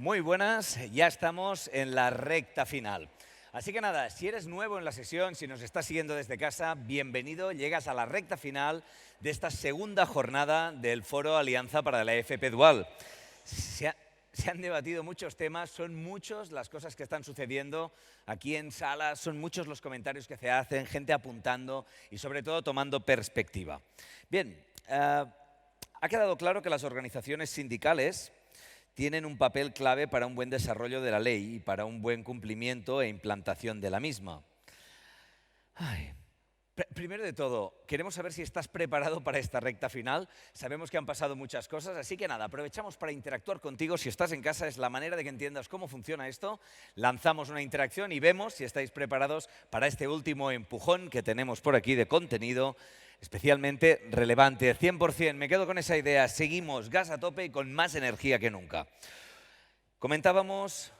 Muy buenas, ya estamos en la recta final. Así que nada, si eres nuevo en la sesión, si nos estás siguiendo desde casa, bienvenido. Llegas a la recta final de esta segunda jornada del Foro Alianza para la FP Dual. Se han debatido muchos temas, son muchas las cosas que están sucediendo aquí en sala, son muchos los comentarios que se hacen, gente apuntando y sobre todo tomando perspectiva. Bien, ha quedado claro que las organizaciones sindicales tienen un papel clave para un buen desarrollo de la ley y para un buen cumplimiento e implantación de la misma. Primero de todo, queremos saber si estás preparado para esta recta final. Sabemos que han pasado muchas cosas, así que nada, aprovechamos para interactuar contigo. Si estás en casa, es la manera de que entiendas cómo funciona esto. Lanzamos una interacción y vemos si estáis preparados para este último empujón que tenemos por aquí de contenido especialmente relevante. 100%, me quedo con esa idea. Seguimos gas a tope y con más energía que nunca. Comentábamos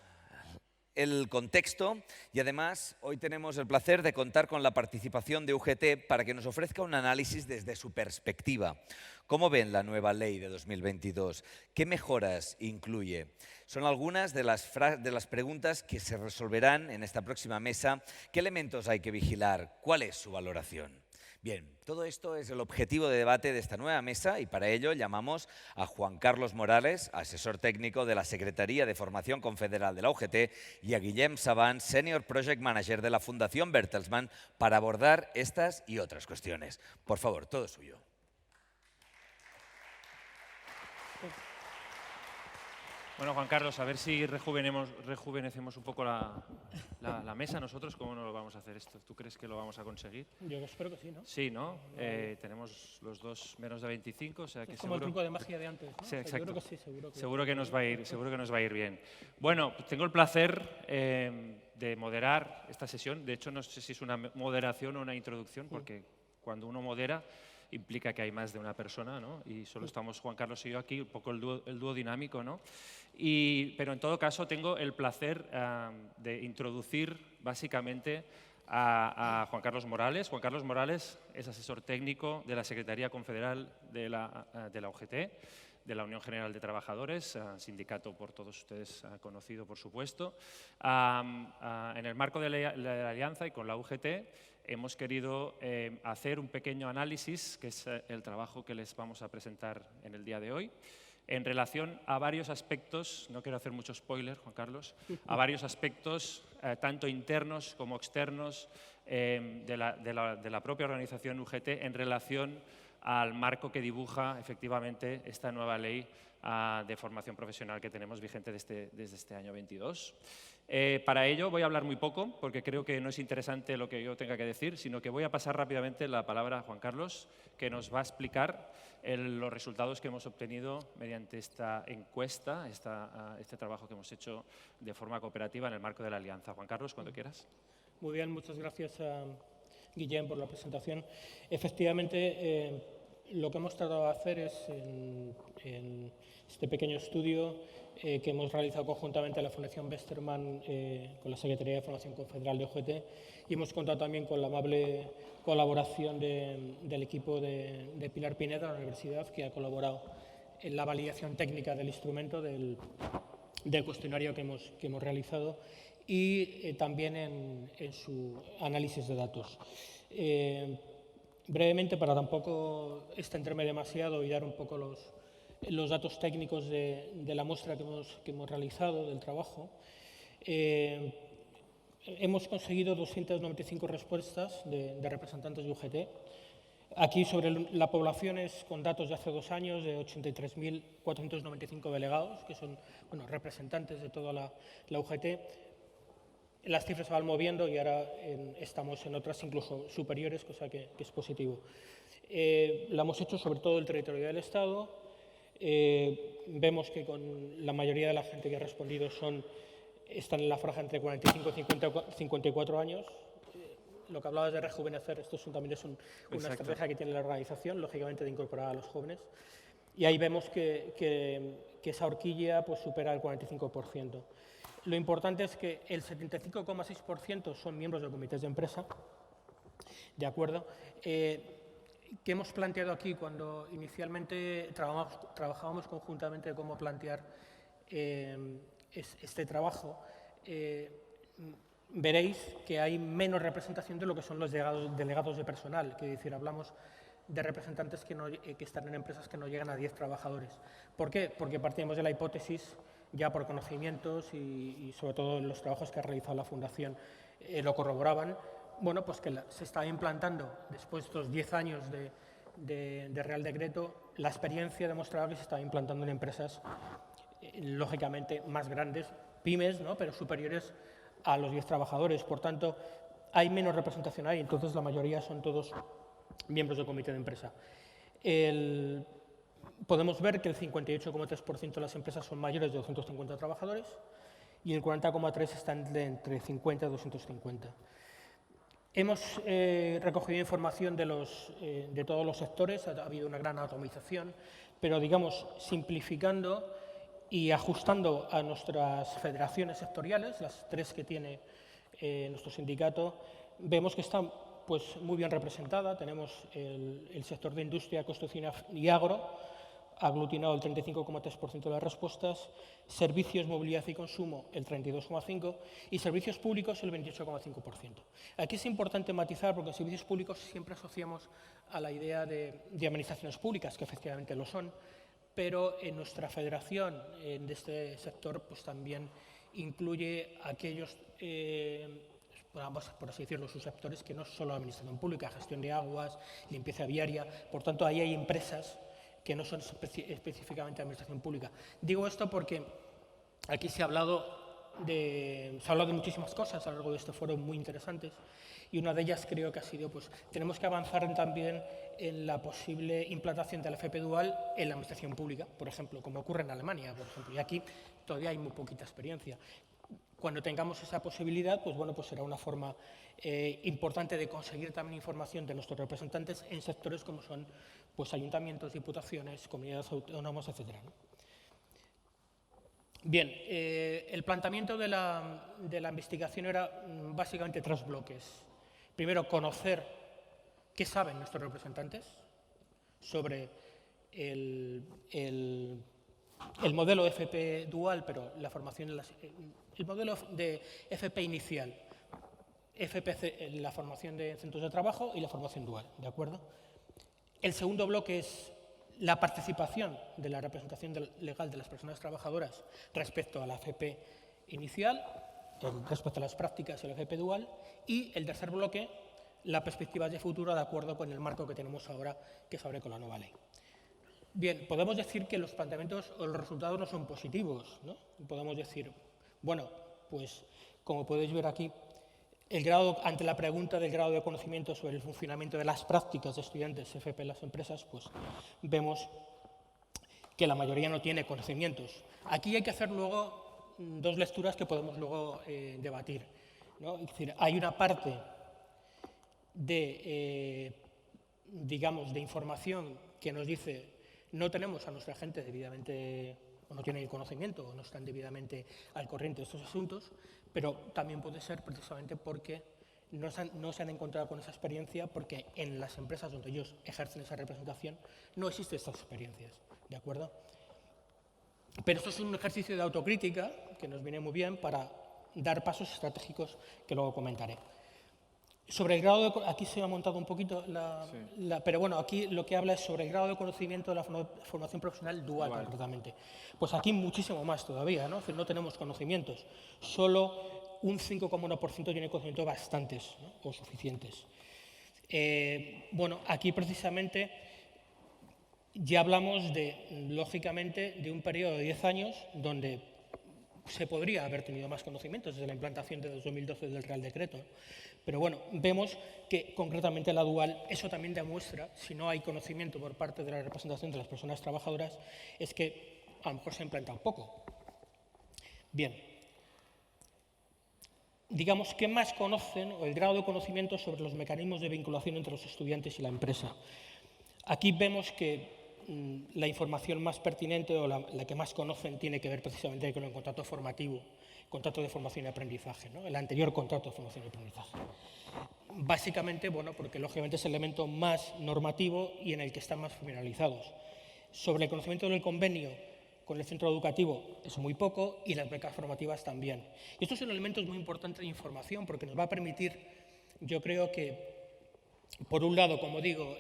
el contexto y además hoy tenemos el placer de contar con la participación de UGT para que nos ofrezca un análisis desde su perspectiva. ¿Cómo ven la nueva ley de 2022? ¿Qué mejoras incluye? Son algunas de las preguntas que se resolverán en esta próxima mesa. ¿Qué elementos hay que vigilar? ¿Cuál es su valoración? Bien, todo esto es el objetivo de debate de esta nueva mesa y para ello llamamos a Juan Carlos Morales, asesor técnico de la Secretaría de Formación Confederal de la UGT, y a Guillem Savant, Senior Project Manager de la Fundación Bertelsmann, para abordar estas y otras cuestiones. Por favor, todo suyo. Bueno, Juan Carlos, a ver si rejuvenecemos un poco la mesa. ¿Nosotros cómo no lo vamos a hacer esto? ¿Tú crees que lo vamos a conseguir? Yo espero que sí, ¿no? Sí, ¿no? Tenemos los dos menos de 25, o sea que es como seguro... el truco de magia de antes, ¿no? Sí, exacto. Yo creo que sí, seguro que nos va a ir bien. Bueno, tengo el placer de moderar esta sesión. De hecho, no sé si es una moderación o una introducción, porque cuando uno modera implica que hay más de una persona, ¿no? Y solo estamos Juan Carlos y yo aquí, un poco el dúo dinámico, ¿no? Pero en todo caso tengo el placer de introducir básicamente a Juan Carlos Morales. Juan Carlos Morales es asesor técnico de la Secretaría Confederal de la UGT, de la Unión General de Trabajadores, sindicato por todos ustedes conocido, por supuesto. En el marco de la Alianza y con la UGT hemos querido hacer un pequeño análisis, que es el trabajo que les vamos a presentar en el día de hoy, en relación a varios aspectos, no quiero hacer mucho spoiler, Juan Carlos, a varios aspectos, tanto internos como externos, de la propia organización UGT en relación al marco que dibuja efectivamente esta nueva ley de formación profesional que tenemos vigente desde este año 22. Para ello voy a hablar muy poco, porque creo que no es interesante lo que yo tenga que decir, sino que voy a pasar rápidamente la palabra a Juan Carlos, que nos va a explicar los resultados que hemos obtenido mediante esta encuesta, este trabajo que hemos hecho de forma cooperativa en el marco de la Alianza. Juan Carlos, cuando quieras. Muy bien, muchas gracias a Guillem por la presentación. Efectivamente, lo que hemos tratado de hacer es, en este pequeño estudio que hemos realizado conjuntamente la Fundación Bertelsmann con la Secretaría de Formación Confederal de UGT, y hemos contado también con la amable colaboración del equipo de Pilar Pineda de la Universidad, que ha colaborado en la validación técnica del instrumento, del cuestionario que hemos realizado, y también en su análisis de datos. Brevemente, para tampoco extenderme demasiado y dar un poco los datos técnicos de la muestra que hemos realizado del trabajo, hemos conseguido 295 respuestas de representantes de UGT. Aquí sobre la población es con datos de hace 2 años de 83.495 delegados, que son representantes de toda la UGT. Las cifras se van moviendo y ahora estamos en otras incluso superiores, cosa que es positivo. La hemos hecho sobre todo el territorio del Estado. Vemos que con la mayoría de la gente que ha respondido están en la franja entre 45 y 54 años. Lo que hablabas de rejuvenecer, esto también es una estrategia que tiene la organización, lógicamente, de incorporar a los jóvenes. Y ahí vemos que esa horquilla pues, supera el 45%. Lo importante es que el 75,6% son miembros de comités de empresa, ¿de acuerdo? Que hemos planteado aquí cuando inicialmente trabajábamos conjuntamente cómo plantear este trabajo, veréis que hay menos representación de lo que son los delegados de personal, que es decir, hablamos de representantes que están en empresas que no llegan a 10 trabajadores. ¿Por qué? Porque partimos de la hipótesis, ya por conocimientos y sobre todo los trabajos que ha realizado la Fundación lo corroboraban, bueno, pues que se estaba implantando, después de estos 10 años de Real Decreto, la experiencia demostraba que se estaba implantando en empresas, lógicamente, más grandes, pymes, ¿no?, pero superiores a los 10 trabajadores. Por tanto, hay menos representación ahí, entonces la mayoría son todos miembros del comité de empresa. Podemos ver que el 58,3% de las empresas son mayores de 250 trabajadores y el 40,3% están entre 50 y 250. Hemos recogido información de todos los sectores, ha habido una gran atomización, pero digamos, simplificando y ajustando a nuestras federaciones sectoriales, las 3 que tiene nuestro sindicato, vemos que están pues, muy bien representada. Tenemos el sector de industria, construcción y agro, aglutinado el 35,3% de las respuestas, servicios, movilidad y consumo el 32,5% y servicios públicos el 28,5%. Aquí es importante matizar porque en servicios públicos siempre asociamos a la idea de administraciones públicas, que efectivamente lo son, pero en nuestra federación de este sector pues también incluye aquellos, por así decirlo, subsectores que no es solo administración pública, gestión de aguas, limpieza viaria. Por tanto, ahí hay empresas que no son específicamente administración pública. Digo esto porque aquí se ha hablado de muchísimas cosas a lo largo de este foro muy interesantes y una de ellas creo que ha sido, pues, tenemos que avanzar también en la posible implantación de la FP dual en la administración pública, por ejemplo, como ocurre en Alemania, por ejemplo, y aquí todavía hay muy poquita experiencia. Cuando tengamos esa posibilidad, pues bueno, pues será una forma importante de conseguir también información de nuestros representantes en sectores como son pues, ayuntamientos, diputaciones, comunidades autónomas, etc. Bien, el planteamiento de la investigación era básicamente 3 bloques. Primero, conocer qué saben nuestros representantes sobre el modelo FP dual, pero la formación, el modelo de FP inicial, la formación de centros de trabajo y la formación dual, ¿de acuerdo? El segundo bloque es la participación de la representación legal de las personas trabajadoras respecto a la FP inicial, respecto a las prácticas de la FP dual, y el tercer bloque, la perspectiva de futuro de acuerdo con el marco que tenemos ahora, que se abre con la nueva ley. Bien, podemos decir que los planteamientos o los resultados no son positivos, ¿no? Podemos decir, bueno, pues como podéis ver aquí, ante la pregunta del grado de conocimiento sobre el funcionamiento de las prácticas de estudiantes FP en las empresas, pues vemos que la mayoría no tiene conocimientos. Aquí hay que hacer luego 2 lecturas que podemos luego debatir, ¿no? Es decir, hay una parte digamos, de información que nos dice no tenemos a nuestra gente debidamente, o no tienen el conocimiento, o no están debidamente al corriente de estos asuntos, pero también puede ser precisamente porque no se han encontrado con esa experiencia, porque en las empresas donde ellos ejercen esa representación no existen estas experiencias, ¿de acuerdo? Pero esto es un ejercicio de autocrítica que nos viene muy bien para dar pasos estratégicos que luego comentaré. Sobre el grado de, aquí se ha montado un poquito pero bueno, aquí lo que habla es sobre el grado de conocimiento de la formación profesional dual, concretamente. Pues aquí muchísimo más todavía, ¿no? Es decir, no tenemos conocimientos. Solo un 5,1% tiene conocimientos bastantes, ¿no? O suficientes. Bueno, aquí precisamente ya hablamos lógicamente, de un periodo de 10 años donde se podría haber tenido más conocimientos desde la implantación de 2012 del Real Decreto. Pero bueno, vemos que concretamente la dual, eso también demuestra, si no hay conocimiento por parte de la representación de las personas trabajadoras, es que a lo mejor se ha implantado poco. Bien, digamos, ¿qué más conocen o el grado de conocimiento sobre los mecanismos de vinculación entre los estudiantes y la empresa? Aquí vemos que la información más pertinente o la que más conocen tiene que ver precisamente con el contrato formativo, contrato de formación y aprendizaje, ¿no? El anterior contrato de formación y aprendizaje. Básicamente, bueno, porque lógicamente es el elemento más normativo y en el que están más familiarizados. Sobre el conocimiento del convenio con el centro educativo es muy poco y las becas formativas también. Y estos son elementos muy importantes de información porque nos va a permitir, yo creo que, por un lado, como digo,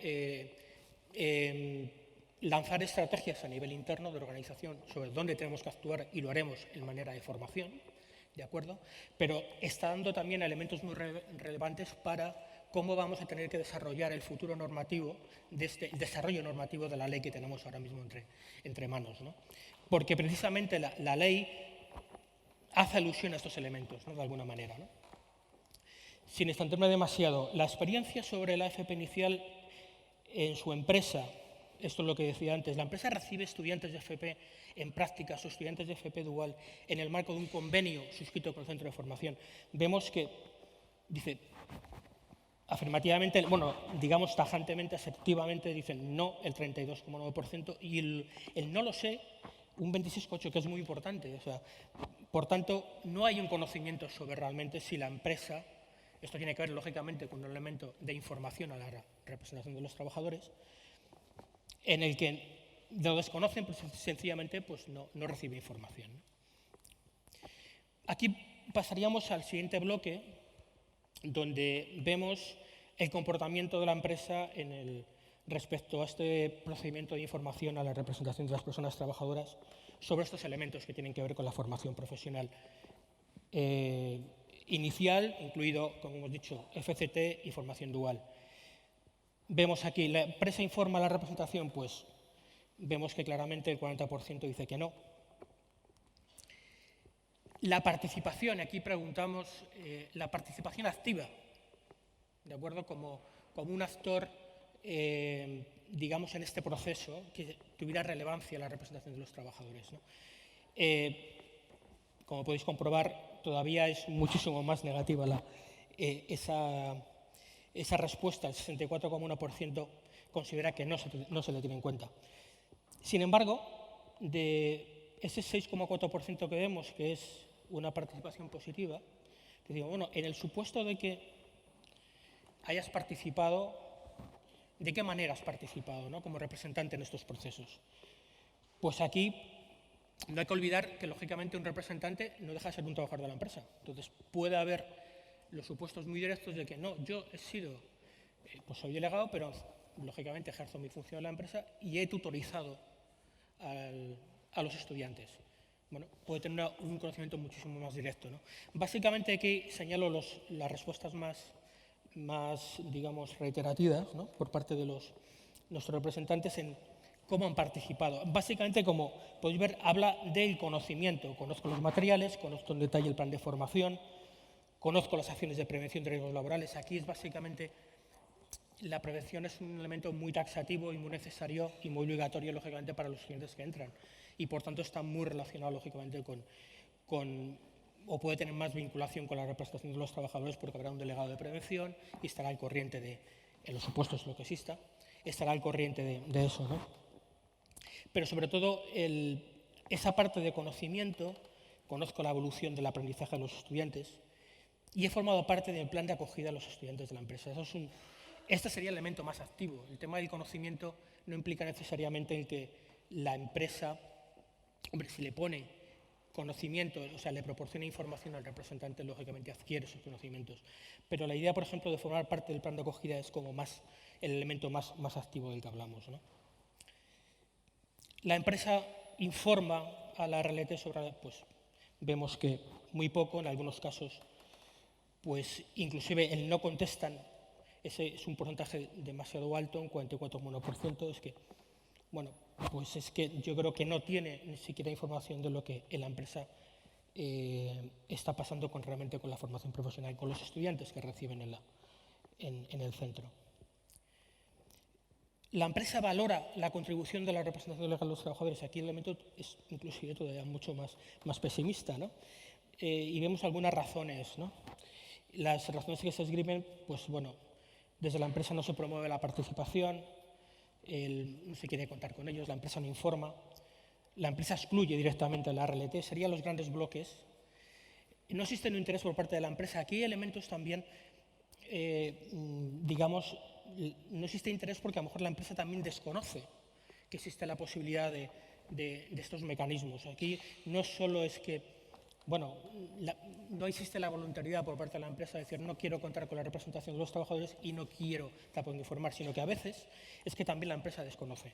lanzar estrategias a nivel interno de organización sobre dónde tenemos que actuar y lo haremos en manera de formación, ¿de acuerdo? Pero está dando también elementos muy relevantes para cómo vamos a tener que desarrollar el futuro normativo, el desarrollo normativo de la ley que tenemos ahora mismo entre manos, ¿no? Porque precisamente la ley hace alusión a estos elementos, ¿no? De alguna manera, ¿no? Sin extenderme demasiado, la experiencia sobre la FP inicial en su empresa, esto es lo que decía antes, la empresa recibe estudiantes de FP en prácticas o estudiantes de FP dual en el marco de un convenio suscrito con el centro de formación. Vemos que, dice, afirmativamente, bueno, digamos tajantemente, asertivamente, dicen no el 32,9% y el no lo sé un 26,8%, que es muy importante. O sea, por tanto, no hay un conocimiento sobre realmente si la empresa, esto tiene que ver lógicamente con un elemento de información a la representación de los trabajadores, en el que lo desconocen, pues sencillamente pues no recibe información. Aquí pasaríamos al siguiente bloque, donde vemos el comportamiento de la empresa respecto a este procedimiento de información a la representación de las personas trabajadoras sobre estos elementos que tienen que ver con la formación profesional inicial, incluido, como hemos dicho, FCT y formación dual. Vemos aquí, la empresa informa a la representación, pues vemos que claramente el 40% dice que no. La participación, aquí preguntamos, la participación activa, ¿de acuerdo? Como un actor, digamos, en este proceso que tuviera relevancia la representación de los trabajadores, ¿no? Como podéis comprobar, todavía es muchísimo más negativa esa respuesta. El 64,1% considera que no se le tiene en cuenta. Sin embargo, de ese 6,4% que vemos, que es una participación positiva, te digo, bueno, en el supuesto de que hayas participado, ¿de qué manera has participado, ¿no? Como representante en estos procesos? Pues aquí no hay que olvidar que, lógicamente, un representante no deja de ser un trabajador de la empresa. Entonces, puede haber los supuestos muy directos de que no, yo he sido, pues soy delegado, pero lógicamente ejerzo mi función en la empresa y he tutorizado a los estudiantes. Bueno, puede tener un conocimiento muchísimo más directo, ¿no? Básicamente aquí señalo las respuestas más digamos, reiterativas, ¿no? Por parte de nuestros representantes en cómo han participado. Básicamente, como podéis ver, habla del conocimiento. Conozco los materiales, conozco en detalle el plan de formación, conozco las acciones de prevención de riesgos laborales. Aquí es básicamente, la prevención es un elemento muy taxativo y muy necesario y muy obligatorio, lógicamente, para los estudiantes que entran. Y, por tanto, está muy relacionado, lógicamente, o puede tener más vinculación con la representación de los trabajadores porque habrá un delegado de prevención y estará al corriente en los supuestos lo que exista, estará al corriente de eso, ¿no? Pero, sobre todo, esa parte de conocimiento, conozco la evolución del aprendizaje de los estudiantes y he formado parte del plan de acogida de los estudiantes de la empresa. Este sería el elemento más activo. El tema del conocimiento no implica necesariamente en que la empresa, hombre, si le pone conocimiento, o sea, le proporciona información al representante, lógicamente adquiere esos conocimientos. Pero la idea, por ejemplo, de formar parte del plan de acogida es como el elemento más activo del que hablamos, ¿no? La empresa informa a la RLT sobre, pues vemos que muy poco, en algunos casos, pues inclusive el no contestan, ese es un porcentaje demasiado alto, un 44,1%, es que, bueno, pues es que yo creo que no tiene ni siquiera información de lo que en la empresa está pasando realmente con la formación profesional, con los estudiantes que reciben en el centro. La empresa valora la contribución de la representación legal de los trabajadores. Aquí el elemento es inclusive todavía mucho más pesimista, ¿no? Y vemos algunas razones, ¿no? Las razones que se esgrimen, pues bueno, desde la empresa no se promueve la participación, no se quiere contar con ellos, la empresa no informa, la empresa excluye directamente a la RLT, serían los grandes bloques. No existe un interés por parte de la empresa. Aquí hay elementos también, digamos, no existe interés porque a lo mejor la empresa también desconoce que existe la posibilidad de estos mecanismos. Aquí no solo es que, bueno, no existe la voluntariedad por parte de la empresa de decir no quiero contar con la representación de los trabajadores y no quiero tampoco informar, sino que a veces es que también la empresa desconoce.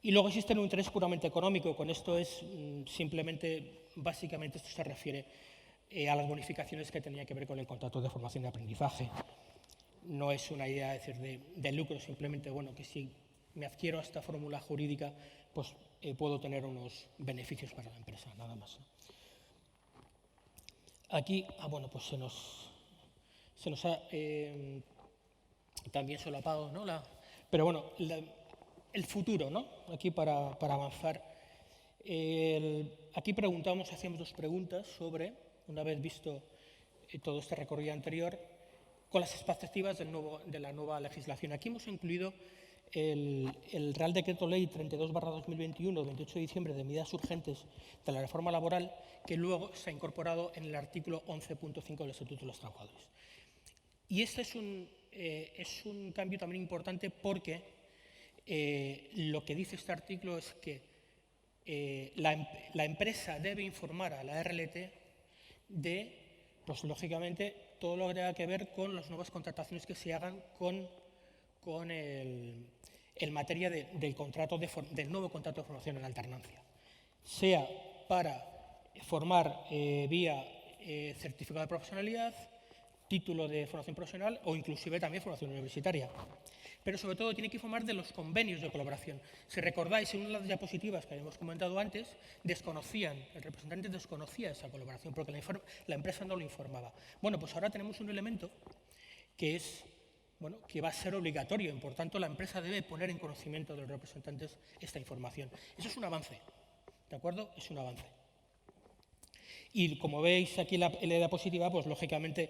Y luego existe un interés puramente económico. Con esto es simplemente, básicamente esto se refiere a las bonificaciones que tenía que ver con el contrato de formación y aprendizaje. No es una idea de lucro, simplemente, bueno, que si me adquiero a esta fórmula jurídica, pues puedo tener unos beneficios para la empresa, nada más. Aquí, bueno, pues se nos ha también solapado, ¿no? Pero bueno, el futuro, ¿no? Aquí para avanzar. Aquí hacíamos dos preguntas sobre, una vez visto todo este recorrido anterior, con las expectativas de la nueva legislación. Aquí hemos incluido el Real Decreto Ley 32/2021, de 28 de diciembre, de medidas urgentes de la reforma laboral, que luego se ha incorporado en el artículo 11.5 del Estatuto de los Trabajadores. Y este es un cambio también importante porque lo que dice este artículo es que la empresa debe informar a la RLT de, pues lógicamente, todo lo que tenga que ver con las nuevas contrataciones que se hagan en materia del nuevo contrato de formación en alternancia, sea para formar vía certificado de profesionalidad, título de formación profesional o inclusive también formación universitaria. Pero sobre todo tiene que informar de los convenios de colaboración. Si recordáis, en una de las diapositivas que habíamos comentado antes, el representante desconocía esa colaboración porque la empresa no lo informaba. Bueno, pues ahora tenemos un elemento que va a ser obligatorio y, por tanto, la empresa debe poner en conocimiento de los representantes esta información. Eso es un avance, ¿de acuerdo? Es un avance. Y como veis aquí en la diapositiva, pues lógicamente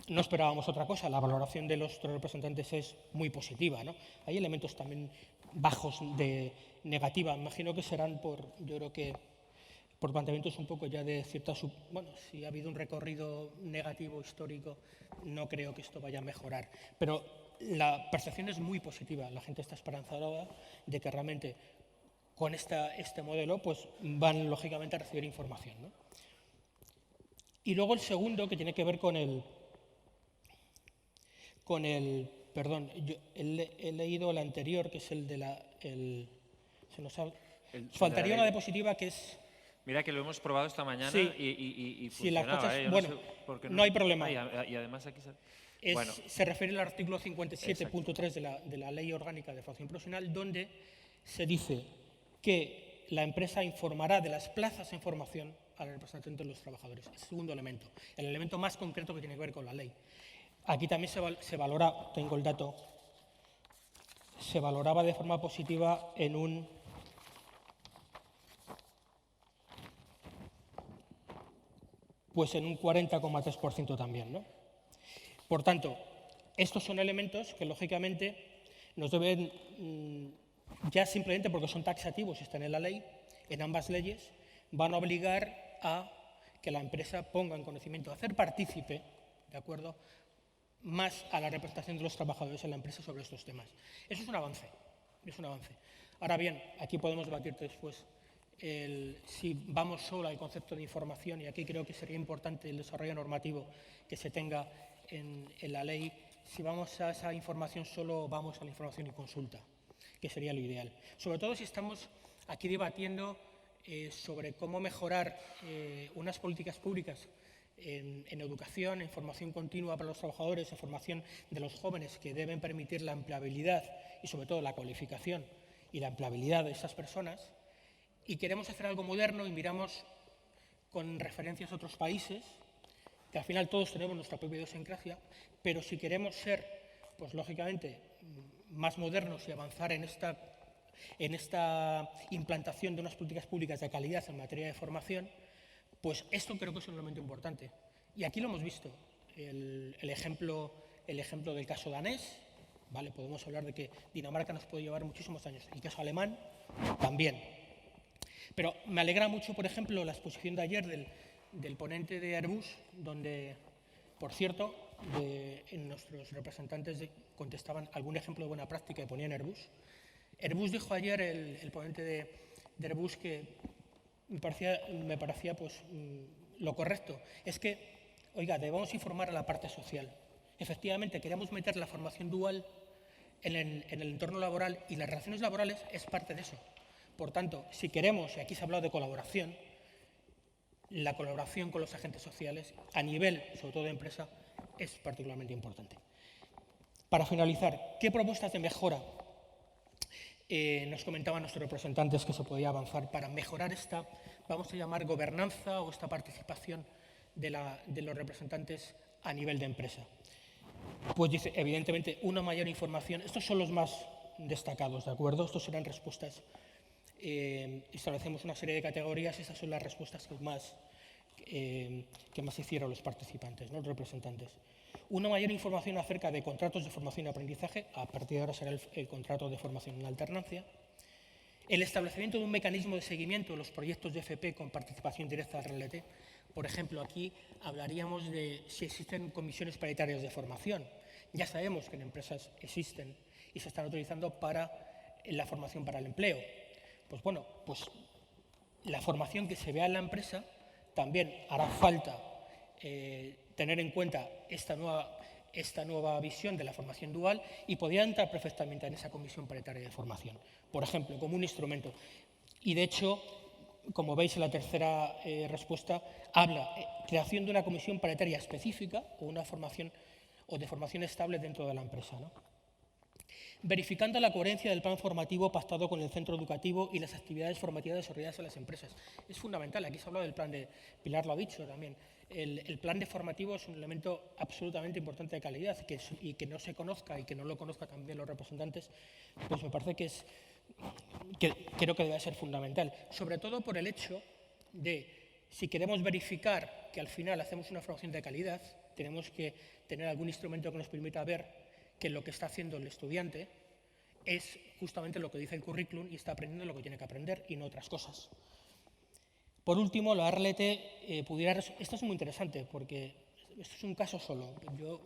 no esperábamos otra cosa. La valoración de los representantes es muy positiva, ¿no? Hay elementos también bajos de negativa. Imagino que serán yo creo que por planteamientos un poco ya de cierta... Bueno, si ha habido un recorrido negativo histórico, no creo que esto vaya a mejorar. Pero la percepción es muy positiva. La gente está esperanzada de que realmente con este modelo pues van lógicamente a recibir información, ¿no? Y luego el segundo, que tiene que ver perdón, yo he leído el anterior, que es el de faltaría una diapositiva que es... Mira que lo hemos probado esta mañana sí, y sí, las funcionaba, cosas, no bueno, sé por qué no hay problema. Y además aquí se refiere al artículo 57.3 de la Ley Orgánica de Formación Profesional, donde se dice que la empresa informará de las plazas en formación al representante de los trabajadores. El segundo elemento, el elemento más concreto que tiene que ver con la ley. Aquí también se valora, tengo el dato, se valoraba de forma positiva en un 40,3% también, ¿no? Por tanto, estos son elementos que, lógicamente, nos deben, ya simplemente porque son taxativos y están en la ley, en ambas leyes, van a obligar a que la empresa ponga en conocimiento, hacer partícipe, ¿de acuerdo?, más a la representación de los trabajadores en la empresa sobre estos temas. Eso es un avance, es un avance. Ahora bien, aquí podemos debatir después si vamos solo al concepto de información, y aquí creo que sería importante el desarrollo normativo que se tenga en la ley, si vamos a esa información solo vamos a la información y consulta, que sería lo ideal. Sobre todo si estamos aquí debatiendo sobre cómo mejorar unas políticas públicas en educación, en formación continua para los trabajadores, en formación de los jóvenes que deben permitir la empleabilidad y sobre todo la cualificación y la empleabilidad de esas personas, y queremos hacer algo moderno y miramos con referencias a otros países, que al final todos tenemos nuestra propia idiosincrasia, pero si queremos ser, pues lógicamente, más modernos y avanzar en esta implantación de unas políticas públicas de calidad en materia de formación, pues esto creo que es un elemento importante. Y aquí lo hemos visto, el ejemplo del caso danés, ¿vale? Podemos hablar de que Dinamarca nos puede llevar muchísimos años, el caso alemán también. Pero me alegra mucho, por ejemplo, la exposición de ayer del ponente de Airbus, donde, por cierto, nuestros representantes contestaban algún ejemplo de buena práctica que ponía en Airbus. Airbus dijo ayer, el ponente Airbus que me parecía pues, lo correcto. Es que, oiga, debemos informar a la parte social. Efectivamente, queremos meter la formación dual en el entorno laboral y las relaciones laborales es parte de eso. Por tanto, si queremos, y aquí se ha hablado de colaboración, la colaboración con los agentes sociales a nivel, sobre todo de empresa, es particularmente importante. Para finalizar, ¿qué propuestas de mejora nos comentaban nuestros representantes que se podía avanzar para mejorar esta, vamos a llamar, gobernanza o esta participación de los representantes a nivel de empresa? Pues dice, evidentemente, una mayor información. Estos son los más destacados, ¿de acuerdo? Estos serán respuestas. Establecemos una serie de categorías, esas son las respuestas que más hicieron los participantes, ¿no? Los representantes. Una mayor información acerca de contratos de formación y aprendizaje, a partir de ahora será el contrato de formación en alternancia. El establecimiento de un mecanismo de seguimiento de los proyectos de FP con participación directa del RLT. Por ejemplo, aquí hablaríamos de si existen comisiones paritarias de formación. Ya sabemos que en empresas existen y se están utilizando para la formación para el empleo. Pues bueno, pues la formación que se vea en la empresa también hará falta tener en cuenta esta nueva visión de la formación dual y podría entrar perfectamente en esa comisión paritaria de formación, por ejemplo, como un instrumento. Y de hecho, como veis en la tercera respuesta, habla creación de una comisión paritaria específica o una formación o de formación estable dentro de la empresa, ¿no? Verificando la coherencia del plan formativo pactado con el centro educativo y las actividades formativas desarrolladas en las empresas. Es fundamental, aquí se ha hablado del plan de, Pilar lo ha dicho también, el plan de formativo es un elemento absolutamente importante de calidad y que no se conozca y que no lo conozcan también los representantes, pues me parece que creo que debe ser fundamental, sobre todo por el hecho de, si queremos verificar que al final hacemos una formación de calidad, tenemos que tener algún instrumento que nos permita ver que lo que está haciendo el estudiante es justamente lo que dice el currículum y está aprendiendo lo que tiene que aprender y no otras cosas. Por último, la RLT esto es muy interesante porque esto es un caso solo. Yo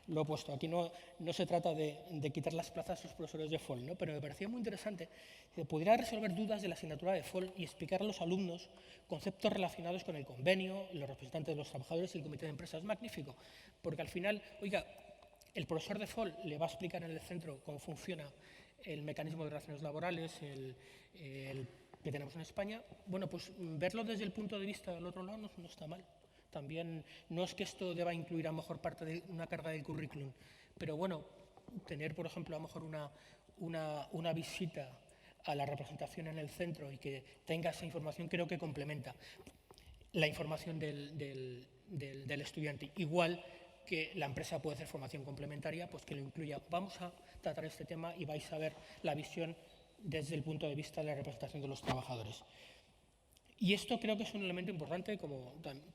lo he puesto. Aquí no se trata de quitar las plazas a los profesores de FOL, ¿no? Pero me parecía muy interesante que pudiera resolver dudas de la asignatura de FOL y explicar a los alumnos conceptos relacionados con el convenio, los representantes de los trabajadores y el comité de empresa. Es magnífico, porque al final, oiga, el profesor de FOL le va a explicar en el centro cómo funciona el mecanismo de relaciones laborales, el que tenemos en España. Bueno, pues verlo desde el punto de vista del otro lado no está mal. También no es que esto deba incluir a lo mejor parte de una carga del currículum, pero bueno, tener, por ejemplo, a lo mejor una visita a la representación en el centro y que tenga esa información, creo que complementa la información del estudiante. Igual que la empresa puede hacer formación complementaria, pues que lo incluya. Vamos a tratar este tema y vais a ver la visión desde el punto de vista de la representación de los trabajadores. Y esto creo que es un elemento importante como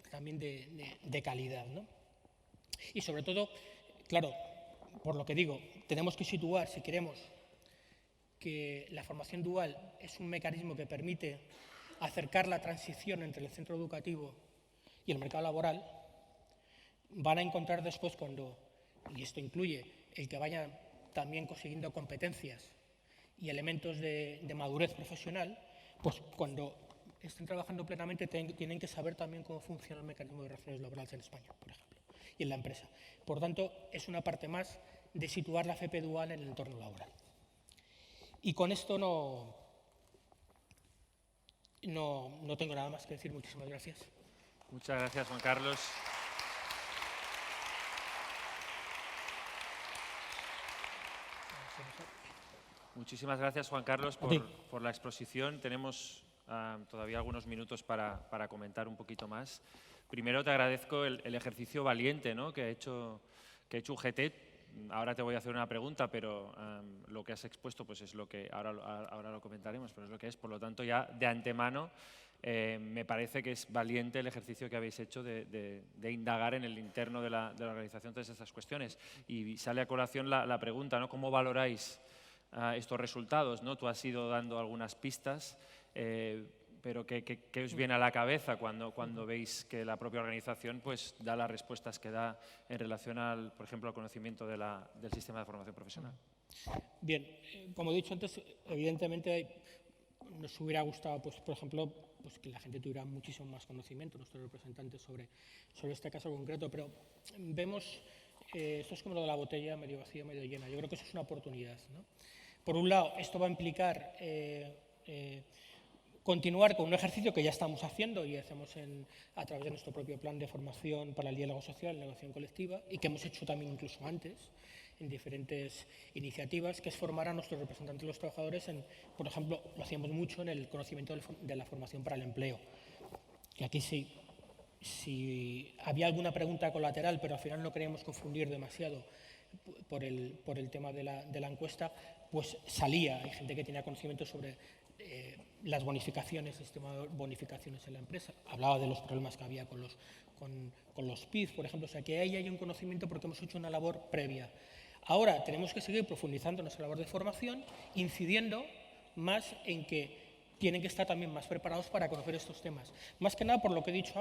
también de calidad, ¿no? Y sobre todo, claro, por lo que digo, tenemos que situar, si queremos, que la formación dual es un mecanismo que permite acercar la transición entre el centro educativo y el mercado laboral. Van a encontrar después y esto incluye el que vayan también consiguiendo competencias y elementos de madurez profesional, pues cuando estén trabajando plenamente tienen que saber también cómo funciona el mecanismo de relaciones laborales en España, por ejemplo, y en la empresa. Por tanto, es una parte más de situar la FP dual en el entorno laboral. Y con esto no tengo nada más que decir. Muchísimas gracias. Muchas gracias, Juan Carlos. Muchísimas gracias, Juan Carlos, por la exposición. Tenemos todavía algunos minutos para comentar un poquito más. Primero te agradezco el ejercicio valiente, ¿no?, que ha hecho UGT. Ahora te voy a hacer una pregunta, pero lo que has expuesto pues es lo que ahora lo comentaremos, pero es lo que es. Por lo tanto, ya de antemano me parece que es valiente el ejercicio que habéis hecho de indagar en el interno de la organización todas estas cuestiones. Y sale a colación la pregunta, ¿no?, ¿cómo valoráis estos resultados, ¿no? Tú has ido dando algunas pistas, pero ¿qué os viene a la cabeza cuando veis que la propia organización pues, da las respuestas que da en relación, por ejemplo, al conocimiento del sistema de formación profesional? Bien, como he dicho antes, evidentemente nos hubiera gustado, pues, por ejemplo, pues que la gente tuviera muchísimo más conocimiento, nuestros representantes, sobre este caso concreto, pero vemos, esto es como lo de la botella medio vacía, medio llena. Yo creo que eso es una oportunidad, ¿no? Por un lado, esto va a implicar continuar con un ejercicio que ya estamos haciendo y hacemos a través de nuestro propio plan de formación para el diálogo social y la negociación colectiva, y que hemos hecho también incluso antes en diferentes iniciativas, que es formar a nuestros representantes de los trabajadores por ejemplo, lo hacíamos mucho en el conocimiento de la formación para el empleo. Y aquí sí, si había alguna pregunta colateral, pero al final no queríamos confundir demasiado por el tema de la encuesta, pues salía. Hay gente que tenía conocimiento sobre las bonificaciones, el sistema de bonificaciones en la empresa. Hablaba de los problemas que había con los PIB, por ejemplo. O sea, que ahí hay un conocimiento porque hemos hecho una labor previa. Ahora tenemos que seguir profundizando en nuestra labor de formación, incidiendo más en que tienen que estar también más preparados para conocer estos temas. Más que nada por lo que he dicho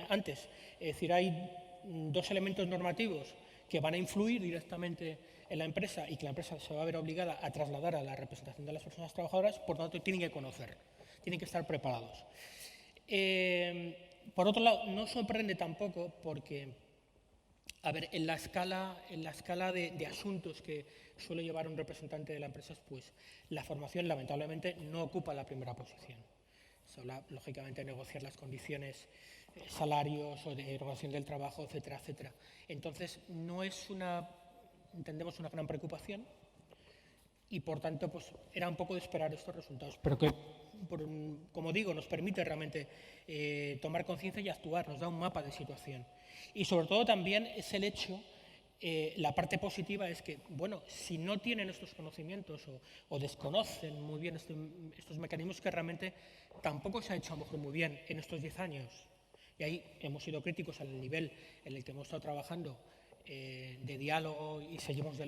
antes. Es decir, hay dos elementos normativos que van a influir directamente en la empresa y que la empresa se va a ver obligada a trasladar a la representación de las personas trabajadoras, por lo tanto, tienen que conocer, tienen que estar preparados. Por otro lado, no sorprende tampoco porque, a ver, en la escala de asuntos que suele llevar un representante de la empresa, pues la formación, lamentablemente, no ocupa la primera posición. Se habla, lógicamente, de negociar las condiciones, salarios o de organización del trabajo, etcétera, etcétera. Entonces, no es entendemos una gran preocupación y, por tanto, pues era un poco de esperar estos resultados, pero que, como digo, nos permite realmente tomar conciencia y actuar, nos da un mapa de situación. Y sobre todo también es el hecho, la parte positiva es que, bueno, si no tienen estos conocimientos o desconocen muy bien estos mecanismos, que realmente tampoco se ha hecho a lo mejor muy bien en estos 10 años. Y ahí hemos sido críticos al nivel en el que hemos estado trabajando de diálogo y seguimos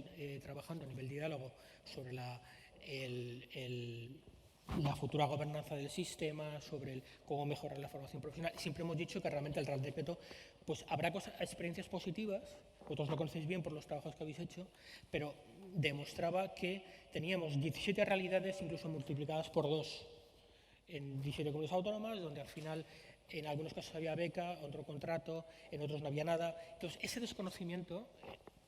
trabajando a nivel de diálogo sobre la futura gobernanza del sistema, sobre cómo mejorar la formación profesional. Siempre hemos dicho que realmente el Real Decreto, pues habrá experiencias positivas, vosotros lo conocéis bien por los trabajos que habéis hecho, pero demostraba que teníamos 17 realidades incluso multiplicadas por 2 en 17 comunidades autónomas, donde al final en algunos casos había beca, otro contrato, en otros no había nada. Entonces, ese desconocimiento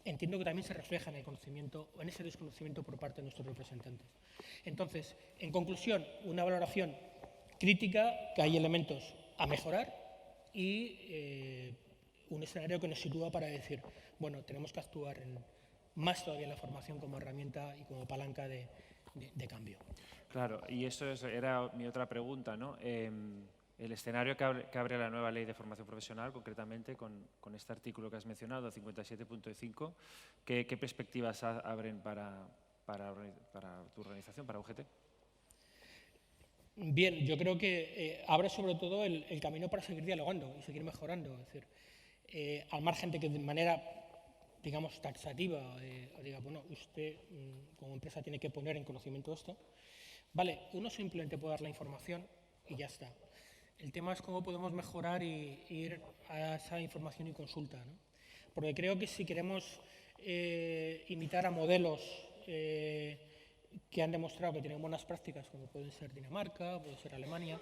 entiendo que también se refleja en ese desconocimiento por parte de nuestros representantes. Entonces, en conclusión, una valoración crítica, que hay elementos a mejorar y un escenario que nos sitúa para decir, bueno, tenemos que actuar más todavía en la formación como herramienta y como palanca de cambio. Claro, y eso era mi otra pregunta, ¿no? El escenario que abre la nueva ley de formación profesional, concretamente con este artículo que has mencionado, 57.5, ¿qué perspectivas abren para tu organización, para UGT? Bien, yo creo que abre sobre todo el camino para seguir dialogando y seguir mejorando. Es decir, al margen de que de manera, digamos, taxativa diga, bueno, usted como empresa tiene que poner en conocimiento esto. Vale, uno simplemente puede dar la información y ya está. El tema es cómo podemos mejorar y ir a esa información y consulta, ¿no? Porque creo que si queremos imitar a modelos que han demostrado que tienen buenas prácticas, como puede ser Dinamarca, puede ser Alemania,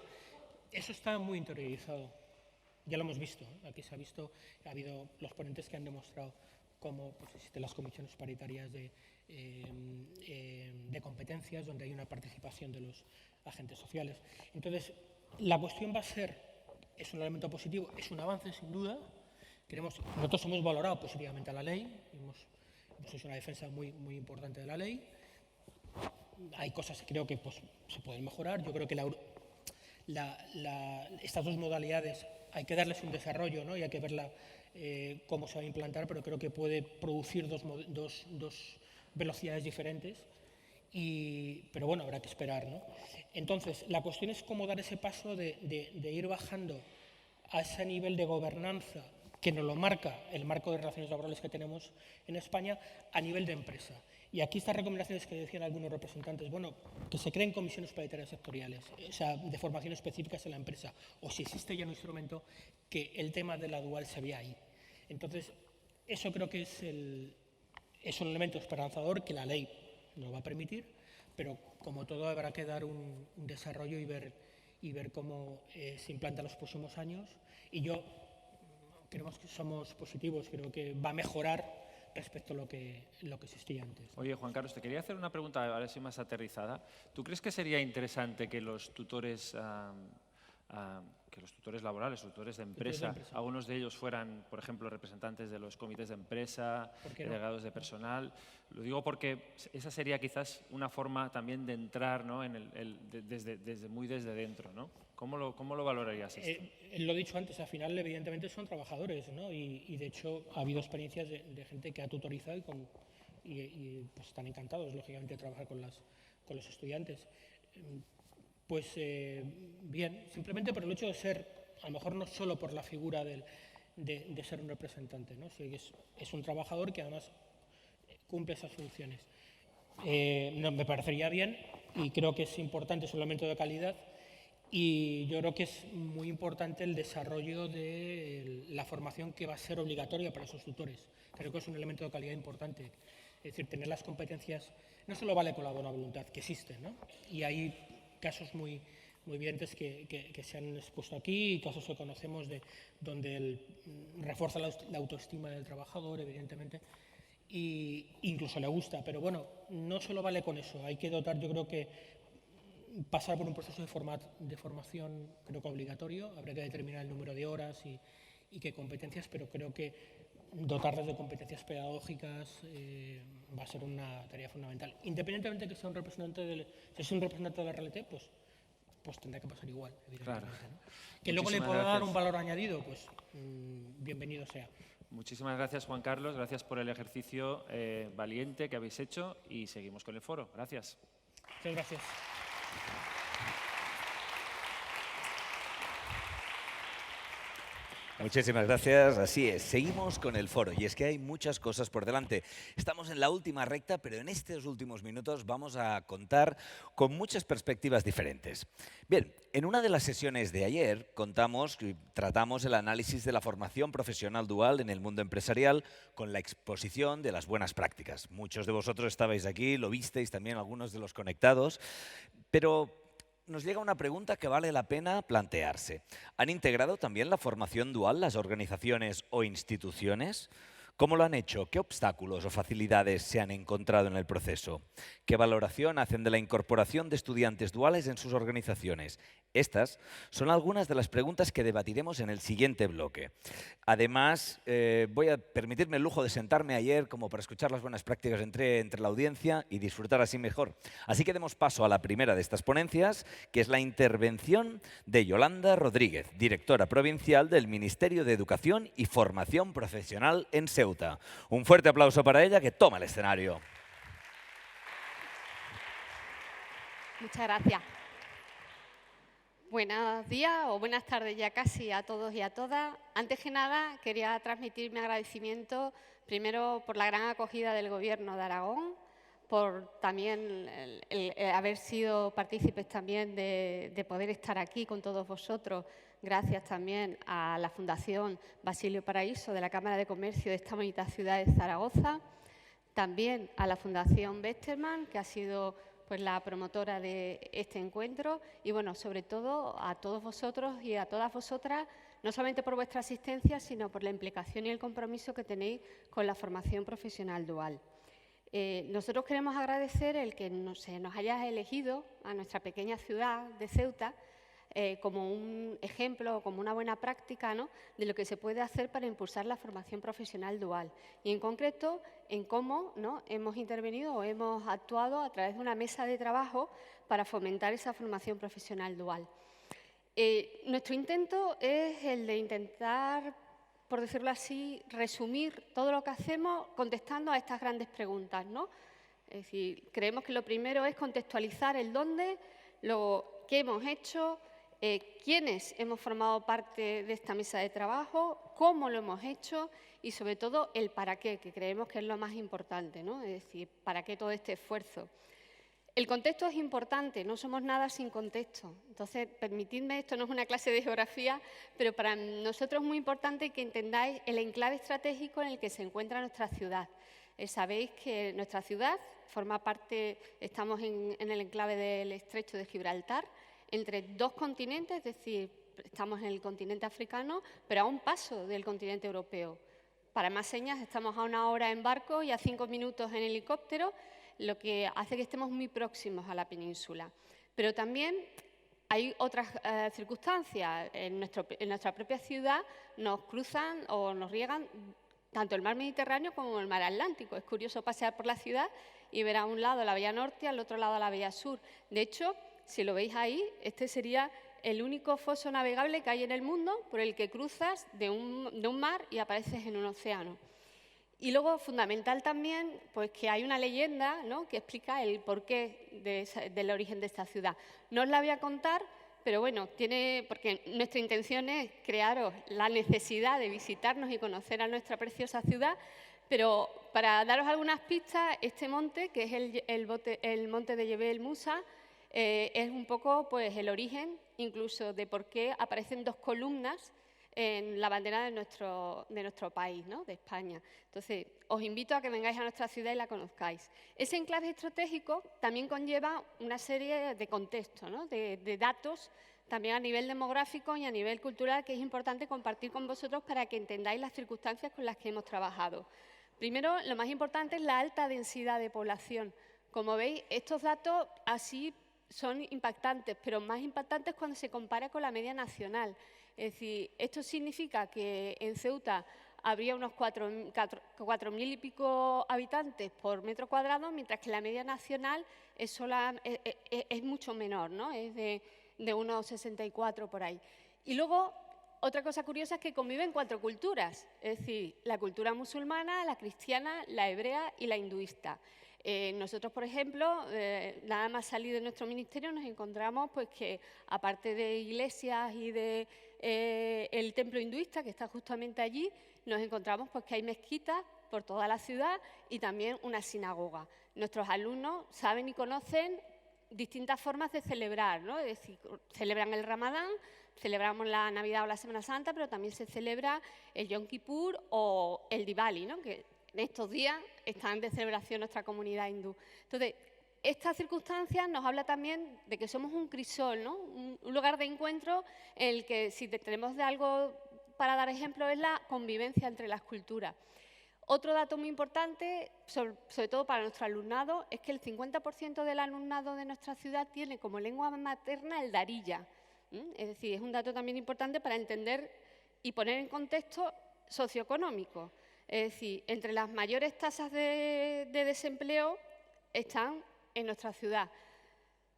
eso está muy interiorizado. Ya lo hemos visto, ¿eh? Aquí se ha visto, ha habido los ponentes que han demostrado cómo pues, existen las comisiones paritarias de competencias, donde hay una participación de los agentes sociales. Entonces, la cuestión va a ser, es un elemento positivo, es un avance sin duda. Nosotros hemos valorado positivamente a la ley, hemos hecho una defensa muy, muy importante de la ley. Hay cosas que creo que pues, se pueden mejorar. Yo creo que estas dos modalidades hay que darles un desarrollo, ¿no? Y hay que verla cómo se va a implantar, pero creo que puede producir dos velocidades diferentes. Pero bueno, habrá que esperar, ¿no? Entonces, la cuestión es cómo dar ese paso de ir bajando a ese nivel de gobernanza que nos lo marca el marco de relaciones laborales que tenemos en España a nivel de empresa. Y aquí estas recomendaciones que decían algunos representantes, bueno, que se creen comisiones paritarias sectoriales, o sea, de formación específicas en la empresa, o si existe ya un instrumento, que el tema de la dual se vea ahí. Entonces, eso creo que es un elemento esperanzador que la ley nos va a permitir, pero como todo habrá que dar un desarrollo y ver cómo se implanta en los próximos años. Y yo creemos que somos positivos, creo que va a mejorar respecto a lo que existía antes. Oye, Juan Carlos, te quería hacer una pregunta, ahora sí más aterrizada. ¿Tú crees que sería interesante que los tutores laborales, tutores de empresa, algunos de ellos fueran, por ejemplo, representantes de los comités de empresa, delegados de personal? Lo digo porque esa sería quizás una forma también de entrar, ¿no?, desde dentro, ¿no? ¿Cómo lo valorarías esto? Lo he dicho antes, al final evidentemente son trabajadores, ¿no? Y de hecho ha habido experiencias de gente que ha tutorizado y pues están encantados, lógicamente, de trabajar con los estudiantes. Pues bien, simplemente por el hecho de ser, a lo mejor no solo por la figura de ser un representante, ¿no? Sí, es un trabajador que además cumple esas funciones. No, me parecería bien y creo que es importante, es un elemento de calidad, y yo creo que es muy importante el desarrollo de la formación que va a ser obligatoria para esos tutores. Creo que es un elemento de calidad importante. Es decir, tener las competencias no solo vale con la buena voluntad, que existe, ¿no? Y hay casos muy evidentes que se han expuesto aquí, y casos que conocemos donde refuerza la autoestima del trabajador, evidentemente, e incluso le gusta. Pero bueno, no solo vale con eso, hay que dotar, yo creo que pasar por un proceso de formación creo que obligatorio, habrá que determinar el número de horas y qué competencias, pero creo que dotarles de competencias pedagógicas va a ser una tarea fundamental. Independientemente de que sea un representante si es un representante de la RLT, pues tendrá que pasar igual, evidentemente. Claro. ¿No? Que luego le pueda dar un valor añadido, pues bienvenido sea. Muchísimas gracias, Juan Carlos. Gracias por el ejercicio valiente que habéis hecho y seguimos con el foro. Gracias. Muchas gracias. Muchísimas gracias, así es. Seguimos con el foro y es que hay muchas cosas por delante. Estamos en la última recta, pero en estos últimos minutos vamos a contar con muchas perspectivas diferentes. Bien, en una de las sesiones de ayer tratamos el análisis de la formación profesional dual en el mundo empresarial con la exposición de las buenas prácticas. Muchos de vosotros estabais aquí, lo visteis también algunos de los conectados, pero nos llega una pregunta que vale la pena plantearse. ¿Han integrado también la formación dual las organizaciones o instituciones? ¿Cómo lo han hecho? ¿Qué obstáculos o facilidades se han encontrado en el proceso? ¿Qué valoración hacen de la incorporación de estudiantes duales en sus organizaciones? Estas son algunas de las preguntas que debatiremos en el siguiente bloque. Además, voy a permitirme el lujo de sentarme ayer como para escuchar las buenas prácticas entre la audiencia y disfrutar así mejor. Así que demos paso a la primera de estas ponencias, que es la intervención de Yolanda Rodríguez, directora provincial del Ministerio de Educación y Formación Profesional en Ceuta. Un fuerte aplauso para ella, que toma el escenario. Muchas gracias. Buenos días o buenas tardes ya casi a todos y a todas. Antes que nada, quería transmitir mi agradecimiento primero por la gran acogida del Gobierno de Aragón, por también el haber sido partícipes también de poder estar aquí con todos vosotros, gracias también a la Fundación Basilio Paraíso de la Cámara de Comercio de esta bonita ciudad de Zaragoza, también a la Fundación Westermann, que ha sido pues la promotora de este encuentro, y bueno, sobre todo a todos vosotros y a todas vosotras, no solamente por vuestra asistencia, sino por la implicación y el compromiso que tenéis con la formación profesional dual. Nosotros queremos agradecer el que nos hayas elegido a nuestra pequeña ciudad de Ceuta como un ejemplo, como una buena práctica, ¿no?, de lo que se puede hacer para impulsar la formación profesional dual. Y en concreto, en cómo, ¿no?, hemos intervenido o hemos actuado a través de una mesa de trabajo para fomentar esa formación profesional dual. Nuestro intento es el de intentar, por decirlo así, resumir todo lo que hacemos contestando a estas grandes preguntas, ¿no? Es decir, creemos que lo primero es contextualizar el dónde, lo que hemos hecho, quiénes hemos formado parte de esta mesa de trabajo, cómo lo hemos hecho y, sobre todo, el para qué, que creemos que es lo más importante, ¿no? Es decir, para qué todo este esfuerzo. El contexto es importante, no somos nada sin contexto. Entonces, permitidme, esto no es una clase de geografía, pero para nosotros es muy importante que entendáis el enclave estratégico en el que se encuentra nuestra ciudad. Sabéis que nuestra ciudad forma parte, estamos en el enclave del Estrecho de Gibraltar, entre dos continentes, es decir, estamos en el continente africano, pero a un paso del continente europeo. Para más señas, estamos a 1 hora en barco y a 5 minutos en helicóptero, lo que hace que estemos muy próximos a la península. Pero también hay otras circunstancias. En nuestra propia ciudad nos cruzan o nos riegan tanto el mar Mediterráneo como el mar Atlántico. Es curioso pasear por la ciudad y ver a un lado la bahía norte y al otro lado la bahía sur. De hecho, si lo veis ahí, este sería el único foso navegable que hay en el mundo por el que cruzas de un mar y apareces en un océano. Y luego, fundamental también, pues que hay una leyenda, ¿no?, que explica el porqué del origen de esta ciudad. No os la voy a contar, pero bueno, porque nuestra intención es crearos la necesidad de visitarnos y conocer a nuestra preciosa ciudad, pero para daros algunas pistas, este monte, que es el monte de Jebel Musa, es un poco pues, el origen incluso de por qué aparecen 2 columnas en la bandera de nuestro país, ¿no?, de España. Entonces, os invito a que vengáis a nuestra ciudad y la conozcáis. Ese enclave estratégico también conlleva una serie de contextos, ¿no?, de datos, también a nivel demográfico y a nivel cultural, que es importante compartir con vosotros para que entendáis las circunstancias con las que hemos trabajado. Primero, lo más importante es la alta densidad de población. Como veis, estos datos así son impactantes, pero más impactantes cuando se compara con la media nacional. Es decir, esto significa que en Ceuta habría unos 4.000 y pico habitantes por metro cuadrado, mientras que la media nacional es mucho menor, ¿no?, es de unos 64 por ahí. Y luego, otra cosa curiosa es que conviven 4 culturas, es decir, la cultura musulmana, la cristiana, la hebrea y la hinduista. Nosotros, por ejemplo, nada más salir de nuestro ministerio nos encontramos pues, que, aparte de iglesias y de el templo hinduista, que está justamente allí, nos encontramos pues, que hay mezquitas por toda la ciudad y también una sinagoga. Nuestros alumnos saben y conocen distintas formas de celebrar, ¿no? Es decir, celebran el Ramadán, celebramos la Navidad o la Semana Santa, pero también se celebra el Yom Kippur o el Diwali, ¿no?, que en estos días están de celebración nuestra comunidad hindú. Entonces, esta circunstancia nos habla también de que somos un crisol, ¿no?, un lugar de encuentro en el que, si tenemos de algo para dar ejemplo, es la convivencia entre las culturas. Otro dato muy importante, sobre todo para nuestro alumnado, es que el 50% del alumnado de nuestra ciudad tiene como lengua materna el darija. Es decir, es un dato también importante para entender y poner en contexto socioeconómico. Es decir, entre las mayores tasas de desempleo están en nuestra ciudad.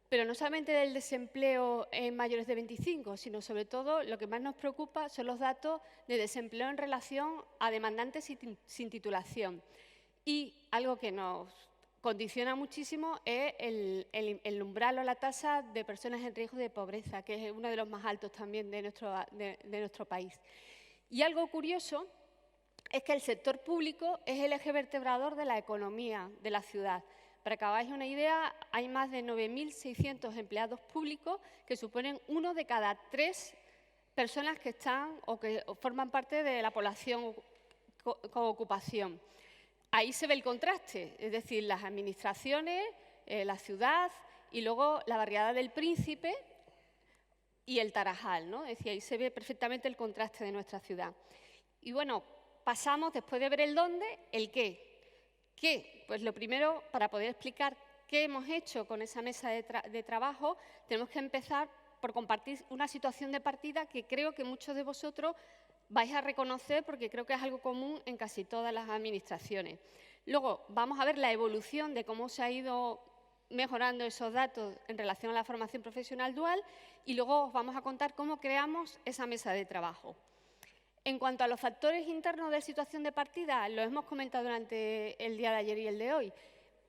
Pero no solamente del desempleo en mayores de 25, sino sobre todo lo que más nos preocupa son los datos de desempleo en relación a demandantes sin titulación. Y algo que nos condiciona muchísimo es el umbral o la tasa de personas en riesgo de pobreza, que es uno de los más altos también de nuestro país. Y algo curioso es que el sector público es el eje vertebrador de la economía de la ciudad. Para que hagáis una idea, hay más de 9.600 empleados públicos que suponen 1 de cada 3 personas que están o que forman parte de la población con ocupación. Ahí se ve el contraste, es decir, las administraciones, la ciudad y luego la barriada del Príncipe y el Tarajal, ¿no? Es decir, ahí se ve perfectamente el contraste de nuestra ciudad. Y bueno, pasamos, después de ver el dónde, el qué. ¿Qué? Pues lo primero, para poder explicar qué hemos hecho con esa mesa de trabajo, tenemos que empezar por compartir una situación de partida que creo que muchos de vosotros vais a reconocer porque creo que es algo común en casi todas las administraciones. Luego vamos a ver la evolución de cómo se ha ido mejorando esos datos en relación a la formación profesional dual y luego os vamos a contar cómo creamos esa mesa de trabajo. En cuanto a los factores internos de situación de partida, lo hemos comentado durante el día de ayer y el de hoy.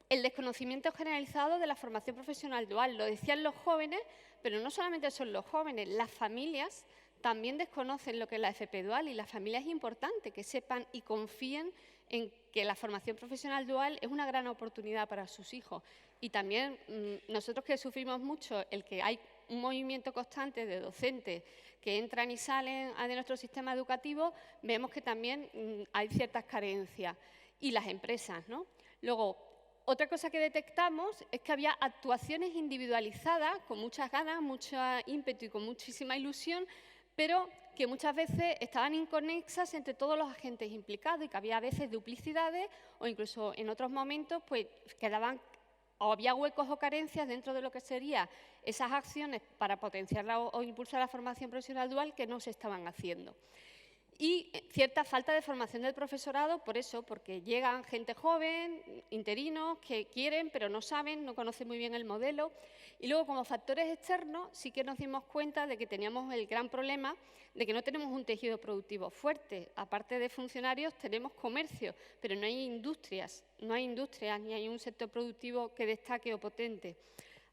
El desconocimiento generalizado de la formación profesional dual, lo decían los jóvenes, pero no solamente son los jóvenes, las familias también desconocen lo que es la FP dual y las familias es importante que sepan y confíen en que la formación profesional dual es una gran oportunidad para sus hijos. Y también nosotros que sufrimos mucho el que hay un movimiento constante de docentes que entran y salen de nuestro sistema educativo, vemos que también hay ciertas carencias. y las empresas, ¿no? Luego, otra cosa que detectamos es que había actuaciones individualizadas con muchas ganas, mucho ímpetu y con muchísima ilusión, pero que muchas veces estaban inconexas entre todos los agentes implicados y que había a veces duplicidades o incluso en otros momentos pues quedaban o había huecos o carencias dentro de lo que serían esas acciones para potenciar o impulsar la formación profesional dual que no se estaban haciendo. Y cierta falta de formación del profesorado, por eso, porque llegan gente joven, interinos, que quieren pero no saben, no conocen muy bien el modelo. Y luego, como factores externos, sí que nos dimos cuenta de que teníamos el gran problema de que no tenemos un tejido productivo fuerte. Aparte de funcionarios, tenemos comercio, pero no hay industrias ni hay un sector productivo que destaque o potente.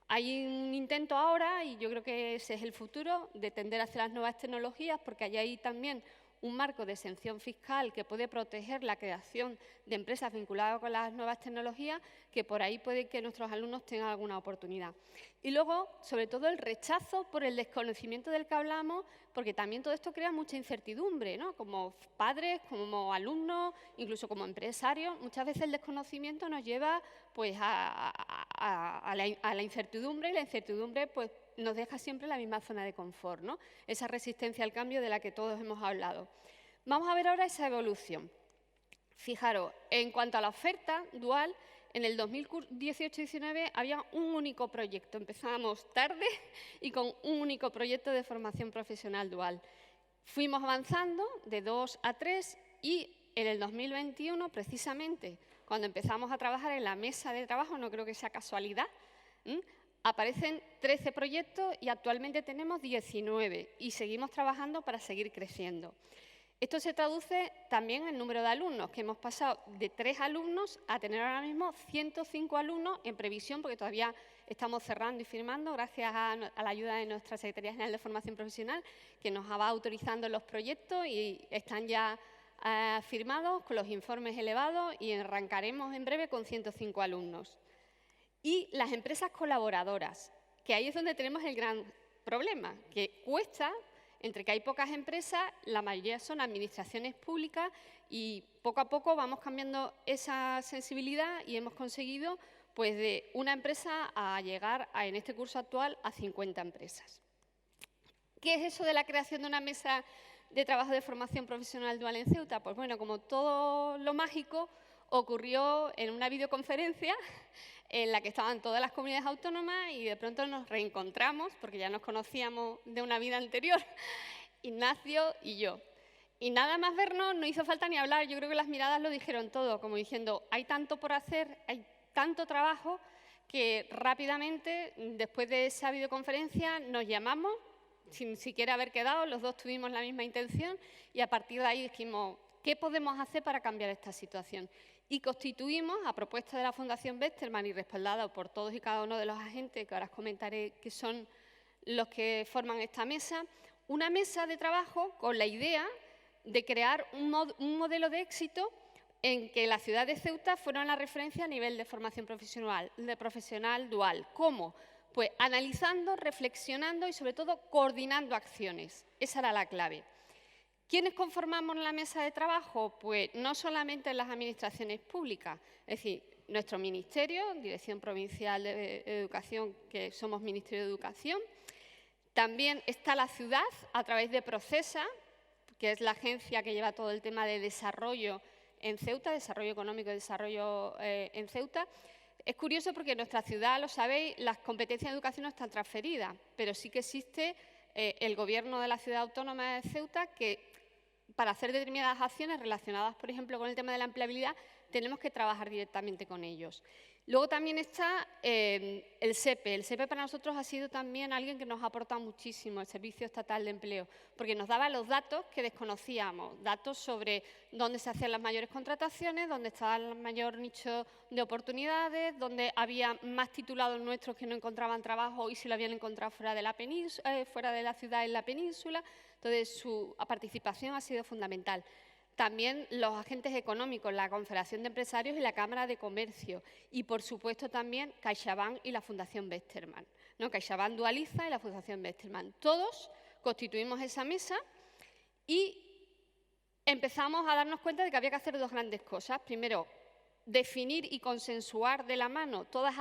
Hay un intento ahora, y yo creo que ese es el futuro, de tender hacia las nuevas tecnologías, porque hay ahí también un marco de exención fiscal que puede proteger la creación de empresas vinculadas con las nuevas tecnologías, que por ahí puede que nuestros alumnos tengan alguna oportunidad. Y luego, sobre todo, el rechazo por el desconocimiento del que hablamos, porque también todo esto crea mucha incertidumbre, ¿no? Como padres, como alumnos, incluso como empresarios, muchas veces el desconocimiento nos lleva pues, a la incertidumbre, y la incertidumbre pues, nos deja siempre en la misma zona de confort, ¿no? Esa resistencia al cambio de la que todos hemos hablado. Vamos a ver ahora esa evolución. Fijaros, en cuanto a la oferta dual, en el 2018-19 había un único proyecto. Empezábamos tarde y con un único proyecto de formación profesional dual. Fuimos avanzando de 2 a 3 y en el 2021, precisamente, cuando empezamos a trabajar en la mesa de trabajo, no creo que sea casualidad, aparecen 13 proyectos y actualmente tenemos 19 y seguimos trabajando para seguir creciendo. Esto se traduce también en número de alumnos, que hemos pasado de 3 alumnos a tener ahora mismo 105 alumnos en previsión, porque todavía estamos cerrando y firmando gracias a la ayuda de nuestra Secretaría General de Formación Profesional, que nos va autorizando los proyectos y están ya firmados con los informes elevados y arrancaremos en breve con 105 alumnos. Y las empresas colaboradoras, que ahí es donde tenemos el gran problema, que cuesta, entre que hay pocas empresas, la mayoría son administraciones públicas y poco a poco vamos cambiando esa sensibilidad y hemos conseguido pues, de una empresa a llegar en este curso actual a 50 empresas. ¿Qué es eso de la creación de una mesa de trabajo de formación profesional dual en Ceuta? Pues bueno, como todo lo mágico, ocurrió en una videoconferencia en la que estaban todas las comunidades autónomas y de pronto nos reencontramos, porque ya nos conocíamos de una vida anterior, Ignacio y yo. Y nada más vernos, no hizo falta ni hablar, yo creo que las miradas lo dijeron todo, como diciendo, hay tanto por hacer, hay tanto trabajo, que rápidamente, después de esa videoconferencia, nos llamamos, sin siquiera haber quedado, los dos tuvimos la misma intención y a partir de ahí dijimos, ¿qué podemos hacer para cambiar esta situación? Y constituimos, a propuesta de la Fundación Westermann y respaldada por todos y cada uno de los agentes, que ahora os comentaré que son los que forman esta mesa, una mesa de trabajo con la idea de crear un modelo de éxito en que la ciudad de Ceuta fuera la referencia a nivel de formación profesional dual. ¿Cómo? Pues analizando, reflexionando y sobre todo coordinando acciones. Esa era la clave. ¿Quiénes conformamos la mesa de trabajo? Pues no solamente las administraciones públicas, es decir, nuestro ministerio, Dirección Provincial de Educación, que somos Ministerio de Educación. También está la ciudad a través de Procesa, que es la agencia que lleva todo el tema de desarrollo en Ceuta, desarrollo económico y desarrollo en Ceuta. Es curioso porque en nuestra ciudad, lo sabéis, las competencias de educación no están transferidas, pero sí que existe el Gobierno de la Ciudad Autónoma de Ceuta que para hacer determinadas acciones relacionadas, por ejemplo, con el tema de la empleabilidad, tenemos que trabajar directamente con ellos. Luego también está el SEPE. El SEPE para nosotros ha sido también alguien que nos ha aportado muchísimo, el Servicio Estatal de Empleo, porque nos daba los datos que desconocíamos, datos sobre dónde se hacían las mayores contrataciones, dónde estaba el mayor nicho de oportunidades, dónde había más titulados nuestros que no encontraban trabajo y si lo habían encontrado fuera de la península, fuera de la ciudad en la península. Entonces, su participación ha sido fundamental. También los agentes económicos, la Confederación de Empresarios y la Cámara de Comercio. Y, por supuesto, también CaixaBank y la Fundación Westermann, ¿no? CaixaBank Dualiza y la Fundación Westermann. Todos constituimos esa mesa y empezamos a darnos cuenta de que había que hacer dos grandes cosas. Primero, definir y consensuar de la mano todas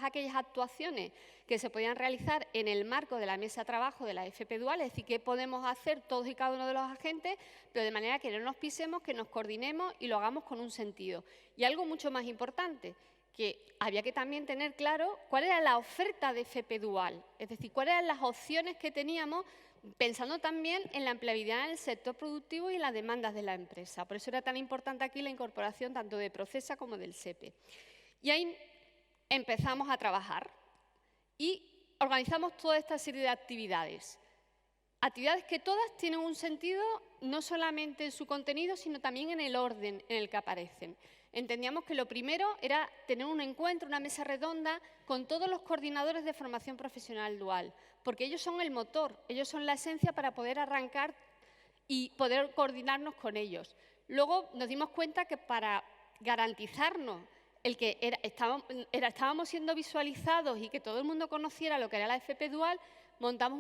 aquellas actuaciones que se podían realizar en el marco de la mesa de trabajo de la FP Dual, es decir, qué podemos hacer todos y cada uno de los agentes, pero de manera que no nos pisemos, que nos coordinemos y lo hagamos con un sentido. Y algo mucho más importante, que había que también tener claro cuál era la oferta de FP Dual, es decir, cuáles eran las opciones que teníamos, pensando también en la empleabilidad en el sector productivo y en las demandas de la empresa. Por eso era tan importante aquí la incorporación tanto de Procesa como del SEPE. Y ahí empezamos a trabajar y organizamos toda esta serie de actividades. Actividades que todas tienen un sentido no solamente en su contenido, sino también en el orden en el que aparecen. Entendíamos que lo primero era tener un encuentro, una mesa redonda con todos los coordinadores de formación profesional dual, porque ellos son el motor, ellos son la esencia para poder arrancar y poder coordinarnos con ellos. Luego nos dimos cuenta que para garantizarnos el que estábamos siendo visualizados y que todo el mundo conociera lo que era la FP Dual, montamos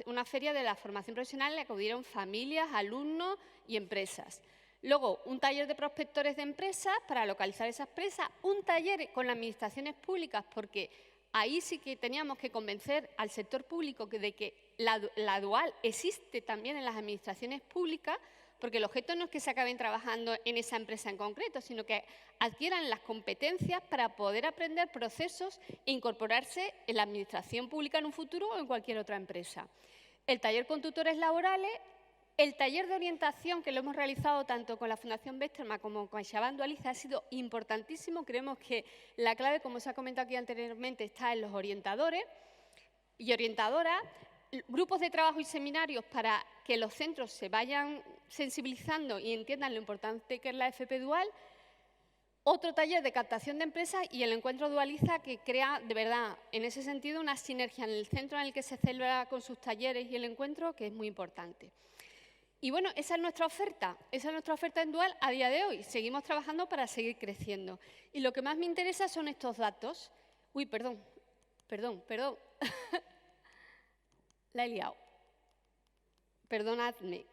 una feria de la formación profesional en la que acudieron familias, alumnos y empresas. Luego, un taller de prospectores de empresas para localizar esas empresas, un taller con las administraciones públicas, porque ahí sí que teníamos que convencer al sector público de que la dual existe también en las administraciones públicas, porque el objeto no es que se acaben trabajando en esa empresa en concreto, sino que adquieran las competencias para poder aprender procesos e incorporarse en la administración pública en un futuro o en cualquier otra empresa. El taller con tutores laborales. El taller de orientación que lo hemos realizado tanto con la Fundación Westermann como con CaixaBank Dualiza ha sido importantísimo. Creemos que la clave, como se ha comentado aquí anteriormente, está en los orientadores y orientadoras, grupos de trabajo y seminarios para que los centros se vayan sensibilizando y entiendan lo importante que es la FP Dual, otro taller de captación de empresas y el encuentro Dualiza, que crea de verdad en ese sentido una sinergia en el centro en el que se celebra con sus talleres y el encuentro, que es muy importante. Y bueno, esa es nuestra oferta en Dual a día de hoy. Seguimos trabajando para seguir creciendo. Y lo que más me interesa son estos datos. Uy, perdón. La he liado. Perdonadme.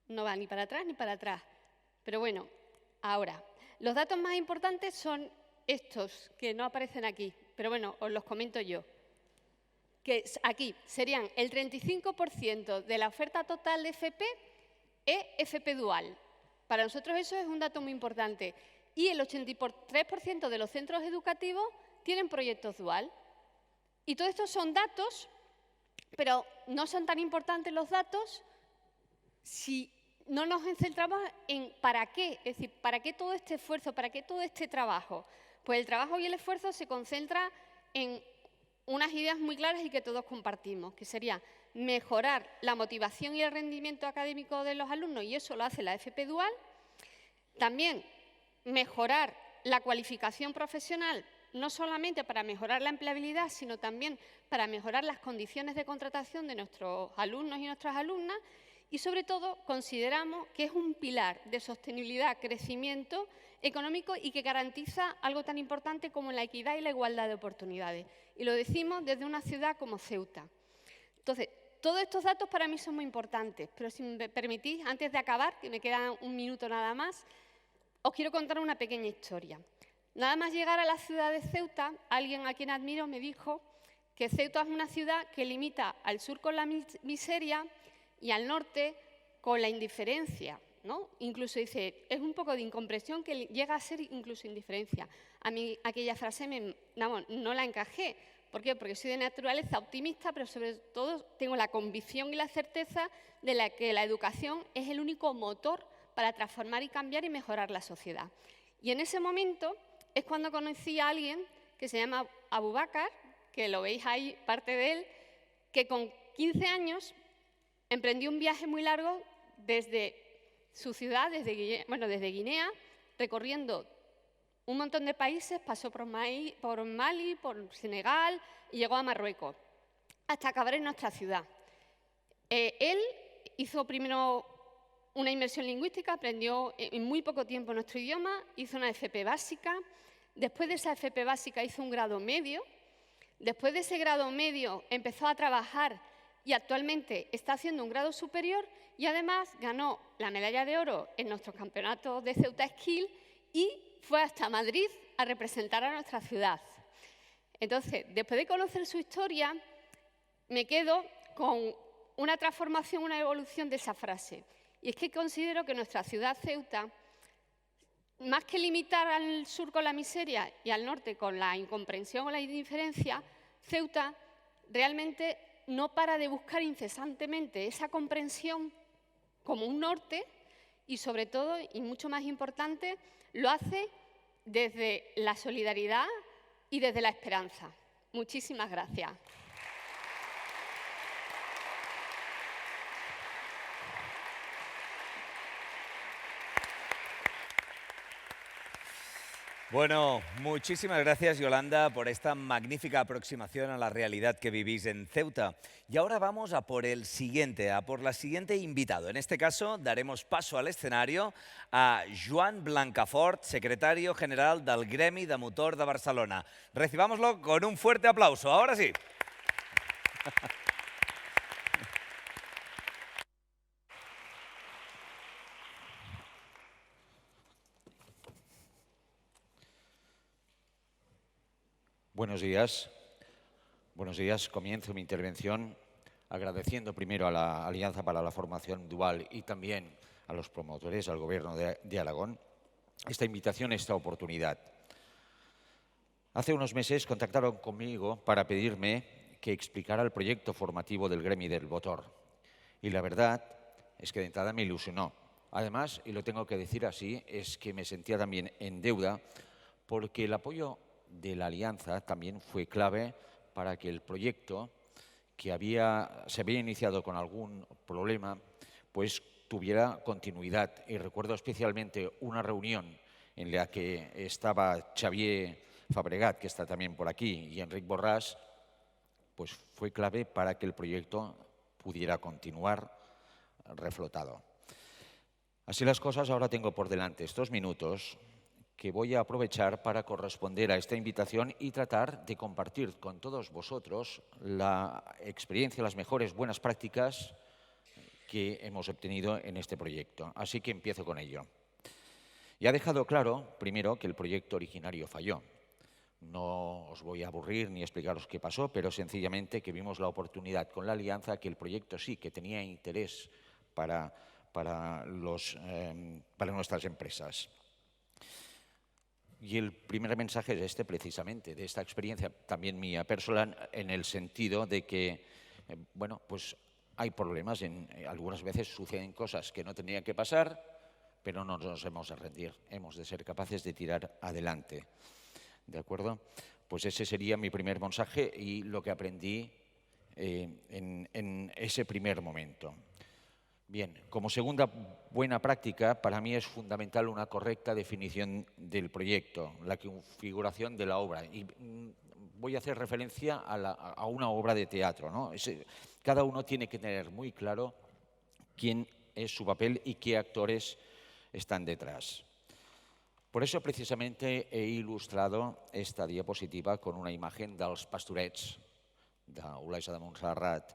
No va ni para atrás ni para atrás. Pero bueno, ahora. Los datos más importantes son estos, que no aparecen aquí. Pero bueno, os los comento yo. Que aquí serían el 35% de la oferta total de FP es FP Dual. Para nosotros eso es un dato muy importante. Y el 83% de los centros educativos tienen proyectos Dual. Y todo esto son datos, pero no son tan importantes los datos si no nos centramos en para qué. Es decir, ¿para qué todo este esfuerzo? ¿Para qué todo este trabajo? Pues el trabajo y el esfuerzo se concentra en unas ideas muy claras y que todos compartimos, que sería mejorar la motivación y el rendimiento académico de los alumnos, y eso lo hace la FP Dual. También mejorar la cualificación profesional, no solamente para mejorar la empleabilidad, sino también para mejorar las condiciones de contratación de nuestros alumnos y nuestras alumnas. Y sobre todo consideramos que es un pilar de sostenibilidad, crecimiento económico y que garantiza algo tan importante como la equidad y la igualdad de oportunidades. Y lo decimos desde una ciudad como Ceuta. Entonces, todos estos datos para mí son muy importantes, pero si me permitís, antes de acabar, que me queda un minuto nada más, os quiero contar una pequeña historia. Nada más llegar a la ciudad de Ceuta, alguien a quien admiro me dijo que Ceuta es una ciudad que limita al sur con la miseria y al norte con la indiferencia, ¿no? Incluso dice, es un poco de incomprensión que llega a ser incluso indiferencia. A mí aquella frase no la encajé. ¿Por qué? Porque soy de naturaleza optimista, pero sobre todo tengo la convicción y la certeza de que la educación es el único motor para transformar y cambiar y mejorar la sociedad. Y en ese momento es cuando conocí a alguien que se llama Abu Bakar, que lo veis ahí, parte de él, que con 15 años emprendió un viaje muy largo desde su ciudad, desde Guinea, recorriendo un montón de países, pasó por Mali, por Senegal y llegó a Marruecos, hasta acabar en nuestra ciudad. Él hizo primero una inmersión lingüística, aprendió en muy poco tiempo nuestro idioma, hizo una FP básica, después de esa FP básica hizo un grado medio, después de ese grado medio empezó a trabajar y actualmente está haciendo un grado superior y además ganó la medalla de oro en nuestro campeonato de Ceuta Skill y fue hasta Madrid a representar a nuestra ciudad. Entonces, después de conocer su historia, me quedo con una transformación, una evolución de esa frase. Y es que considero que nuestra ciudad Ceuta, más que limitar al sur con la miseria y al norte con la incomprensión o la indiferencia, Ceuta realmente no para de buscar incesantemente esa comprensión como un norte y, sobre todo, y mucho más importante, lo hace desde la solidaridad y desde la esperanza. Muchísimas gracias. Bueno, muchísimas gracias, Yolanda, por esta magnífica aproximación a la realidad que vivís en Ceuta. Y ahora vamos a por el siguiente, a por la siguiente invitado. En este caso, daremos paso al escenario a Joan Blancafort, secretario general del Gremi de Motor de Barcelona. Recibámoslo con un fuerte aplauso. Ahora sí. Buenos días. Buenos días. Comienzo mi intervención agradeciendo primero a la Alianza para la Formación Dual y también a los promotores, al Gobierno de Aragón, esta invitación, esta oportunidad. Hace unos meses contactaron conmigo para pedirme que explicara el proyecto formativo del Gremi del Motor. Y la verdad es que de entrada me ilusionó. Además, y lo tengo que decir así, es que me sentía también en deuda porque el apoyo de la Alianza también fue clave para que el proyecto, que se había iniciado con algún problema, pues tuviera continuidad. Y recuerdo especialmente una reunión en la que estaba Xavier Fabregat, que está también por aquí, y Enric Borràs, pues fue clave para que el proyecto pudiera continuar reflotado. Así las cosas, ahora tengo por delante estos minutos que voy a aprovechar para corresponder a esta invitación y tratar de compartir con todos vosotros la experiencia, las mejores buenas prácticas que hemos obtenido en este proyecto. Así que empiezo con ello. Ya ha dejado claro, primero, que el proyecto originario falló. No os voy a aburrir ni explicaros qué pasó, pero sencillamente que vimos la oportunidad con la Alianza, que el proyecto sí que tenía interés para nuestras empresas. Y el primer mensaje es este, precisamente, de esta experiencia también mía personal, en el sentido de que, bueno, pues hay problemas, algunas veces suceden cosas que no tenían que pasar, pero no nos hemos de rendir, hemos de ser capaces de tirar adelante. ¿De acuerdo? Pues ese sería mi primer mensaje y lo que aprendí en ese primer momento. Bien, como segunda buena práctica, para mí es fundamental una correcta definición del proyecto, la configuración de la obra. Y voy a hacer referencia a una obra de teatro, ¿no? Cada uno tiene que tener muy claro quién es su papel y qué actores están detrás. Por eso, precisamente, he ilustrado esta diapositiva con una imagen dels Pastorets, d'Olesa de Montserrat,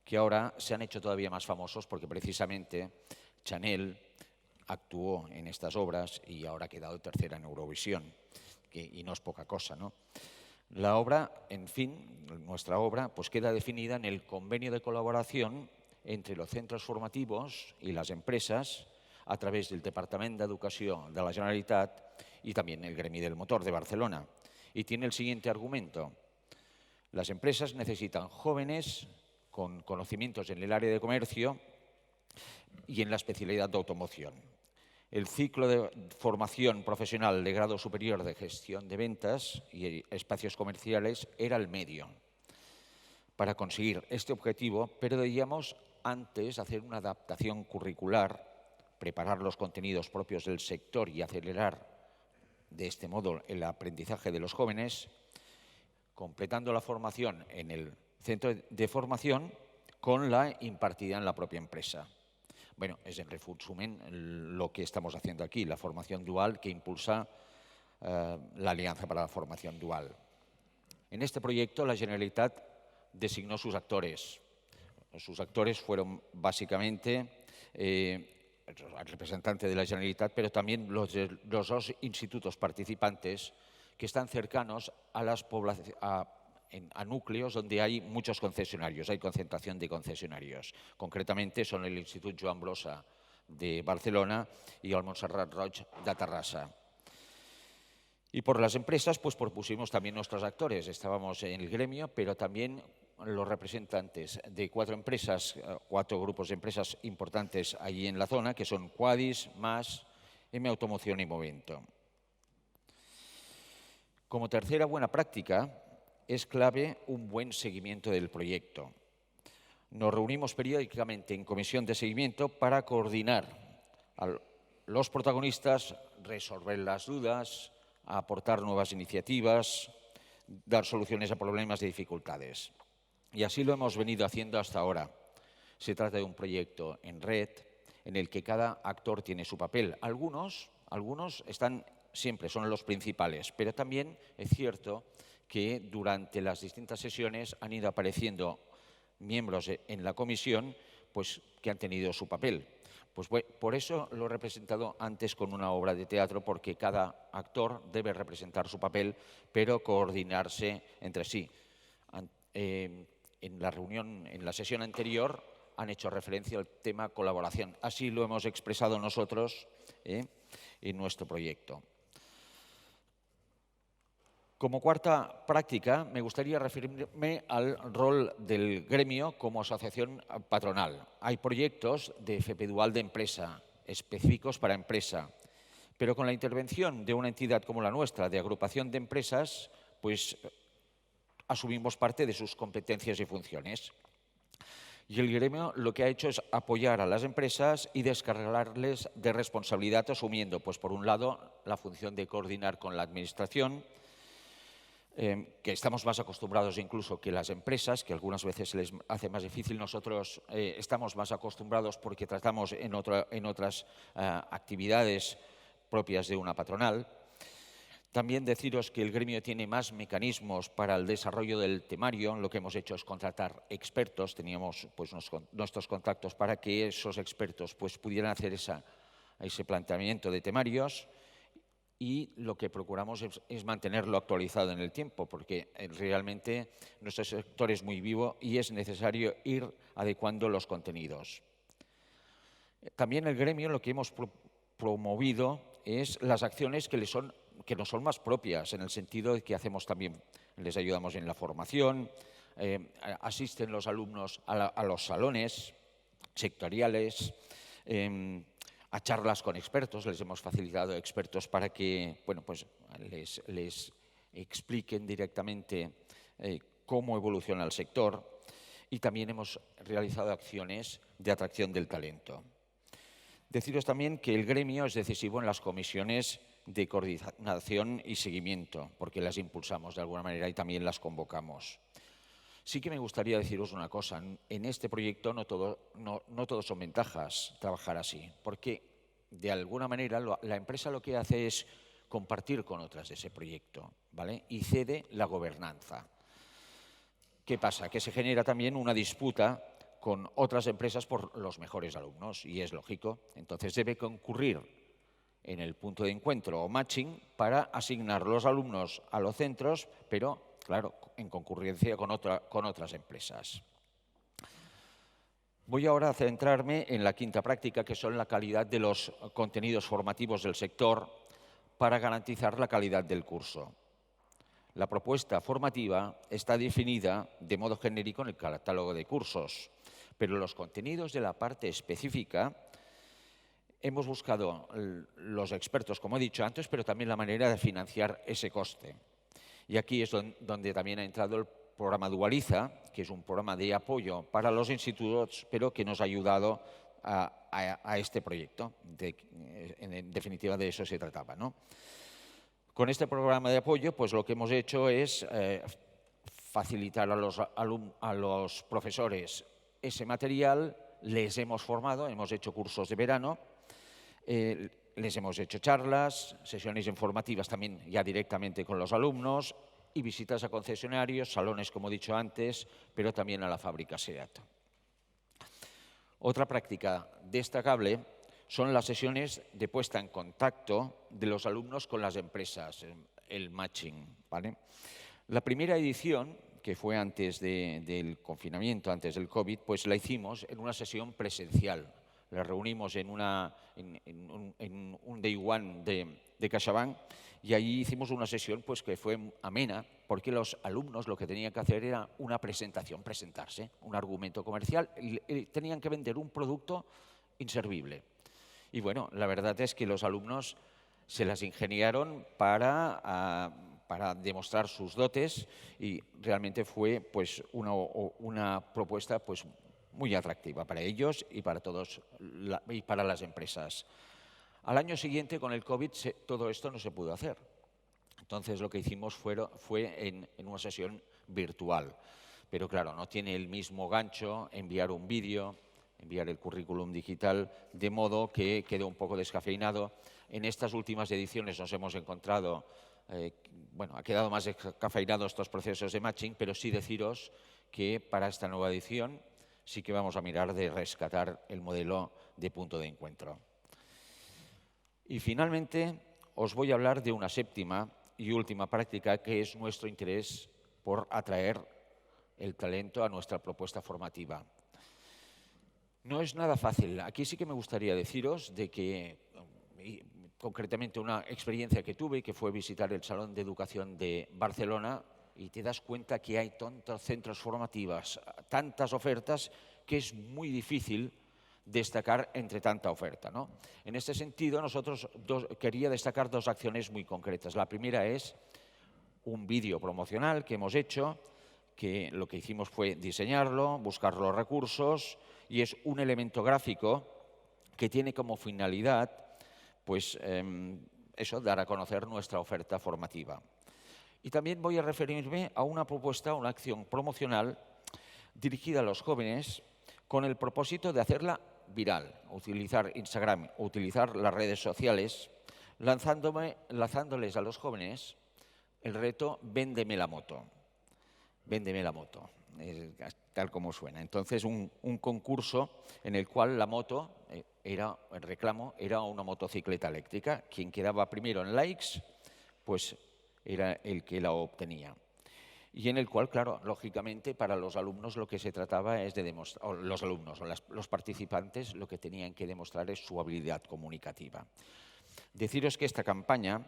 que ahora se han hecho todavía más famosos porque precisamente Chanel actuó en estas obras y ahora ha quedado tercera en Eurovisión, y no es poca cosa, ¿no? La obra, en fin, nuestra obra, pues queda definida en el convenio de colaboración entre los centros formativos y las empresas a través del Departament d'Educació de la Generalitat y también el Gremi del Motor de Barcelona. Y tiene el siguiente argumento. Las empresas necesitan jóvenes con conocimientos en el área de comercio y en la especialidad de automoción. El ciclo de formación profesional de grado superior de gestión de ventas y espacios comerciales era el medio para conseguir este objetivo, pero debíamos antes hacer una adaptación curricular, preparar los contenidos propios del sector y acelerar de este modo el aprendizaje de los jóvenes, completando la formación en el centro de formación con la impartida en la propia empresa. Bueno, es en resumen lo que estamos haciendo aquí, la formación dual que impulsa la Alianza para la Formación Dual. En este proyecto la Generalitat designó sus actores. Sus actores fueron básicamente al representante de la Generalitat, pero también los dos institutos participantes que están cercanos a las a núcleos donde hay muchos concesionarios, hay concentración de concesionarios. Concretamente son el Institut Joan Brossa de Barcelona y el Montserrat Roig de Terrassa. Y por las empresas, pues propusimos también nuestros actores. Estábamos en el gremio, pero también los representantes de 4 empresas, 4 grupos de empresas importantes allí en la zona, que son Quadis, MAS, M Automoción y Movento. Como tercera buena práctica, es clave un buen seguimiento del proyecto. Nos reunimos periódicamente en comisión de seguimiento para coordinar a los protagonistas, resolver las dudas, aportar nuevas iniciativas, dar soluciones a problemas y dificultades. Y así lo hemos venido haciendo hasta ahora. Se trata de un proyecto en red en el que cada actor tiene su papel. Algunos están siempre, son los principales, pero también es cierto que durante las distintas sesiones han ido apareciendo miembros en la comisión pues, que han tenido su papel. Pues por eso lo he representado antes con una obra de teatro, porque cada actor debe representar su papel, pero coordinarse entre sí. En la reunión, en la sesión anterior, han hecho referencia al tema colaboración. Así lo hemos expresado nosotros en nuestro proyecto. Como cuarta práctica, me gustaría referirme al rol del gremio como asociación patronal. Hay proyectos de FP Dual de empresa, específicos para empresa, pero con la intervención de una entidad como la nuestra, de agrupación de empresas, pues asumimos parte de sus competencias y funciones. Y el gremio lo que ha hecho es apoyar a las empresas y descargarles de responsabilidad, asumiendo, pues por un lado, la función de coordinar con la administración, que estamos más acostumbrados incluso que las empresas, que algunas veces se les hace más difícil. Nosotros estamos más acostumbrados porque tratamos en otras actividades propias de una patronal. También deciros que el gremio tiene más mecanismos para el desarrollo del temario. Lo que hemos hecho es contratar expertos. Teníamos pues, nuestros contactos para que esos expertos pues, pudieran hacer ese planteamiento de temarios. Y lo que procuramos es mantenerlo actualizado en el tiempo, porque realmente nuestro sector es muy vivo y es necesario ir adecuando los contenidos. También el gremio lo que hemos promovido es las acciones que nos son más propias, en el sentido de que hacemos también, les ayudamos en la formación, asisten los alumnos a los salones sectoriales, a charlas con expertos. Les hemos facilitado expertos para que bueno, pues les expliquen directamente cómo evoluciona el sector, y también hemos realizado acciones de atracción del talento. Deciros también que el gremio es decisivo en las comisiones de coordinación y seguimiento, porque las impulsamos de alguna manera y también las convocamos. Sí que me gustaría deciros una cosa. En este proyecto no todo son ventajas trabajar así, porque de alguna manera la empresa lo que hace es compartir con otras ese proyecto, ¿vale? Y cede la gobernanza. ¿Qué pasa? Que se genera también una disputa con otras empresas por los mejores alumnos, y es lógico. Entonces debe concurrir en el punto de encuentro o matching para asignar los alumnos a los centros, pero claro, en concurrencia con otras empresas. Voy ahora a centrarme en la quinta práctica, que son la calidad de los contenidos formativos del sector para garantizar la calidad del curso. La propuesta formativa está definida de modo genérico en el catálogo de cursos, pero los contenidos de la parte específica hemos buscado los expertos, como he dicho antes, pero también la manera de financiar ese coste. Y aquí es donde también ha entrado el programa Dualiza, que es un programa de apoyo para los institutos, pero que nos ha ayudado a este proyecto. En definitiva, de eso se trataba, ¿no? Con este programa de apoyo, pues lo que hemos hecho es facilitar a los profesores ese material. Les hemos formado, hemos hecho cursos de verano, les hemos hecho charlas, sesiones informativas también ya directamente con los alumnos, y visitas a concesionarios, salones, como he dicho antes, pero también a la fábrica SEAT. Otra práctica destacable son las sesiones de puesta en contacto de los alumnos con las empresas, el matching, ¿vale? La primera edición, que fue antes del confinamiento, antes del COVID, pues la hicimos en una sesión presencial. La reunimos en un day one de CaixaBank y allí hicimos una sesión pues, que fue amena, porque los alumnos lo que tenían que hacer era una presentación, presentarse, un argumento comercial, y tenían que vender un producto inservible. Y bueno, la verdad es que los alumnos se las ingeniaron para demostrar sus dotes y realmente fue pues, una propuesta pues, muy atractiva para ellos y para todos y para las empresas. Al año siguiente, con el COVID, todo esto no se pudo hacer. Entonces, lo que hicimos fue en una sesión virtual. Pero claro, no tiene el mismo gancho enviar un vídeo, enviar el currículum digital, de modo que quedó un poco descafeinado. En estas últimas ediciones nos hemos encontrado, bueno, ha quedado más descafeinado estos procesos de matching, pero sí deciros que para esta nueva edición sí que vamos a mirar de rescatar el modelo de punto de encuentro. Y finalmente os voy a hablar de una séptima y última práctica que es nuestro interés por atraer el talento a nuestra propuesta formativa. No es nada fácil. Aquí sí que me gustaría deciros de que, concretamente una experiencia que tuve, que fue visitar el Salón de Educación de Barcelona, y te das cuenta que hay tantos centros formativos, tantas ofertas, que es muy difícil destacar entre tanta oferta, ¿no? En este sentido, nosotros quería destacar dos acciones muy concretas. La primera es un vídeo promocional que hemos hecho, que lo que hicimos fue diseñarlo, buscar los recursos, y es un elemento gráfico que tiene como finalidad, pues, dar a conocer nuestra oferta formativa. Y también voy a referirme a una propuesta, una acción promocional dirigida a los jóvenes con el propósito de hacerla viral, utilizar Instagram, utilizar las redes sociales, lanzándoles a los jóvenes el reto Véndeme la moto. Véndeme la moto, tal como suena. Entonces, un concurso en el cual la moto, el reclamo, era una motocicleta eléctrica. Quien quedaba primero en likes, pues era el que la obtenía. Y en el cual, claro, lógicamente, para los alumnos lo que se trataba es de demostrar, o los alumnos o los participantes lo que tenían que demostrar es su habilidad comunicativa. Deciros que esta campaña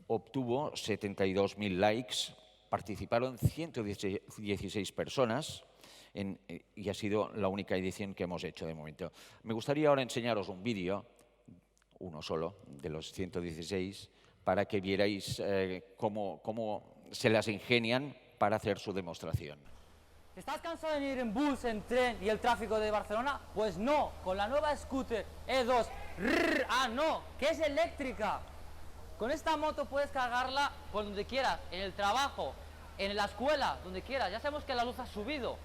obtuvo 72.000 likes, participaron 116 personas y ha sido la única edición que hemos hecho de momento. Me gustaría ahora enseñaros un vídeo, uno solo, de los 116, para que vierais cómo se las ingenian para hacer su demostración. ¿Estás cansado de ir en bus, en tren y el tráfico de Barcelona? Pues no, con la nueva scooter E2, no, que es eléctrica. Con esta moto puedes cargarla por donde quieras, en el trabajo, en la escuela, donde quieras. Ya sabemos que la luz ha subido,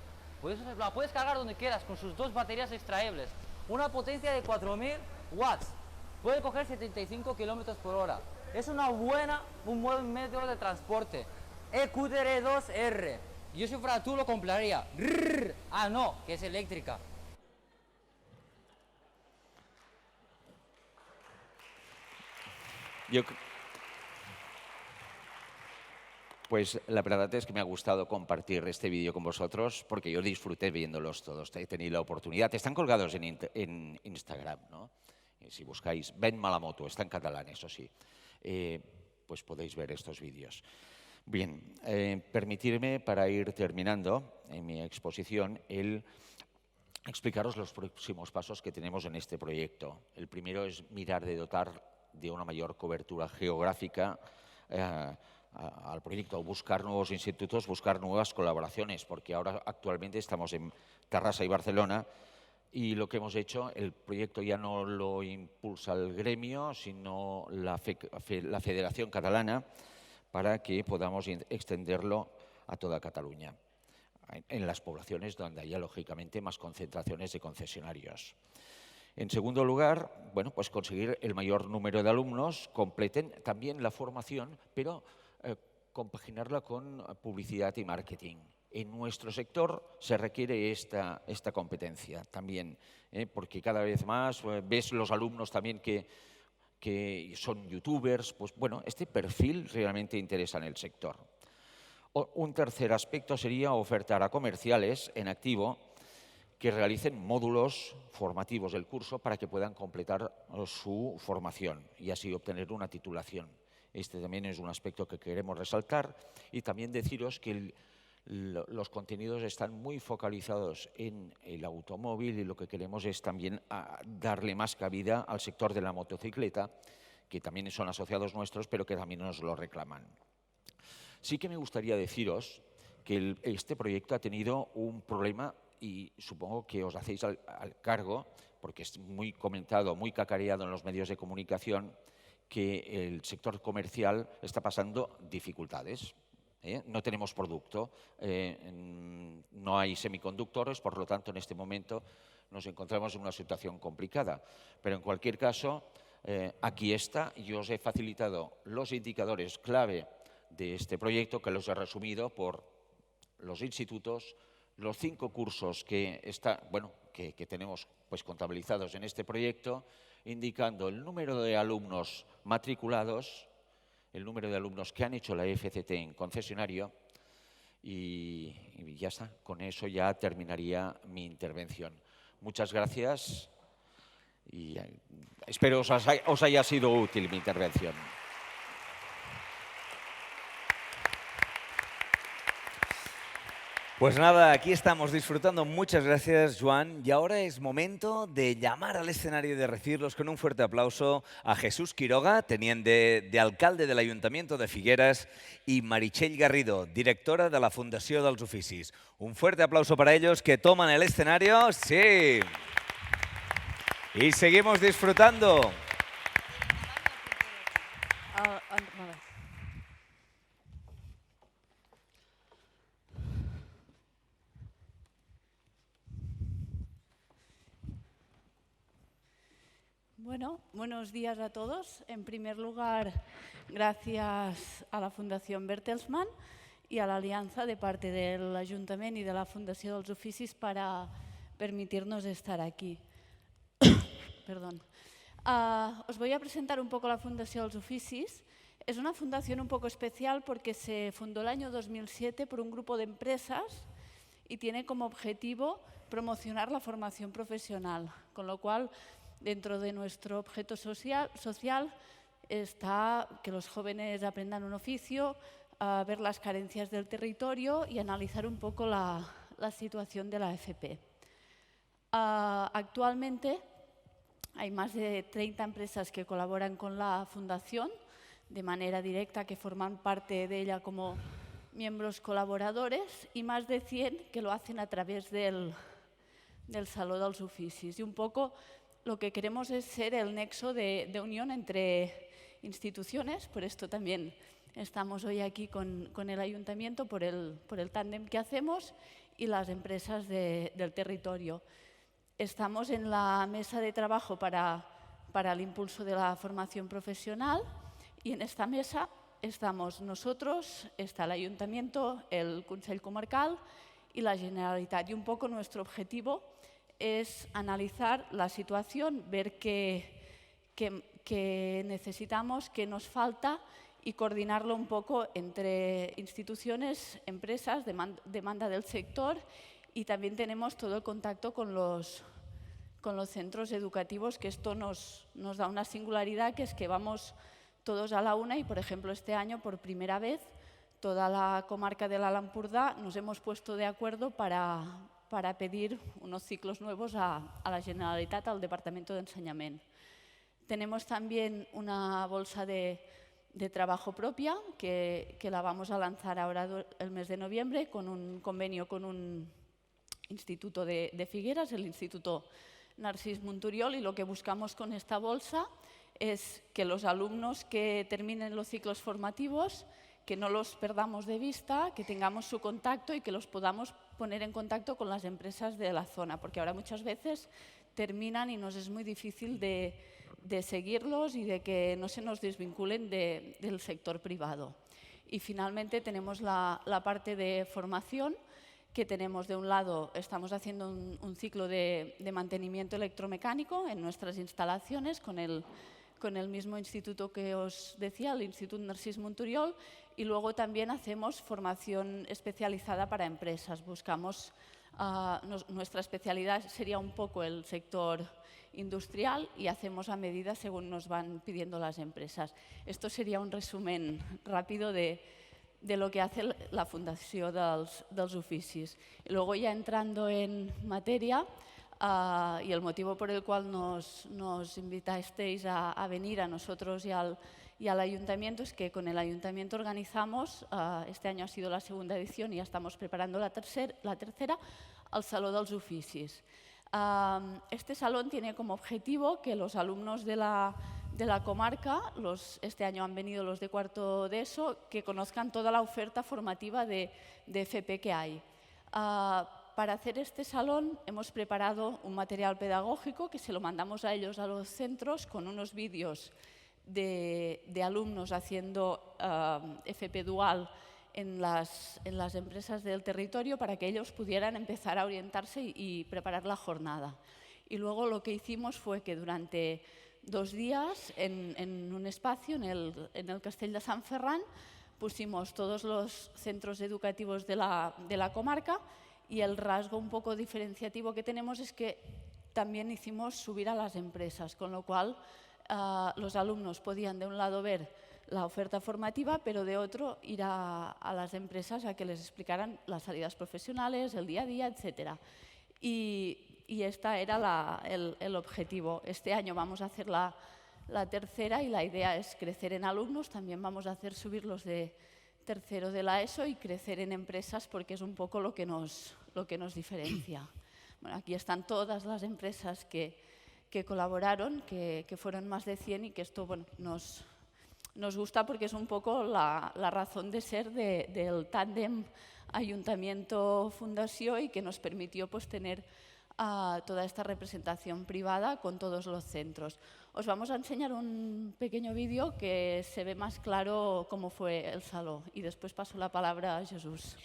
pues la puedes cargar donde quieras con sus dos baterías extraíbles. Una potencia de 4.000 watts. Puede coger 75 kilómetros por hora. Es un buen método de transporte. E-Scooter E2R. Yo si fuera tú lo compraría. No, que es eléctrica. Pues la verdad es que me ha gustado compartir este vídeo con vosotros porque yo disfruté viéndolos todos. He tenido la oportunidad. Están colgados en Instagram, ¿no? Si buscáis Véndeme la moto, está en catalán, eso sí. Pues podéis ver estos vídeos. Bien, permitirme, para ir terminando en mi exposición, el explicaros los próximos pasos que tenemos en este proyecto. El primero es mirar de dotar de una mayor cobertura geográfica al proyecto, buscar nuevos institutos, buscar nuevas colaboraciones, porque ahora actualmente estamos en Terrassa y Barcelona, y lo que hemos hecho, el proyecto ya no lo impulsa el gremio, sino la Federación Catalana, para que podamos extenderlo a toda Cataluña, en las poblaciones donde haya, lógicamente, más concentraciones de concesionarios. En segundo lugar, bueno, pues conseguir el mayor número de alumnos, completen también la formación, pero compaginarla con publicidad y marketing. En nuestro sector se requiere esta competencia también, porque cada vez más ves los alumnos también que son youtubers, pues bueno, este perfil realmente interesa en el sector. Un tercer aspecto sería ofertar a comerciales en activo que realicen módulos formativos del curso para que puedan completar su formación y así obtener una titulación. Este también es un aspecto que queremos resaltar y también deciros que los contenidos están muy focalizados en el automóvil y lo que queremos es también darle más cabida al sector de la motocicleta, que también son asociados nuestros, pero que también nos lo reclaman. Sí que me gustaría deciros que este proyecto ha tenido un problema y supongo que os hacéis al cargo, porque es muy comentado, muy cacareado en los medios de comunicación, que el sector comercial está pasando dificultades. No tenemos producto, no hay semiconductores, por lo tanto, en este momento nos encontramos en una situación complicada. Pero en cualquier caso, aquí está, yo os he facilitado los indicadores clave de este proyecto, que los he resumido por los institutos, los 5 cursos que tenemos pues, contabilizados en este proyecto, indicando el número de alumnos matriculados, el número de alumnos que han hecho la FCT en concesionario y ya está. Con eso ya terminaría mi intervención. Muchas gracias y espero os haya sido útil mi intervención. Pues nada, aquí estamos disfrutando. Muchas gracias, Joan. Y ahora es momento de llamar al escenario y de recibirlos con un fuerte aplauso a Jesús Quiroga, teniente de alcalde del Ayuntamiento de Figueras, y Meritxell Garrido, directora de la Fundació dels Oficis. Un fuerte aplauso para ellos que toman el escenario. ¡Sí! Y seguimos disfrutando. Bueno, buenos días a todos. En primer lugar, gracias a la Fundación Bertelsmann y a la alianza de parte del Ayuntamiento y de la Fundació dels Oficis para permitirnos estar aquí. Perdón. Os voy a presentar un poco la Fundació dels Oficis. Es una fundación un poco especial porque se fundó el año 2007 por un grupo de empresas y tiene como objetivo promocionar la formación profesional, con lo cual dentro de nuestro objeto social está que los jóvenes aprendan un oficio, ver las carencias del territorio y analizar un poco la situación de la FP. Actualmente hay más de 30 empresas que colaboran con la Fundación de manera directa, que forman parte de ella como miembros colaboradores, y más de 100 que lo hacen a través del Saló dels Oficis. Y un poco lo que queremos es ser el nexo de unión entre instituciones, por esto también estamos hoy aquí con el Ayuntamiento, por el tándem que hacemos, y las empresas del territorio. Estamos en la mesa de trabajo para el impulso de la formación profesional, y en esta mesa estamos nosotros, está el Ayuntamiento, el Consell Comarcal y la Generalitat. Y un poco nuestro objetivo es analizar la situación, ver qué necesitamos, qué nos falta y coordinarlo un poco entre instituciones, empresas, demanda del sector, y también tenemos todo el contacto con los centros educativos, que esto nos da una singularidad, que es que vamos todos a la una y, por ejemplo, este año por primera vez toda la comarca del Alt Empordà nos hemos puesto de acuerdo para pedir unos ciclos nuevos a la Generalitat, al Departamento de Enseñamiento. Tenemos también una bolsa de trabajo propia que la vamos a lanzar ahora el mes de noviembre con un convenio con un instituto de Figueras, el Instituto Narcís Monturiol, y lo que buscamos con esta bolsa es que los alumnos que terminen los ciclos formativos, que no los perdamos de vista, que tengamos su contacto y que los podamos poner en contacto con las empresas de la zona, porque ahora muchas veces terminan y nos es muy difícil de seguirlos y de que no se nos desvinculen del sector privado. Y finalmente tenemos la parte de formación, que tenemos de un lado, estamos haciendo un ciclo de mantenimiento electromecánico en nuestras instalaciones con el mismo instituto que os decía, el Instituto Narcís Monturiol, y luego también hacemos formación especializada para empresas. Buscamos, nuestra especialidad sería un poco el sector industrial y hacemos a medida según nos van pidiendo las empresas. Esto sería un resumen rápido de lo que hace la Fundació dels Oficis. Y luego ya entrando en materia, y el motivo por el cual nos invitasteis a venir a nosotros y al Ayuntamiento es que con el Ayuntamiento organizamos, este año ha sido la segunda edición y ya estamos preparando la tercera, el Saló dels Oficis. Este salón tiene como objetivo que los alumnos de la comarca, este año han venido los de cuarto de ESO, que conozcan toda la oferta formativa de FP que hay. Para hacer este salón hemos preparado un material pedagógico que se lo mandamos a ellos a los centros con unos vídeos de alumnos haciendo FP dual en las empresas del territorio para que ellos pudieran empezar a orientarse y preparar la jornada. Y luego lo que hicimos fue que durante 2 días en un espacio, en el Castell de Sant Ferran, pusimos todos los centros educativos de la comarca y el rasgo un poco diferenciativo que tenemos es que también hicimos subir a las empresas, con lo cual los alumnos podían de un lado ver la oferta formativa, pero de otro ir a las empresas a que les explicaran las salidas profesionales, el día a día, etc. Y este era el objetivo. Este año vamos a hacer la tercera y la idea es crecer en alumnos, también vamos a hacer subir los de tercero de la ESO y crecer en empresas porque es un poco lo que nos diferencia. Bueno, aquí están todas las empresas que colaboraron, que fueron más de 100 y que esto nos gusta porque es un poco la razón de ser del tándem Ayuntamiento-Fundació y que nos permitió pues, tener toda esta representación privada con todos los centros. Os vamos a enseñar un pequeño vídeo que se ve más claro cómo fue el saló y después paso la palabra a Jesús.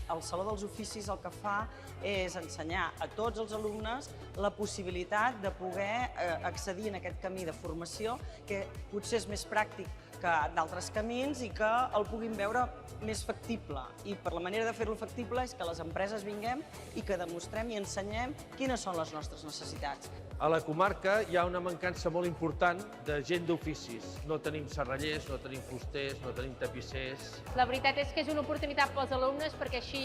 El Saló dels Oficis el que fa és ensenyar a tots els alumnes la possibilitat de poder accedir en aquest camí de formació que potser és més pràctic que d'altres camins i que el puguin veure més factible. I per la manera de fer-lo factible és que les empreses vinguem i que demostrem i ensenyem quines són les nostres necessitats. A la comarca hi ha una mancança molt important de gent d'oficis. No tenim serrallers, no tenim fusters, no tenim tapissers. La veritat és que és una oportunitat pels alumnes perquè així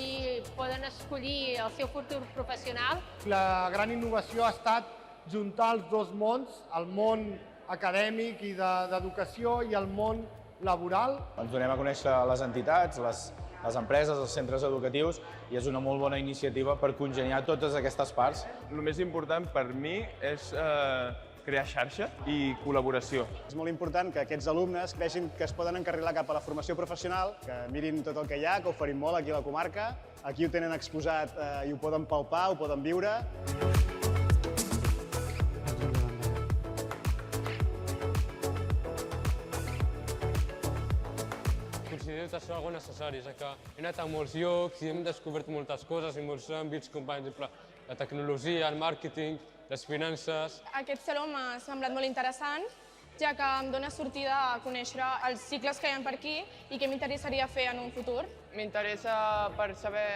poden escollir el seu futur professional. La gran innovació ha estat juntar els dos mons, el món acadèmic i d'educació i el món laboral. Ens donem a conèixer les entitats, les empreses, els centres educatius i és una molt bona iniciativa per congeniar totes aquestes parts. El més important per mi és crear xarxa i col·laboració. És molt important que aquests alumnes vegin que es poden encarrilar cap a la formació professional, que mirin tot el que hi ha, que oferim molt aquí a la comarca. Aquí ho tenen exposat i ho poden palpar, ho poden viure. Considero que això és algo necessari, ja que he anat a molts llocs i hem descobert moltes coses en molts àmbits, com per exemple la tecnologia, el màrqueting, les finances. Aquest saló m'ha semblat molt interessant, ja que em dona sortida a conèixer els cicles que hi ha per aquí i què m'interessaria fer en un futur. M'interessa per saber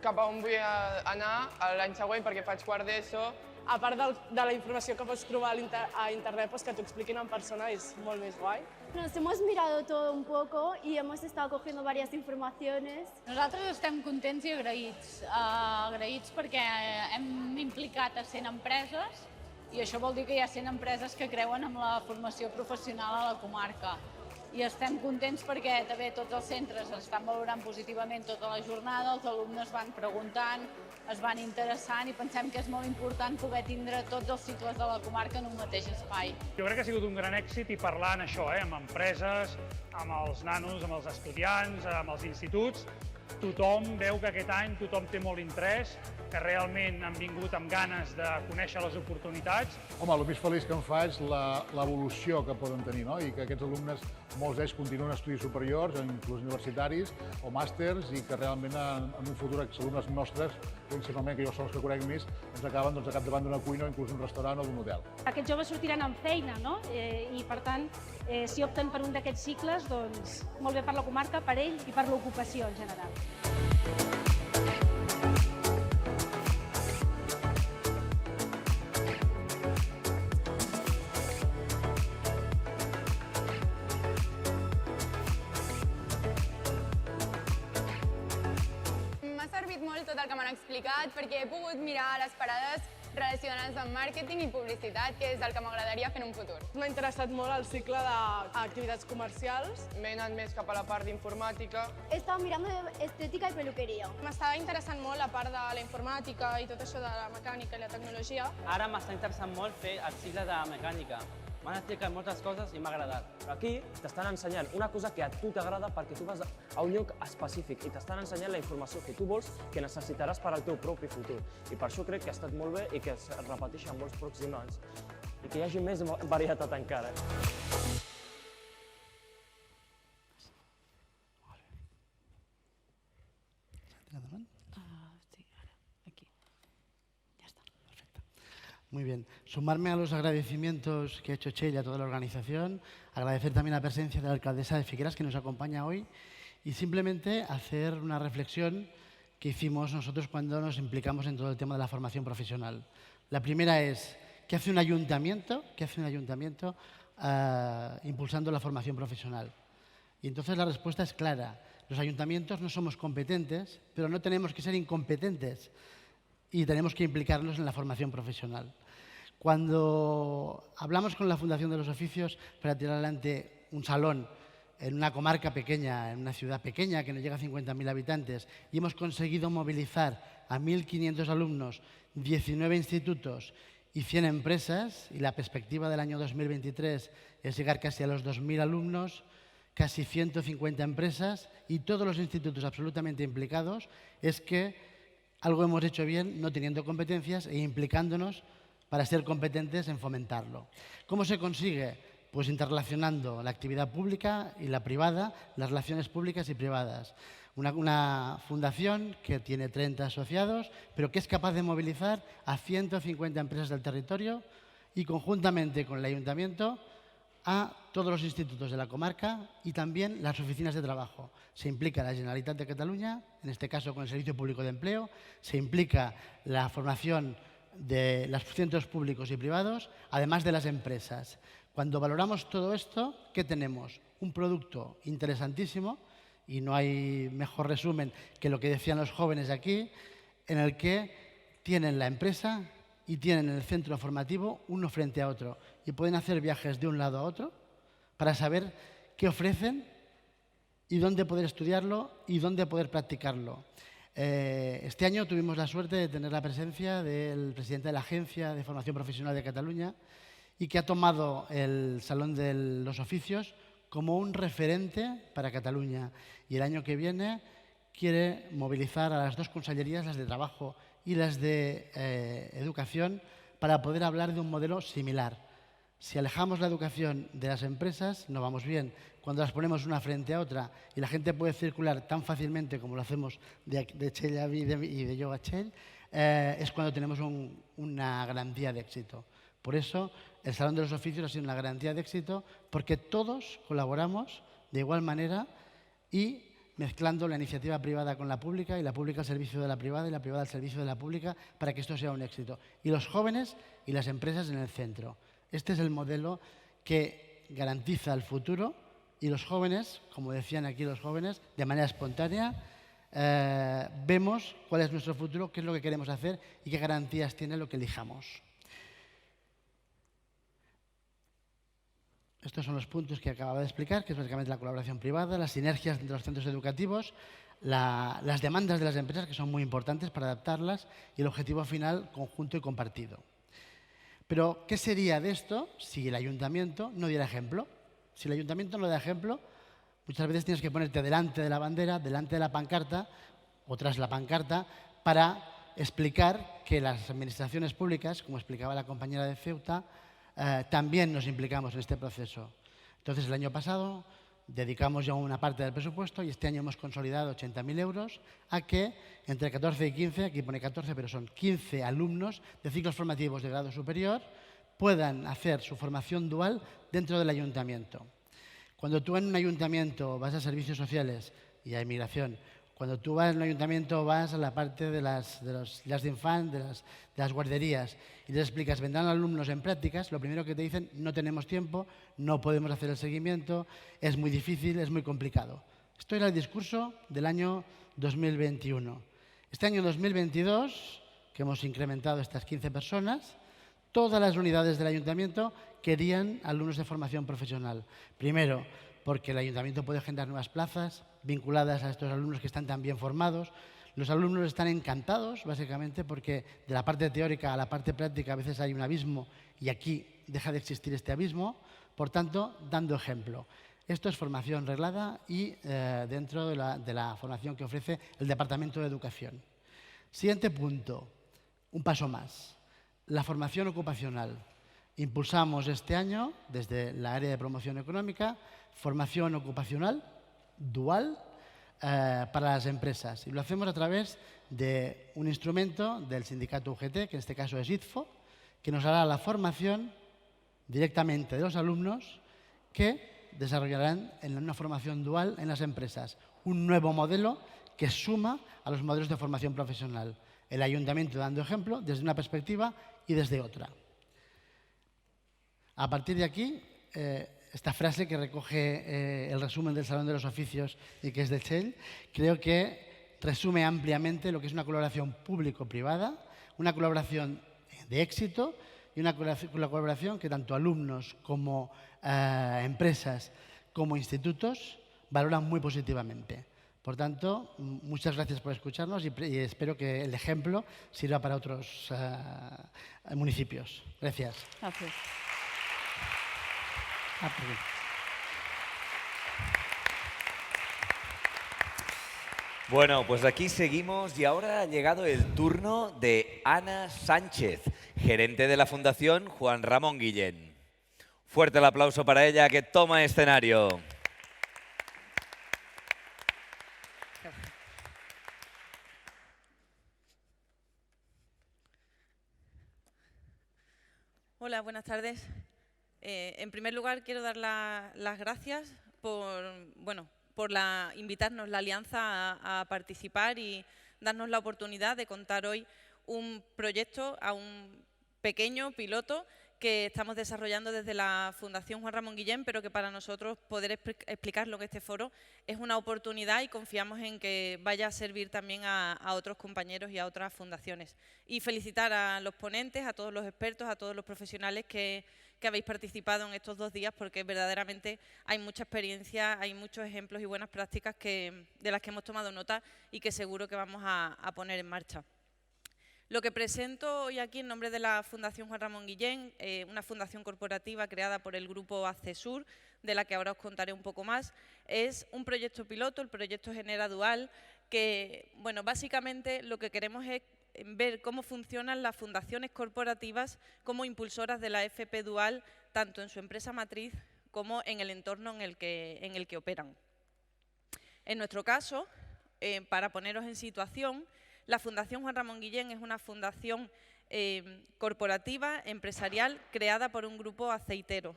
cap a on vull anar l'any següent perquè faig quart d'ESO. A part de la informació que pots trobar a internet, pues que t'ho expliquin en persona és molt més guai. Nos hemos mirado todo un poco y hemos estado cogiendo varias informaciones. Nosaltres estem contents i agraïts. Agraïts perquè hem implicat a 100 empreses i això vol dir que hi ha 100 empreses que creuen en la formació professional a la comarca. I estem contents perquè també tots els centres estan valorant positivament tota la jornada, els alumnes van preguntant, es van interessant i pensem que és molt important poder tindre tots els cicles de la comarca en un mateix espai. Jo crec que ha sigut un gran èxit i parlant això, amb empreses, amb els nanos, amb els estudiants, amb els instituts, tothom veu que aquest any tothom té molt interès, que realment han vingut amb ganes de conèixer les oportunitats. Home, el més feliç que em fa és l'evolució que poden tenir, no? I que aquests alumnes, molts d'ells continuen estudis superiors, inclús universitaris o màsters, i que realment en un futur exalumnes nostres, principalment, que jo són els que conec més, ens acaben al capdavant d'una cuina o inclús d'un restaurant o d'un hotel. Aquests joves sortiran amb feina, no? I per tant, si opten per un d'aquests cicles, doncs molt bé per la comarca, per ells i per l'ocupació en general. M'ha servit molt tot el que m'han explicat perquè he pogut mirar les parades relacionades amb màrqueting i publicitat, que és el que m'agradaria fer en un futur. M'ha interessat molt el cicle d'activitats comercials. M'he anat més cap a la part d'informàtica. He estado mirando estética y peluquería. M'estava interessant molt la part de la informàtica i tot això de la mecànica i la tecnologia. Ara m'està interessant molt fer el cicle de mecànica. M'han explicat moltes coses i m'ha agradat. Però aquí t'estan ensenyant una cosa que a tu t'agrada perquè tu vas a un lloc específic i t'estan ensenyant la informació que tu vols, que necessitaràs per al teu propi futur. I per això crec que ha estat molt bé i que es repeteixi en molts pròxims anys i que hi hagi més varietat encara. Muy bien. Sumarme a los agradecimientos que ha hecho Txell a toda la organización, agradecer también la presencia de la alcaldesa de Figueras que nos acompaña hoy y simplemente hacer una reflexión que hicimos nosotros cuando nos implicamos en todo el tema de la formación profesional. La primera es, ¿qué hace un ayuntamiento? ¿Qué hace un ayuntamiento impulsando la formación profesional? Y entonces la respuesta es clara. Los ayuntamientos no somos competentes, pero no tenemos que ser incompetentes y tenemos que implicarnos en la formación profesional. Cuando hablamos con la Fundación de los Oficios para tirar adelante un salón en una comarca pequeña, en una ciudad pequeña que no llega a 50.000 habitantes y hemos conseguido movilizar a 1.500 alumnos, 19 institutos y 100 empresas, y la perspectiva del año 2023 es llegar casi a los 2.000 alumnos, casi 150 empresas y todos los institutos absolutamente implicados, es que algo hemos hecho bien no teniendo competencias e implicándonos para ser competentes en fomentarlo. ¿Cómo se consigue? Pues interrelacionando la actividad pública y la privada, las relaciones públicas y privadas. Una fundación que tiene 30 asociados, pero que es capaz de movilizar a 150 empresas del territorio y conjuntamente con el ayuntamiento a todos los institutos de la comarca y también las oficinas de trabajo. Se implica la Generalitat de Cataluña, en este caso con el Servicio Público de Empleo, se implica la formación de los centros públicos y privados, además de las empresas. Cuando valoramos todo esto, ¿qué tenemos? Un producto interesantísimo, y no hay mejor resumen que lo que decían los jóvenes aquí, en el que tienen la empresa y tienen el centro formativo uno frente a otro y pueden hacer viajes de un lado a otro para saber qué ofrecen y dónde poder estudiarlo y dónde poder practicarlo. Este año tuvimos la suerte de tener la presencia del presidente de la Agencia de Formación Profesional de Cataluña y que ha tomado el Salón de los Oficios como un referente para Cataluña. Y el año que viene quiere movilizar a las dos consellerías, las de Trabajo y las de Educación, para poder hablar de un modelo similar. Si alejamos la educación de las empresas, no vamos bien. Cuando las ponemos una frente a otra y la gente puede circular tan fácilmente como lo hacemos de Txell a mí y de yo a Txell, es cuando tenemos una garantía de éxito. Por eso, el Salón de los Oficios ha sido una garantía de éxito, porque todos colaboramos de igual manera y mezclando la iniciativa privada con la pública y la pública al servicio de la privada y la privada al servicio de la pública para que esto sea un éxito. Y los jóvenes y las empresas en el centro. Este es el modelo que garantiza el futuro y los jóvenes, como decían aquí los jóvenes, de manera espontánea, vemos cuál es nuestro futuro, qué es lo que queremos hacer y qué garantías tiene lo que elijamos. Estos son los puntos que acababa de explicar, que es básicamente la colaboración privada, las sinergias entre los centros educativos, las demandas de las empresas, que son muy importantes para adaptarlas, y el objetivo final conjunto y compartido. Pero, ¿qué sería de esto si el ayuntamiento no diera ejemplo? Si el ayuntamiento no da ejemplo, muchas veces tienes que ponerte delante de la bandera, delante de la pancarta, o tras la pancarta para explicar que las administraciones públicas, como explicaba la compañera de Ceuta, también nos implicamos en este proceso. Entonces, el año pasado dedicamos ya una parte del presupuesto y este año hemos consolidado 80.000 euros a que entre 14 y 15, aquí pone 14, pero son 15 alumnos de ciclos formativos de grado superior, puedan hacer su formación dual dentro del ayuntamiento. Cuando tú en un ayuntamiento vas a servicios sociales y a inmigración, cuando tú vas en un ayuntamiento vas a la parte de las llars d'infants, de las guarderías y les explicas, vendrán alumnos en prácticas, lo primero que te dicen, no tenemos tiempo, no podemos hacer el seguimiento, es muy difícil, es muy complicado. Esto era el discurso del año 2021. Este año 2022, que hemos incrementado estas 15 personas, todas las unidades del ayuntamiento querían alumnos de formación profesional. Primero, porque el ayuntamiento puede generar nuevas plazas vinculadas a estos alumnos que están tan bien formados. Los alumnos están encantados, básicamente, porque de la parte teórica a la parte práctica a veces hay un abismo y aquí deja de existir este abismo. Por tanto, dando ejemplo. Esto es formación reglada y dentro de la formación que ofrece el Departamento de Educación. Siguiente punto, un paso más. La formación ocupacional. Impulsamos este año, desde la área de promoción económica, formación ocupacional dual para las empresas. Y lo hacemos a través de un instrumento del sindicato UGT, que en este caso es ITFO, que nos hará la formación directamente de los alumnos que desarrollarán en una formación dual en las empresas. Un nuevo modelo que suma a los modelos de formación profesional. El ayuntamiento dando ejemplo desde una perspectiva y desde otra. A partir de aquí, esta frase que recoge el resumen del Salón de los Oficios y que es de Txell, creo que resume ampliamente lo que es una colaboración público-privada, una colaboración de éxito y una colaboración que tanto alumnos como empresas como institutos valoran muy positivamente. Por tanto, muchas gracias por escucharnos y espero que el ejemplo sirva para otros municipios. Gracias. Gracias. Bueno, pues aquí seguimos y ahora ha llegado el turno de Ana Sánchez, gerente de la Fundación Juan Ramón Guillén. Fuerte el aplauso para ella que toma escenario. Hola, buenas tardes. En primer lugar, quiero dar las gracias por invitarnos la Alianza a participar y darnos la oportunidad de contar hoy un proyecto a un pequeño piloto que estamos desarrollando desde la Fundación Juan Ramón Guillén, pero que para nosotros poder explicarlo en este foro es una oportunidad y confiamos en que vaya a servir también a otros compañeros y a otras fundaciones. Y felicitar a los ponentes, a todos los expertos, a todos los profesionales que habéis participado en estos 2 días, porque verdaderamente hay mucha experiencia, hay muchos ejemplos y buenas prácticas de las que hemos tomado nota y que seguro que vamos a poner en marcha. Lo que presento hoy aquí en nombre de la Fundación Juan Ramón Guillén, una fundación corporativa creada por el grupo ACESUR, de la que ahora os contaré un poco más, es un proyecto piloto, el proyecto Genera Dual, que básicamente lo que queremos es ver cómo funcionan las fundaciones corporativas como impulsoras de la FP Dual, tanto en su empresa matriz como en el entorno en el que operan. En nuestro caso, para poneros en situación, la Fundación Juan Ramón Guillén es una fundación corporativa, empresarial, creada por un grupo aceitero.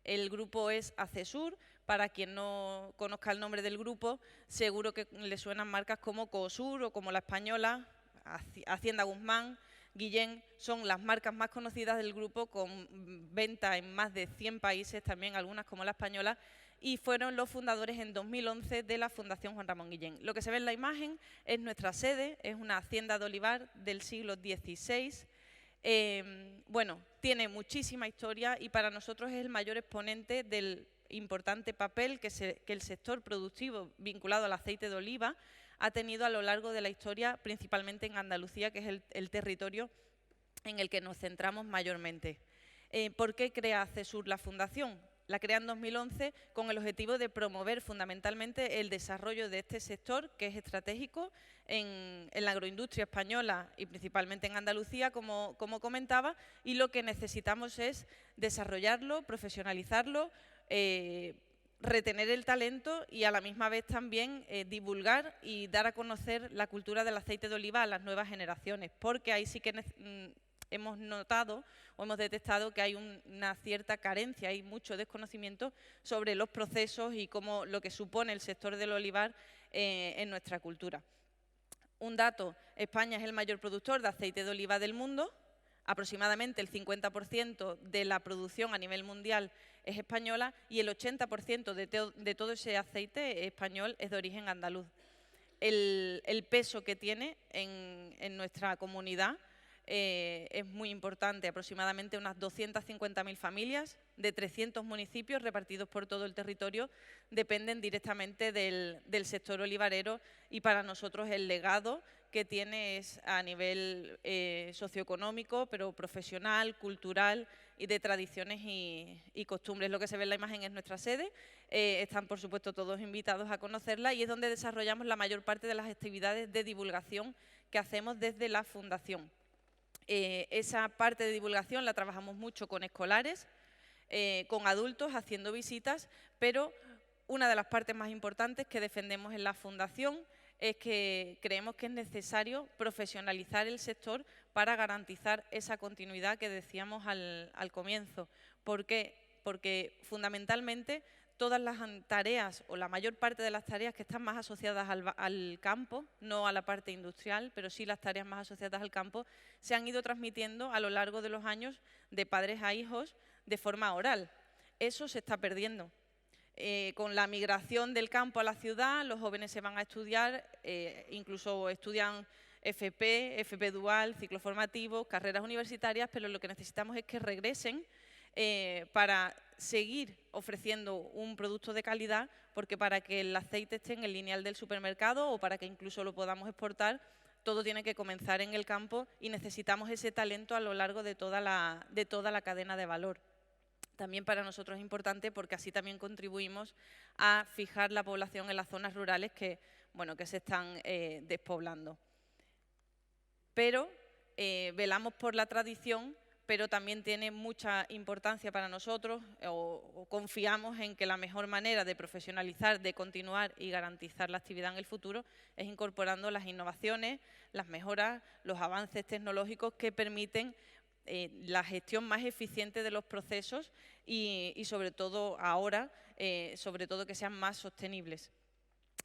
El grupo es ACESUR. Para quien no conozca el nombre del grupo, seguro que le suenan marcas como Coosur o como La Española, Hacienda Guzmán, Guillén, son las marcas más conocidas del grupo, con venta en más de 100 países, también algunas como La Española, y fueron los fundadores en 2011 de la Fundación Juan Ramón Guillén. Lo que se ve en la imagen es nuestra sede, es una hacienda de olivar del siglo XVI. Tiene muchísima historia y para nosotros es el mayor exponente del importante papel que el sector productivo vinculado al aceite de oliva ha tenido a lo largo de la historia, principalmente en Andalucía, que es el territorio en el que nos centramos mayormente. ¿Por qué crea ACESUR la fundación? La crea en 2011 con el objetivo de promover fundamentalmente el desarrollo de este sector, que es estratégico en la agroindustria española y principalmente en Andalucía, como comentaba, y lo que necesitamos es desarrollarlo, profesionalizarlo, retener el talento y a la misma vez también divulgar y dar a conocer la cultura del aceite de oliva a las nuevas generaciones, porque ahí sí que hemos notado o hemos detectado que hay una cierta carencia, hay mucho desconocimiento sobre los procesos y cómo lo que supone el sector del olivar en nuestra cultura. Un dato, España es el mayor productor de aceite de oliva del mundo, aproximadamente el 50% de la producción a nivel mundial es española y el 80% de todo ese aceite español es de origen andaluz. El peso que tiene en nuestra comunidad es muy importante, aproximadamente unas 250.000 familias de 300 municipios repartidos por todo el territorio dependen directamente del sector olivarero y para nosotros el legado que tiene es a nivel socioeconómico, pero profesional, cultural y de tradiciones y costumbres. Lo que se ve en la imagen es nuestra sede, están por supuesto todos invitados a conocerla y es donde desarrollamos la mayor parte de las actividades de divulgación que hacemos desde la Fundación. Esa parte de divulgación la trabajamos mucho con escolares, con adultos haciendo visitas, pero una de las partes más importantes que defendemos en la Fundación es que creemos que es necesario profesionalizar el sector para garantizar esa continuidad que decíamos al comienzo. ¿Por qué? Porque fundamentalmente todas las tareas o la mayor parte de las tareas que están más asociadas al campo, no a la parte industrial, pero sí las tareas más asociadas al campo, se han ido transmitiendo a lo largo de los años de padres a hijos de forma oral. Eso se está perdiendo. Con la migración del campo a la ciudad, los jóvenes se van a estudiar, incluso estudian FP dual, ciclo formativo, carreras universitarias, pero lo que necesitamos es que regresen para seguir ofreciendo un producto de calidad, porque para que el aceite esté en el lineal del supermercado o para que incluso lo podamos exportar, todo tiene que comenzar en el campo y necesitamos ese talento a lo largo de toda la cadena de valor. También para nosotros es importante porque así también contribuimos a fijar la población en las zonas rurales que se están despoblando. Pero velamos por la tradición, pero también tiene mucha importancia para nosotros o confiamos en que la mejor manera de profesionalizar, de continuar y garantizar la actividad en el futuro es incorporando las innovaciones, las mejoras, los avances tecnológicos que permiten la gestión más eficiente de los procesos y sobre todo ahora, sobre todo que sean más sostenibles.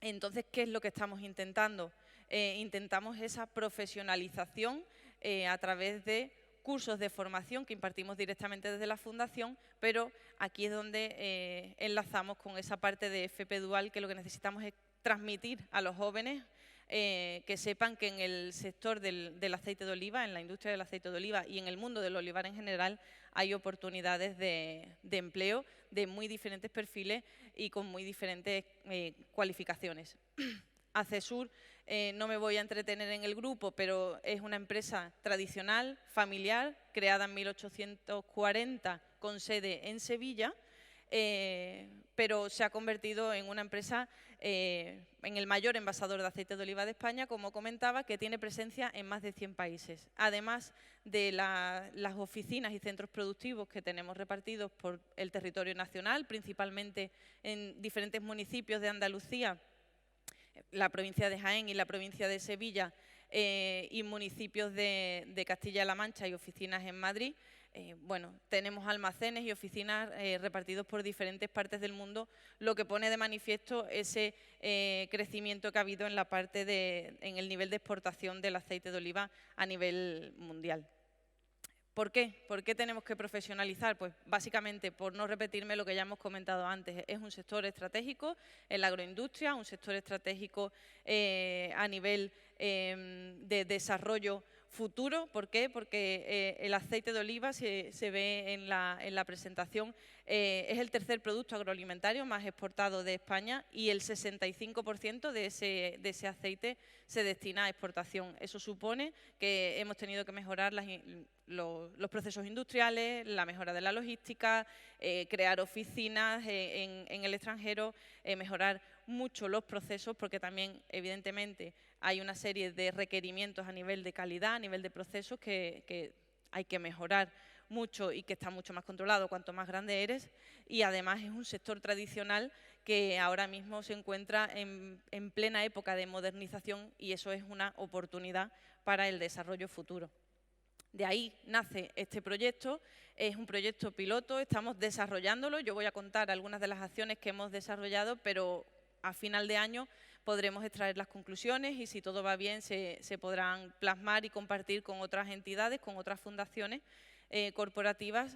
Entonces, ¿qué es lo que estamos intentando? Intentamos esa profesionalización a través de cursos de formación que impartimos directamente desde la Fundación, pero aquí es donde enlazamos con esa parte de FP Dual, que lo que necesitamos es transmitir a los jóvenes que sepan que en el sector del aceite de oliva, en la industria del aceite de oliva y en el mundo del olivar en general, hay oportunidades de empleo de muy diferentes perfiles y con muy diferentes cualificaciones. Acesur, no me voy a entretener en el grupo, pero es una empresa tradicional, familiar, creada en 1840 con sede en Sevilla, pero se ha convertido en una empresa, en el mayor envasador de aceite de oliva de España, como comentaba, que tiene presencia en más de 100 países. Además de las oficinas y centros productivos que tenemos repartidos por el territorio nacional, principalmente en diferentes municipios de Andalucía, la provincia de Jaén y la provincia de Sevilla y municipios de Castilla-La Mancha y oficinas en Madrid. Tenemos almacenes y oficinas repartidos por diferentes partes del mundo, lo que pone de manifiesto ese crecimiento que ha habido en la parte en el nivel de exportación del aceite de oliva a nivel mundial. ¿Por qué? ¿Por qué tenemos que profesionalizar? Pues básicamente, por no repetirme lo que ya hemos comentado antes, es un sector estratégico en la agroindustria, un sector estratégico a nivel de desarrollo futuro. ¿Por qué? Porque el aceite de oliva, se ve en la presentación, es el tercer producto agroalimentario más exportado de España y el 65% de ese aceite se destina a exportación. Eso supone que hemos tenido que mejorar los procesos industriales, la mejora de la logística, crear oficinas en el extranjero, mejorar mucho los procesos, porque también, evidentemente, hay una serie de requerimientos a nivel de calidad, a nivel de procesos que hay que mejorar mucho y que está mucho más controlado cuanto más grande eres, y además es un sector tradicional que ahora mismo se encuentra en plena época de modernización y eso es una oportunidad para el desarrollo futuro. De ahí nace este proyecto, es un proyecto piloto, estamos desarrollándolo, yo voy a contar algunas de las acciones que hemos desarrollado, pero a final de año podremos extraer las conclusiones y si todo va bien se podrán plasmar y compartir con otras entidades, con otras fundaciones corporativas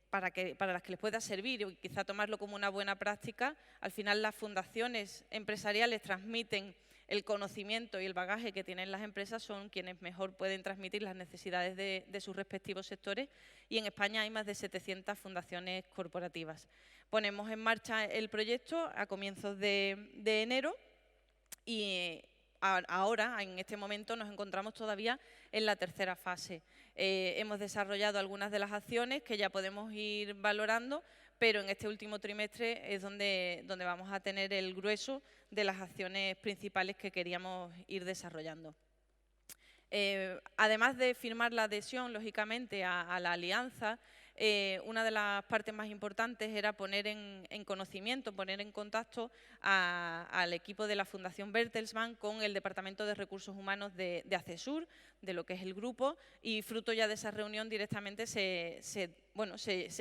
para las que les pueda servir y quizá tomarlo como una buena práctica. Al final las fundaciones empresariales transmiten el conocimiento y el bagaje que tienen las empresas, son quienes mejor pueden transmitir las necesidades de sus respectivos sectores y en España hay más de 700 fundaciones corporativas. Ponemos en marcha el proyecto a comienzos de enero y ahora, en este momento, nos encontramos todavía en la tercera fase. Hemos desarrollado algunas de las acciones que ya podemos ir valorando, pero en este último trimestre es donde vamos a tener el grueso de las acciones principales que queríamos ir desarrollando. Además de firmar la adhesión, lógicamente, a la alianza, una de las partes más importantes era poner en conocimiento, poner en contacto al equipo de la Fundación Bertelsmann con el Departamento de Recursos Humanos de Accesur, de lo que es el grupo, y fruto ya de esa reunión directamente se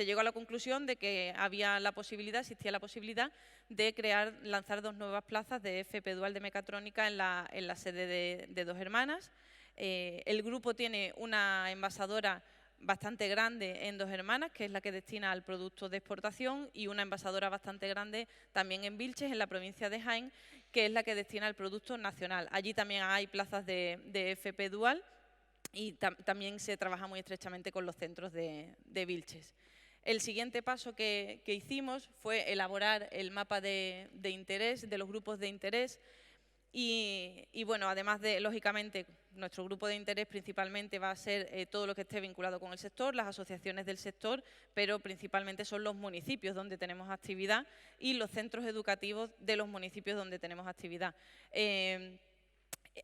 llegó a la conclusión de que existía la posibilidad de lanzar 2 nuevas plazas de FP Dual de Mecatrónica en la sede de Dos Hermanas. El grupo tiene una envasadora bastante grande en Dos Hermanas, que es la que destina al producto de exportación, y una envasadora bastante grande también en Vilches, en la provincia de Jaén, que es la que destina al producto nacional. Allí también hay plazas de FP Dual y también se trabaja muy estrechamente con los centros de Vilches. El siguiente paso que hicimos fue elaborar el mapa de interés, de los grupos de interés, y bueno, además de, lógicamente, nuestro grupo de interés principalmente va a ser todo lo que esté vinculado con el sector, las asociaciones del sector, pero principalmente son los municipios donde tenemos actividad y los centros educativos de los municipios donde tenemos actividad.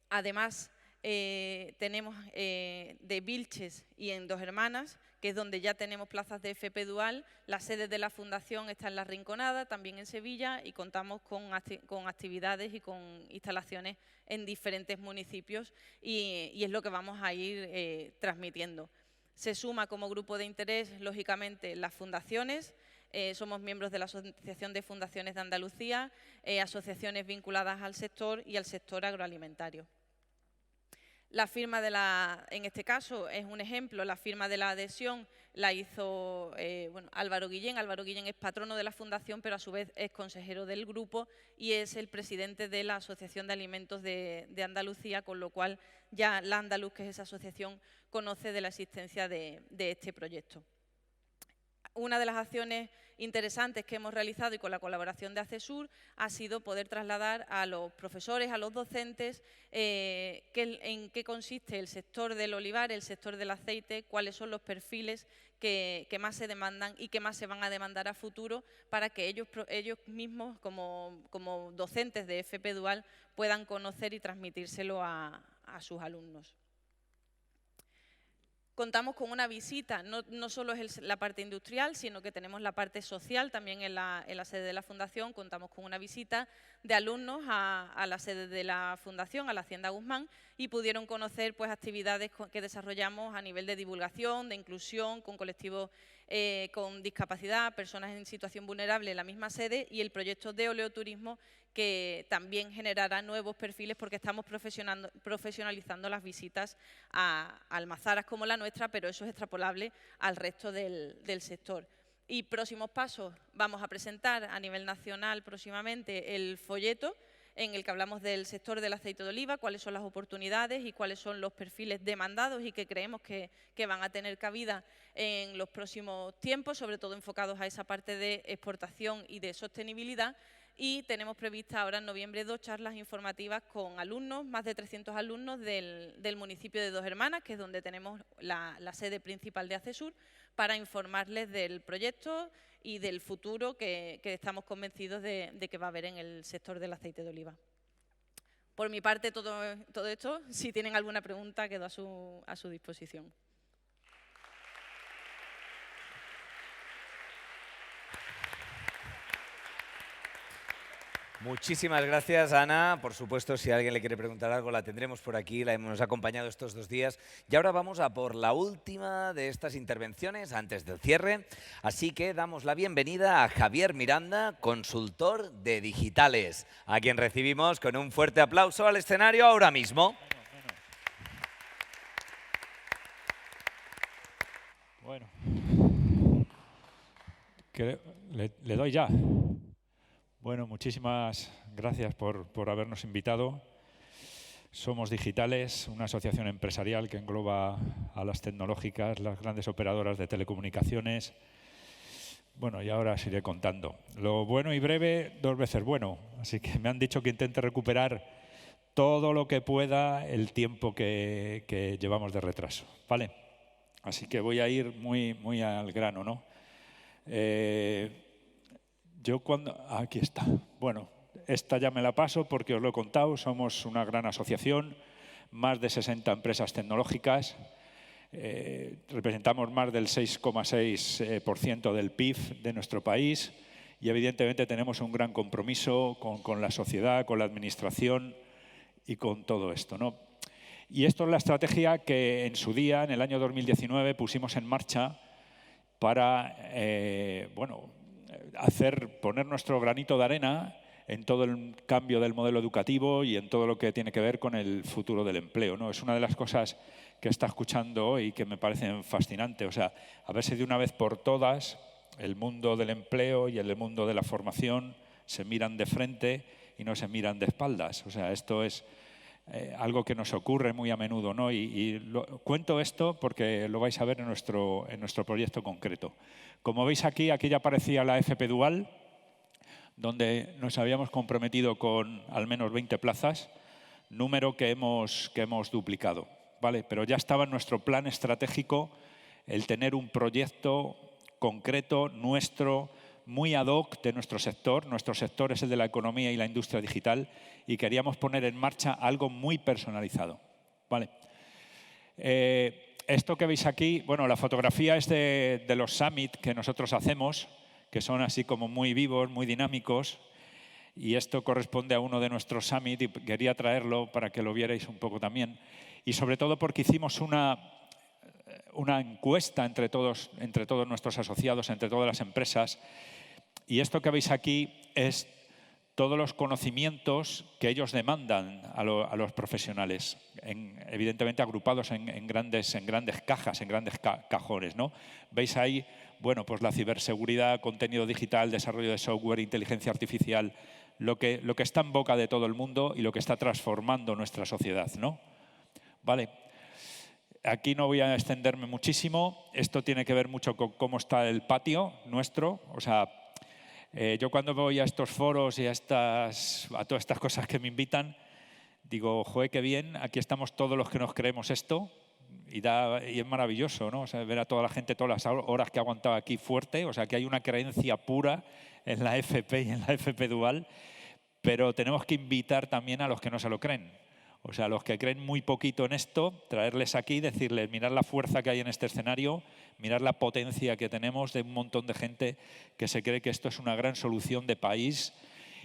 Además, tenemos de Vilches y en Dos Hermanas, que es donde ya tenemos plazas de FP Dual. La sede de la Fundación está en La Rinconada, también en Sevilla, y contamos con actividades y con instalaciones en diferentes municipios y es lo que vamos a ir transmitiendo. Se suma como grupo de interés, lógicamente, las fundaciones. Somos miembros de la Asociación de Fundaciones de Andalucía, asociaciones vinculadas al sector y al sector agroalimentario. La firma en este caso es un ejemplo, la firma de la adhesión la hizo Álvaro Guillén. Álvaro Guillén es patrono de la Fundación, pero a su vez es consejero del grupo y es el presidente de la Asociación de Alimentos de Andalucía, con lo cual ya la Andaluz, que es esa asociación, conoce de la existencia de este proyecto. Una de las acciones interesantes que hemos realizado y con la colaboración de Accesur ha sido poder trasladar a los profesores, a los docentes, en qué consiste el sector del olivar, el sector del aceite, cuáles son los perfiles que más se demandan y que más se van a demandar a futuro para que ellos mismos, como docentes de FP Dual, puedan conocer y transmitírselo a sus alumnos. Contamos con una visita, no solo es la parte industrial, sino que tenemos la parte social también en la sede de la Fundación. Contamos con una visita de alumnos a la sede de la Fundación, a la Hacienda Guzmán, y pudieron conocer actividades que desarrollamos a nivel de divulgación, de inclusión, con colectivos con discapacidad, personas en situación vulnerable en la misma sede, y el proyecto de oleoturismo, que también generará nuevos perfiles porque estamos profesionalizando las visitas a almazaras como la nuestra, pero eso es extrapolable al resto del sector. Y próximos pasos, vamos a presentar a nivel nacional próximamente el folleto en el que hablamos del sector del aceite de oliva, cuáles son las oportunidades y cuáles son los perfiles demandados y que creemos que van a tener cabida en los próximos tiempos, sobre todo enfocados a esa parte de exportación y de sostenibilidad. Y tenemos previstas ahora en noviembre 2 charlas informativas con alumnos, más de 300 alumnos del municipio de Dos Hermanas, que es donde tenemos la sede principal de ACESUR, para informarles del proyecto y del futuro que estamos convencidos de que va a haber en el sector del aceite de oliva. Por mi parte, todo esto, si tienen alguna pregunta, quedo a su disposición. Muchísimas gracias, Ana. Por supuesto, si alguien le quiere preguntar algo, la tendremos por aquí, la hemos acompañado estos 2 días. Y ahora vamos a por la última de estas intervenciones antes del cierre. Así que damos la bienvenida a Javier Miranda, consultor de digitales, a quien recibimos con un fuerte aplauso al escenario ahora mismo. Bueno, le doy ya. Bueno, muchísimas gracias por habernos invitado. Somos Digitales, una asociación empresarial que engloba a las tecnológicas, las grandes operadoras de telecomunicaciones. Bueno, y ahora os iré contando. Lo bueno y breve, 2 veces bueno. Así que me han dicho que intente recuperar todo lo que pueda el tiempo que llevamos de retraso. ¿Vale? Así que voy a ir muy al grano, ¿no? Aquí está. Bueno, esta ya me la paso porque os lo he contado. Somos una gran asociación, más de 60 empresas tecnológicas. Representamos más del 6,6% del PIB de nuestro país y evidentemente tenemos un gran compromiso con la sociedad, con la administración y con todo esto, ¿no? Y esto es la estrategia que en su día, en el año 2019, pusimos en marcha para, poner nuestro granito de arena en todo el cambio del modelo educativo y en todo lo que tiene que ver con el futuro del empleo, ¿no? Es una de las cosas que está escuchando hoy que me parecen fascinantes. O sea, a ver si de una vez por todas el mundo del empleo y el mundo de la formación se miran de frente y no se miran de espaldas. O sea, esto es algo que nos ocurre muy a menudo, ¿no? Cuento esto porque lo vais a ver en nuestro proyecto concreto. Como veis aquí ya aparecía la FP Dual, donde nos habíamos comprometido con al menos 20 plazas, número que hemos duplicado, ¿vale? Pero ya estaba en nuestro plan estratégico el tener un proyecto concreto nuestro, muy ad hoc de nuestro sector. Nuestro sector es el de la economía y la industria digital y queríamos poner en marcha algo muy personalizado, ¿vale? Esto que veis aquí, bueno, la fotografía es de los summit que nosotros hacemos, que son así como muy vivos, muy dinámicos, y esto corresponde a uno de nuestros summit y quería traerlo para que lo vierais un poco también. Y sobre todo porque hicimos una encuesta entre todos nuestros asociados, entre todas las empresas, y esto que veis aquí es todos los conocimientos que ellos demandan a los profesionales, evidentemente agrupados en grandes cajas, en grandes cajones, ¿no? Veis ahí, bueno, pues la ciberseguridad, contenido digital, desarrollo de software, inteligencia artificial, lo que está en boca de todo el mundo y lo que está transformando nuestra sociedad, ¿no? Vale. Aquí no voy a extenderme muchísimo. Esto tiene que ver mucho con cómo está el patio nuestro. O sea, yo cuando voy a estos foros y a todas estas cosas que me invitan, digo, joder, qué bien, aquí estamos todos los que nos creemos esto y es maravilloso, ¿no? O sea, ver a toda la gente, todas las horas que ha aguantado aquí fuerte, o sea, que hay una creencia pura en la FP y en la FP Dual, pero tenemos que invitar también a los que no se lo creen. O sea, los que creen muy poquito en esto, traerles aquí y decirles, mirad la fuerza que hay en este escenario, mirad la potencia que tenemos de un montón de gente que se cree que esto es una gran solución de país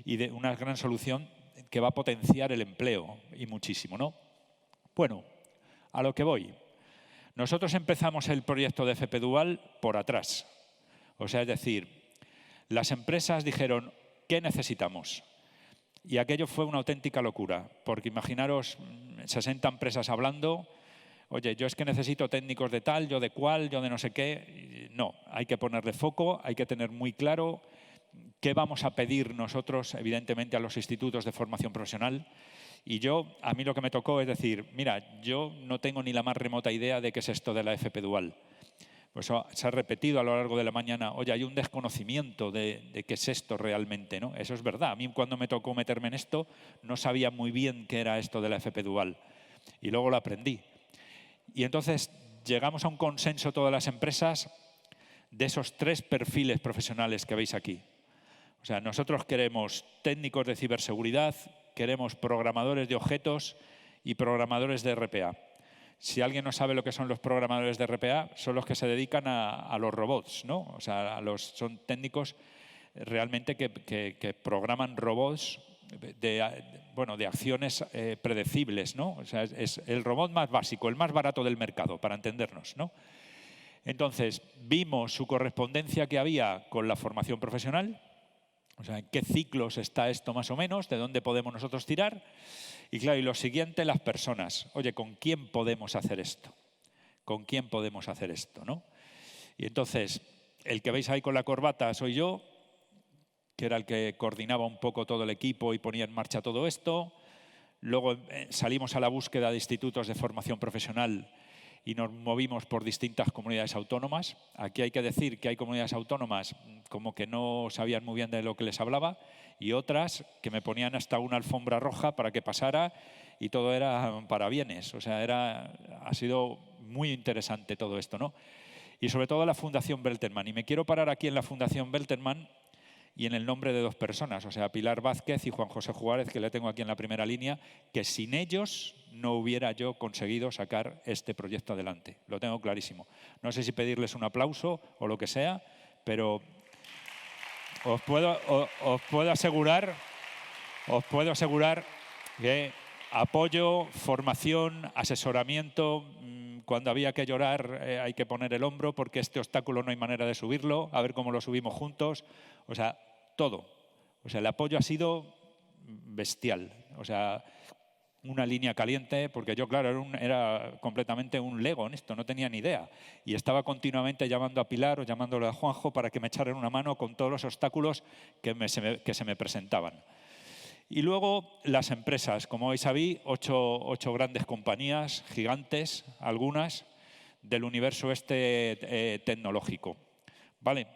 y de una gran solución que va a potenciar el empleo y muchísimo, ¿no? Bueno, a lo que voy. Nosotros empezamos el proyecto de FP Dual por atrás. O sea, es decir, las empresas dijeron, ¿qué necesitamos? Y aquello fue una auténtica locura, porque imaginaros 60 empresas hablando, oye, yo es que necesito técnicos de tal, yo de cual, yo de no sé qué. No, hay que ponerle foco, hay que tener muy claro ¿qué vamos a pedir nosotros, evidentemente, a los institutos de formación profesional? Y a mí lo que me tocó es decir, mira, yo no tengo ni la más remota idea de qué es esto de la FP Dual. Pues se ha repetido a lo largo de la mañana, oye, hay un desconocimiento de qué es esto realmente, ¿no? Eso es verdad. A mí cuando me tocó meterme en esto, no sabía muy bien qué era esto de la FP Dual. Y luego lo aprendí. Y entonces llegamos a un consenso todas las empresas de esos 3 perfiles profesionales que veis aquí. O sea, nosotros queremos técnicos de ciberseguridad, queremos programadores de objetos y programadores de RPA. Si alguien no sabe lo que son los programadores de RPA, son los que se dedican a los robots, ¿no? O sea, son técnicos realmente que programan robots de acciones predecibles, ¿no? O sea, es el robot más básico, el más barato del mercado, para entendernos, ¿no? Entonces, vimos su correspondencia que había con la formación profesional, o sea, en qué ciclos está esto más o menos, de dónde podemos nosotros tirar. Y claro, y lo siguiente, las personas. Oye, ¿con quién podemos hacer esto? ¿Con quién podemos hacer esto, no? Y entonces, el que veis ahí con la corbata soy yo, que era el que coordinaba un poco todo el equipo y ponía en marcha todo esto. Luego salimos a la búsqueda de institutos de formación profesional y nos movimos por distintas comunidades autónomas. Aquí hay que decir que hay comunidades autónomas como que no sabían muy bien de lo que les hablaba y otras que me ponían hasta una alfombra roja para que pasara y todo era para bienes. O sea, ha sido muy interesante todo esto, ¿no? Y sobre todo la Fundación Belterman. Y me quiero parar aquí en la Fundación Belterman y en el nombre de 2 personas, o sea, Pilar Vázquez y Juan José Juárez, que le tengo aquí en la primera línea, que sin ellos no hubiera yo conseguido sacar este proyecto adelante. Lo tengo clarísimo. No sé si pedirles un aplauso o lo que sea, pero os puedo asegurar que apoyo, formación, asesoramiento, cuando había que llorar hay que poner el hombro porque este obstáculo no hay manera de subirlo, a ver cómo lo subimos juntos, o sea, todo. O sea, el apoyo ha sido bestial, o sea, una línea caliente, porque yo, claro, era completamente un lego en esto, no tenía ni idea. Y estaba continuamente llamando a Pilar o llamándole a Juanjo para que me echaran una mano con todos los obstáculos que se me presentaban. Y luego las empresas, como hoy sabí, 8 grandes compañías, gigantes, algunas, del universo tecnológico. ¿Vale?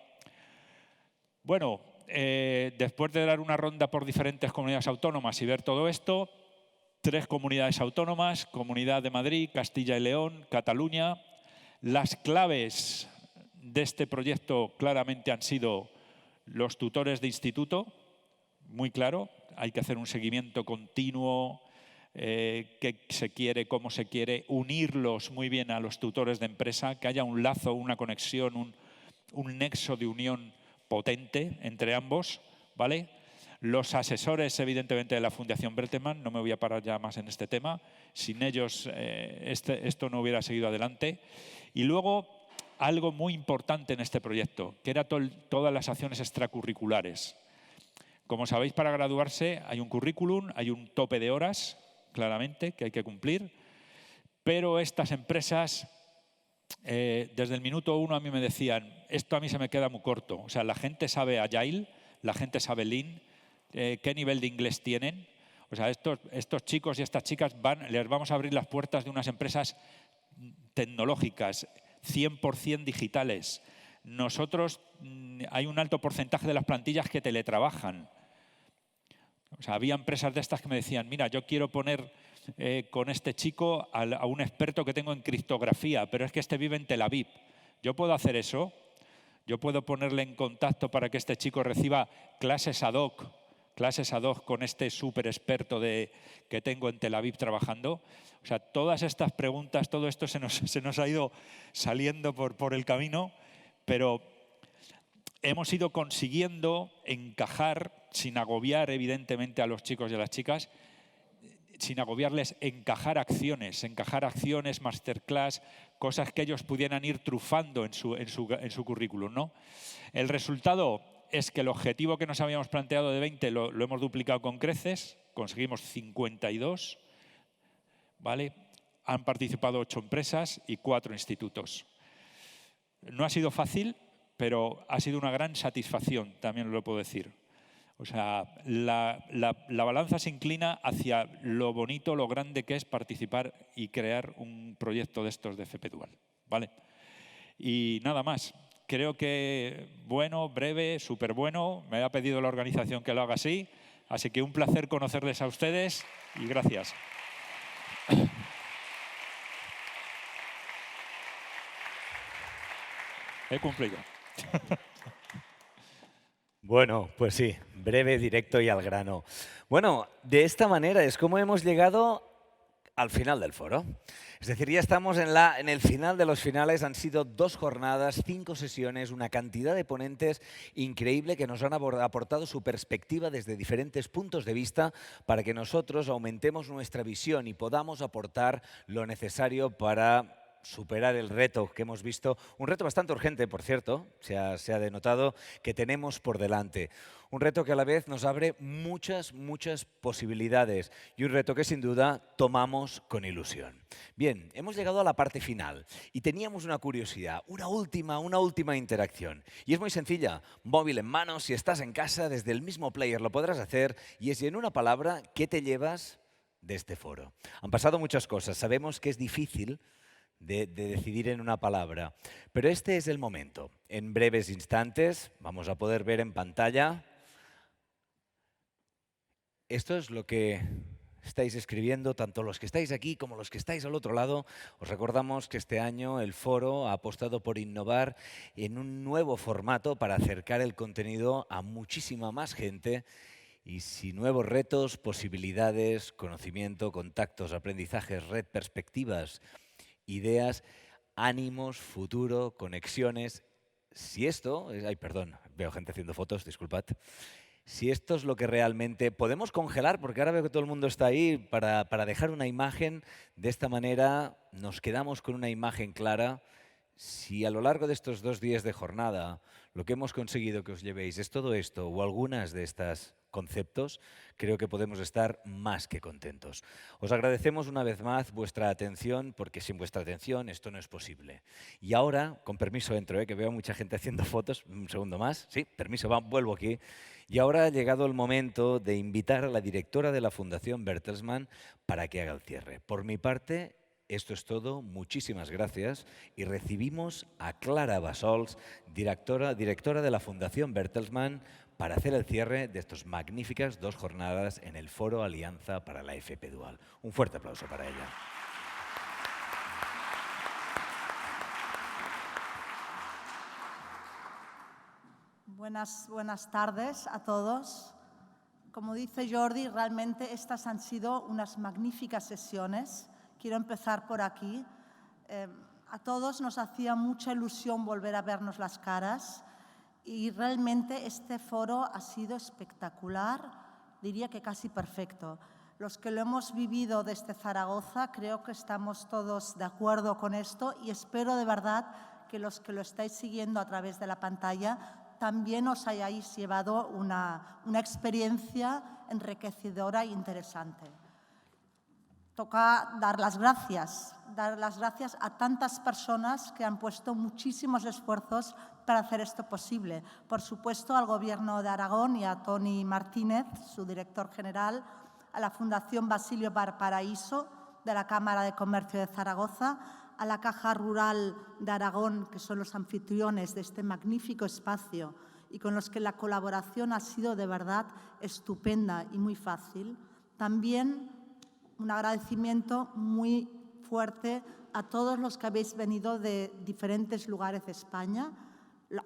Bueno, después de dar una ronda por diferentes comunidades autónomas y ver todo esto, 3 comunidades autónomas, Comunidad de Madrid, Castilla y León, Cataluña. Las claves de este proyecto claramente han sido los tutores de instituto, muy claro. Hay que hacer un seguimiento continuo, qué se quiere, cómo se quiere, unirlos muy bien a los tutores de empresa, que haya un lazo, una conexión, un nexo de unión potente entre ambos, ¿vale? Los asesores, evidentemente, de la Fundación Belterman, no me voy a parar ya más en este tema, sin ellos esto no hubiera seguido adelante. Y luego, algo muy importante en este proyecto, que era todas las acciones extracurriculares. Como sabéis, para graduarse hay un currículum, hay un tope de horas, claramente, que hay que cumplir, pero estas empresas, desde el minuto 1 a mí me decían, esto a mí se me queda muy corto. O sea, la gente sabe Agile, la gente sabe Lean, qué nivel de inglés tienen. O sea, estos chicos y estas chicas les vamos a abrir las puertas de unas empresas tecnológicas, 100% digitales. Nosotros, hay un alto porcentaje de las plantillas que teletrabajan. O sea, había empresas de estas que me decían, mira, yo quiero poner con este chico a un experto que tengo en criptografía, pero es que este vive en Tel Aviv. ¿Yo puedo hacer eso? ¿Yo puedo ponerle en contacto para que este chico reciba clases ad hoc con este súper experto que tengo en Tel Aviv trabajando? O sea, todas estas preguntas, todo esto se nos ha ido saliendo por el camino, pero hemos ido consiguiendo encajar, sin agobiar evidentemente a los chicos y a las chicas, sin agobiarles, encajar acciones, masterclass, cosas que ellos pudieran ir trufando en su currículum, ¿no? El resultado es que el objetivo que nos habíamos planteado de 20 lo hemos duplicado con creces, conseguimos 52, ¿vale? Han participado 8 empresas y 4 institutos. No ha sido fácil, pero ha sido una gran satisfacción, también lo puedo decir. O sea, la balanza se inclina hacia lo bonito, lo grande que es participar y crear un proyecto de estos de FP Dual, ¿vale? Y nada más. Creo que bueno, breve, súper bueno. Me ha pedido la organización que lo haga así. Así que un placer conocerles a ustedes y gracias. He cumplido. Bueno, pues sí, breve, directo y al grano. Bueno, de esta manera es como hemos llegado al final del foro. Es decir, ya estamos en el final de los finales. Han sido 2 jornadas, 5 sesiones, una cantidad de ponentes increíble que nos han aportado su perspectiva desde diferentes puntos de vista para que nosotros aumentemos nuestra visión y podamos aportar lo necesario para superar el reto que hemos visto, un reto bastante urgente, por cierto, se ha denotado, que tenemos por delante. Un reto que a la vez nos abre muchas posibilidades y un reto que sin duda tomamos con ilusión. Bien, hemos llegado a la parte final y teníamos una curiosidad, una última interacción. Y es muy sencilla, móvil en mano, si estás en casa, desde el mismo player lo podrás hacer y es en una palabra, ¿qué te llevas de este foro? Han pasado muchas cosas, sabemos que es difícil de decidir en una palabra. Pero este es el momento. En breves instantes vamos a poder ver en pantalla. Esto es lo que estáis escribiendo, tanto los que estáis aquí como los que estáis al otro lado. Os recordamos que este año el foro ha apostado por innovar en un nuevo formato para acercar el contenido a muchísima más gente. Y si nuevos retos, posibilidades, conocimiento, contactos, aprendizajes, red, perspectivas, ideas, ánimos, futuro, conexiones. Si esto, ay, perdón, veo gente haciendo fotos, disculpad. Si esto es lo que realmente podemos congelar, porque ahora veo que todo el mundo está ahí para dejar una imagen, de esta manera nos quedamos con una imagen clara. Si a lo largo de estos 2 días de jornada lo que hemos conseguido que os llevéis es todo esto o algunas de estas conceptos, creo que podemos estar más que contentos. Os agradecemos una vez más vuestra atención, porque sin vuestra atención esto no es posible. Y ahora, con permiso entro, que veo mucha gente haciendo fotos, un segundo más, sí, permiso, vuelvo aquí. Y ahora ha llegado el momento de invitar a la directora de la Fundación Bertelsmann para que haga el cierre. Por mi parte, esto es todo, muchísimas gracias y recibimos a Clara Bassols, directora de la Fundación Bertelsmann, para hacer el cierre de estas magníficas 2 jornadas en el Foro Alianza para la FP Dual. Un fuerte aplauso para ella. Buenas tardes a todos. Como dice Jordi, realmente estas han sido unas magníficas sesiones. Quiero empezar por aquí. A todos nos hacía mucha ilusión volver a vernos las caras y realmente este foro ha sido espectacular, diría que casi perfecto. Los que lo hemos vivido desde Zaragoza creo que estamos todos de acuerdo con esto y espero de verdad que los que lo estáis siguiendo a través de la pantalla también os hayáis llevado una experiencia enriquecedora e interesante. Toca dar las gracias a tantas personas que han puesto muchísimos esfuerzos para hacer esto posible. Por supuesto, al Gobierno de Aragón y a Toni Martínez, su director general, a la Fundación Basilio Valparaíso de la Cámara de Comercio de Zaragoza, a la Caja Rural de Aragón, que son los anfitriones de este magnífico espacio y con los que la colaboración ha sido de verdad estupenda y muy fácil. También un agradecimiento muy fuerte a todos los que habéis venido de diferentes lugares de España,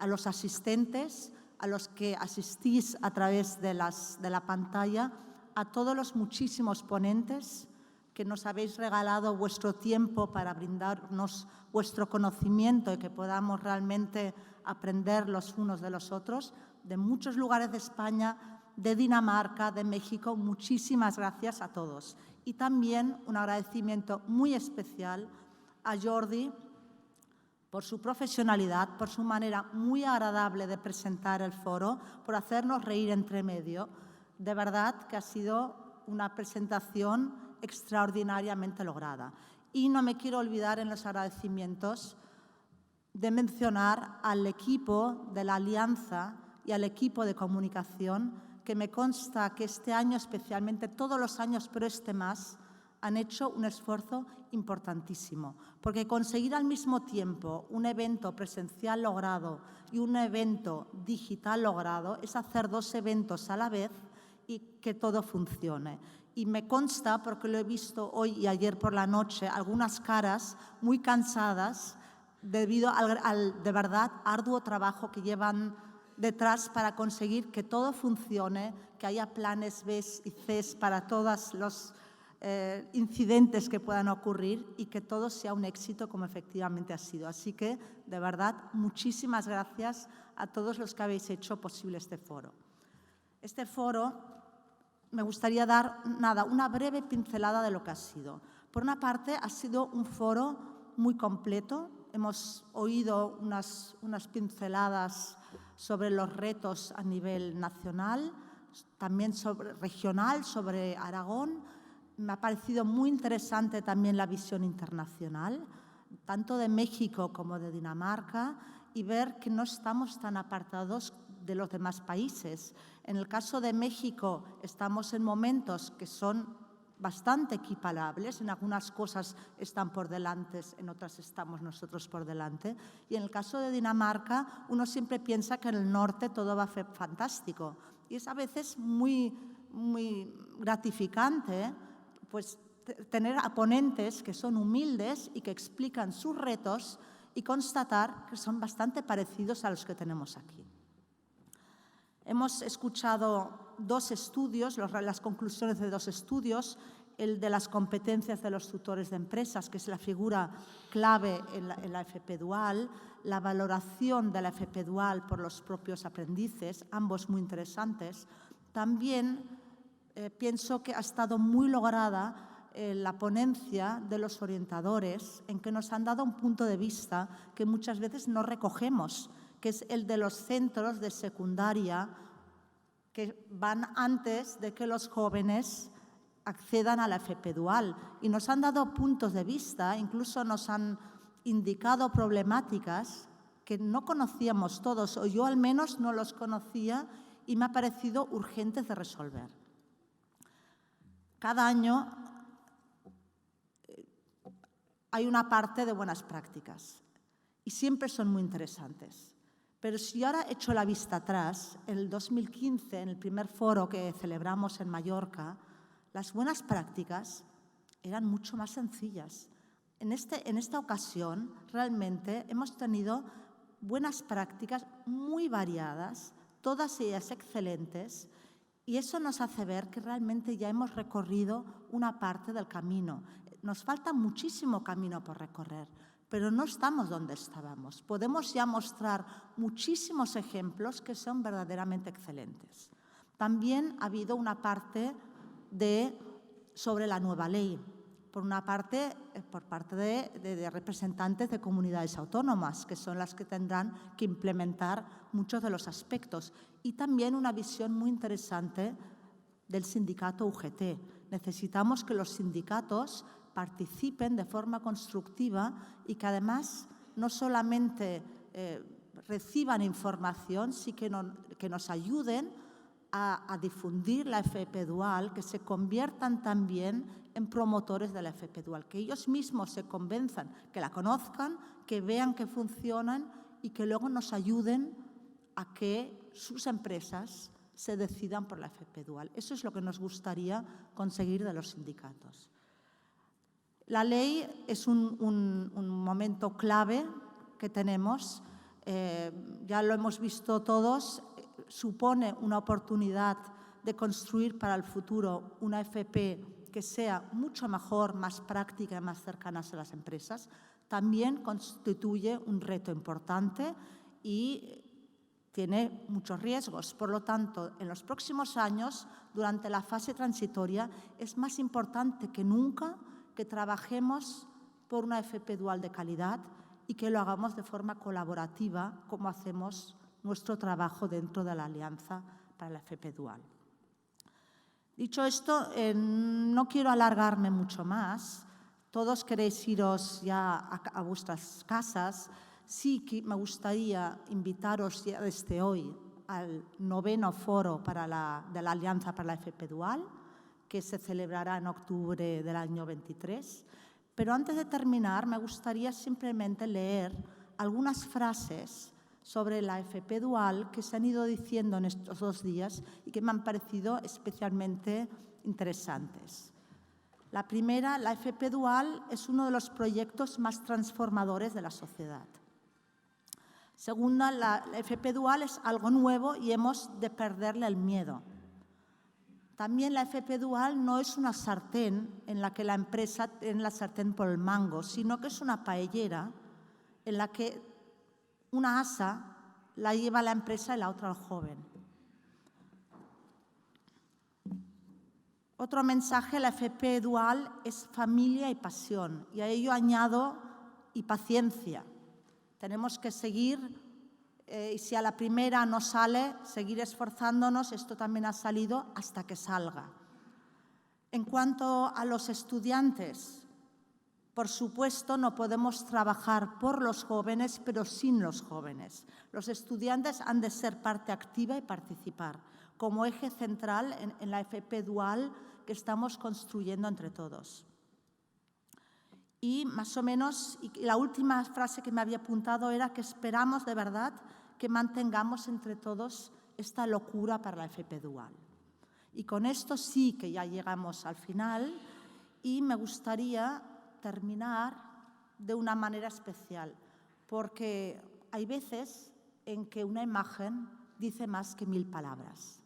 a los asistentes, a los que asistís a través de la pantalla, a todos los muchísimos ponentes que nos habéis regalado vuestro tiempo para brindarnos vuestro conocimiento y que podamos realmente aprender los unos de los otros, de muchos lugares de España, de Dinamarca, de México. Muchísimas gracias a todos. Y también un agradecimiento muy especial a Jordi por su profesionalidad, por su manera muy agradable de presentar el foro, por hacernos reír entre medio. De verdad que ha sido una presentación extraordinariamente lograda. Y no me quiero olvidar en los agradecimientos de mencionar al equipo de la Alianza y al equipo de comunicación, que me consta que este año, especialmente todos los años, pero este más, han hecho un esfuerzo importantísimo, porque conseguir al mismo tiempo un evento presencial logrado y un evento digital logrado es hacer 2 eventos a la vez y que todo funcione. Y me consta, porque lo he visto hoy y ayer por la noche, algunas caras muy cansadas debido al de verdad arduo trabajo que llevan detrás para conseguir que todo funcione, que haya planes B y C para todos los incidentes que puedan ocurrir y que todo sea un éxito como efectivamente ha sido. Así que, de verdad, muchísimas gracias a todos los que habéis hecho posible este foro. Este foro, me gustaría dar una breve pincelada de lo que ha sido. Por una parte, ha sido un foro muy completo. Hemos oído unas pinceladas sobre los retos a nivel nacional, también regional, sobre Aragón. Me ha parecido muy interesante también la visión internacional, tanto de México como de Dinamarca, y ver que no estamos tan apartados de los demás países. En el caso de México estamos en momentos que son bastante equiparables, en algunas cosas están por delante, en otras estamos nosotros por delante. Y en el caso de Dinamarca, uno siempre piensa que en el norte todo va a ser fantástico. Y es a veces muy gratificante, pues, tener a ponentes que son humildes y que explican sus retos y constatar que son bastante parecidos a los que tenemos aquí. Hemos escuchado 2 estudios, las conclusiones de 2 estudios, el de las competencias de los tutores de empresas, que es la figura clave en la FP Dual, la valoración de la FP Dual por los propios aprendices, ambos muy interesantes. También pienso que ha estado muy lograda la ponencia de los orientadores, en que nos han dado un punto de vista que muchas veces no recogemos, que es el de los centros de secundaria que van antes de que los jóvenes accedan a la FP Dual. Y nos han dado puntos de vista, incluso nos han indicado problemáticas que no conocíamos todos, o yo al menos no los conocía, y me ha parecido urgentes de resolver. Cada año hay una parte de buenas prácticas y siempre son muy interesantes. Pero si ahora echo la vista atrás, en el 2015, en el primer foro que celebramos en Mallorca, las buenas prácticas eran mucho más sencillas. En esta ocasión, realmente, hemos tenido buenas prácticas muy variadas, todas ellas excelentes, y eso nos hace ver que realmente ya hemos recorrido una parte del camino. Nos falta muchísimo camino por recorrer, pero no estamos donde estábamos. Podemos ya mostrar muchísimos ejemplos que son verdaderamente excelentes. También ha habido una parte sobre la nueva ley, por parte de representantes de comunidades autónomas, que son las que tendrán que implementar muchos de los aspectos, y también una visión muy interesante del sindicato UGT. Necesitamos que los sindicatos participen de forma constructiva y que además no solamente reciban información, sino que nos ayuden a difundir la FP Dual, que se conviertan también en promotores de la FP Dual, que ellos mismos se convenzan, que la conozcan, que vean que funcionan y que luego nos ayuden a que sus empresas se decidan por la FP Dual. Eso es lo que nos gustaría conseguir de los sindicatos. La ley es un momento clave que tenemos, ya lo hemos visto todos, supone una oportunidad de construir para el futuro una FP que sea mucho mejor, más práctica y más cercana a las empresas. También constituye un reto importante y tiene muchos riesgos. Por lo tanto, en los próximos años, durante la fase transitoria, es más importante que nunca que trabajemos por una FP Dual de calidad y que lo hagamos de forma colaborativa, como hacemos nuestro trabajo dentro de la Alianza para la FP Dual. Dicho esto, no quiero alargarme mucho más. Todos queréis iros ya a vuestras casas. sí que me gustaría invitaros ya desde hoy al 9º foro de la Alianza para la FP Dual, que se celebrará en octubre del año 23. Pero antes de terminar, me gustaría simplemente leer algunas frases sobre la FP Dual que se han ido diciendo en estos 2 días y que me han parecido especialmente interesantes. La primera, la FP Dual es uno de los proyectos más transformadores de la sociedad. Segunda, la FP Dual es algo nuevo y hemos de perderle el miedo. También la FP Dual no es una sartén en la que la empresa tiene la sartén por el mango, sino que es una paellera en la que una asa la lleva la empresa y la otra al joven. Otro mensaje, la FP Dual es familia y pasión, y a ello añado y paciencia. Tenemos que seguir, y si a la primera no sale, seguir esforzándonos, esto también ha salido hasta que salga. En cuanto a los estudiantes, por supuesto, no podemos trabajar por los jóvenes, pero sin los jóvenes. Los estudiantes han de ser parte activa y participar, como eje central en la FP Dual que estamos construyendo entre todos. Y más o menos, y la última frase que me había apuntado era que esperamos de verdad que mantengamos entre todos esta locura para la FP Dual. Y con esto sí que ya llegamos al final y me gustaría terminar de una manera especial, porque hay veces en que una imagen dice más que 1000 palabras.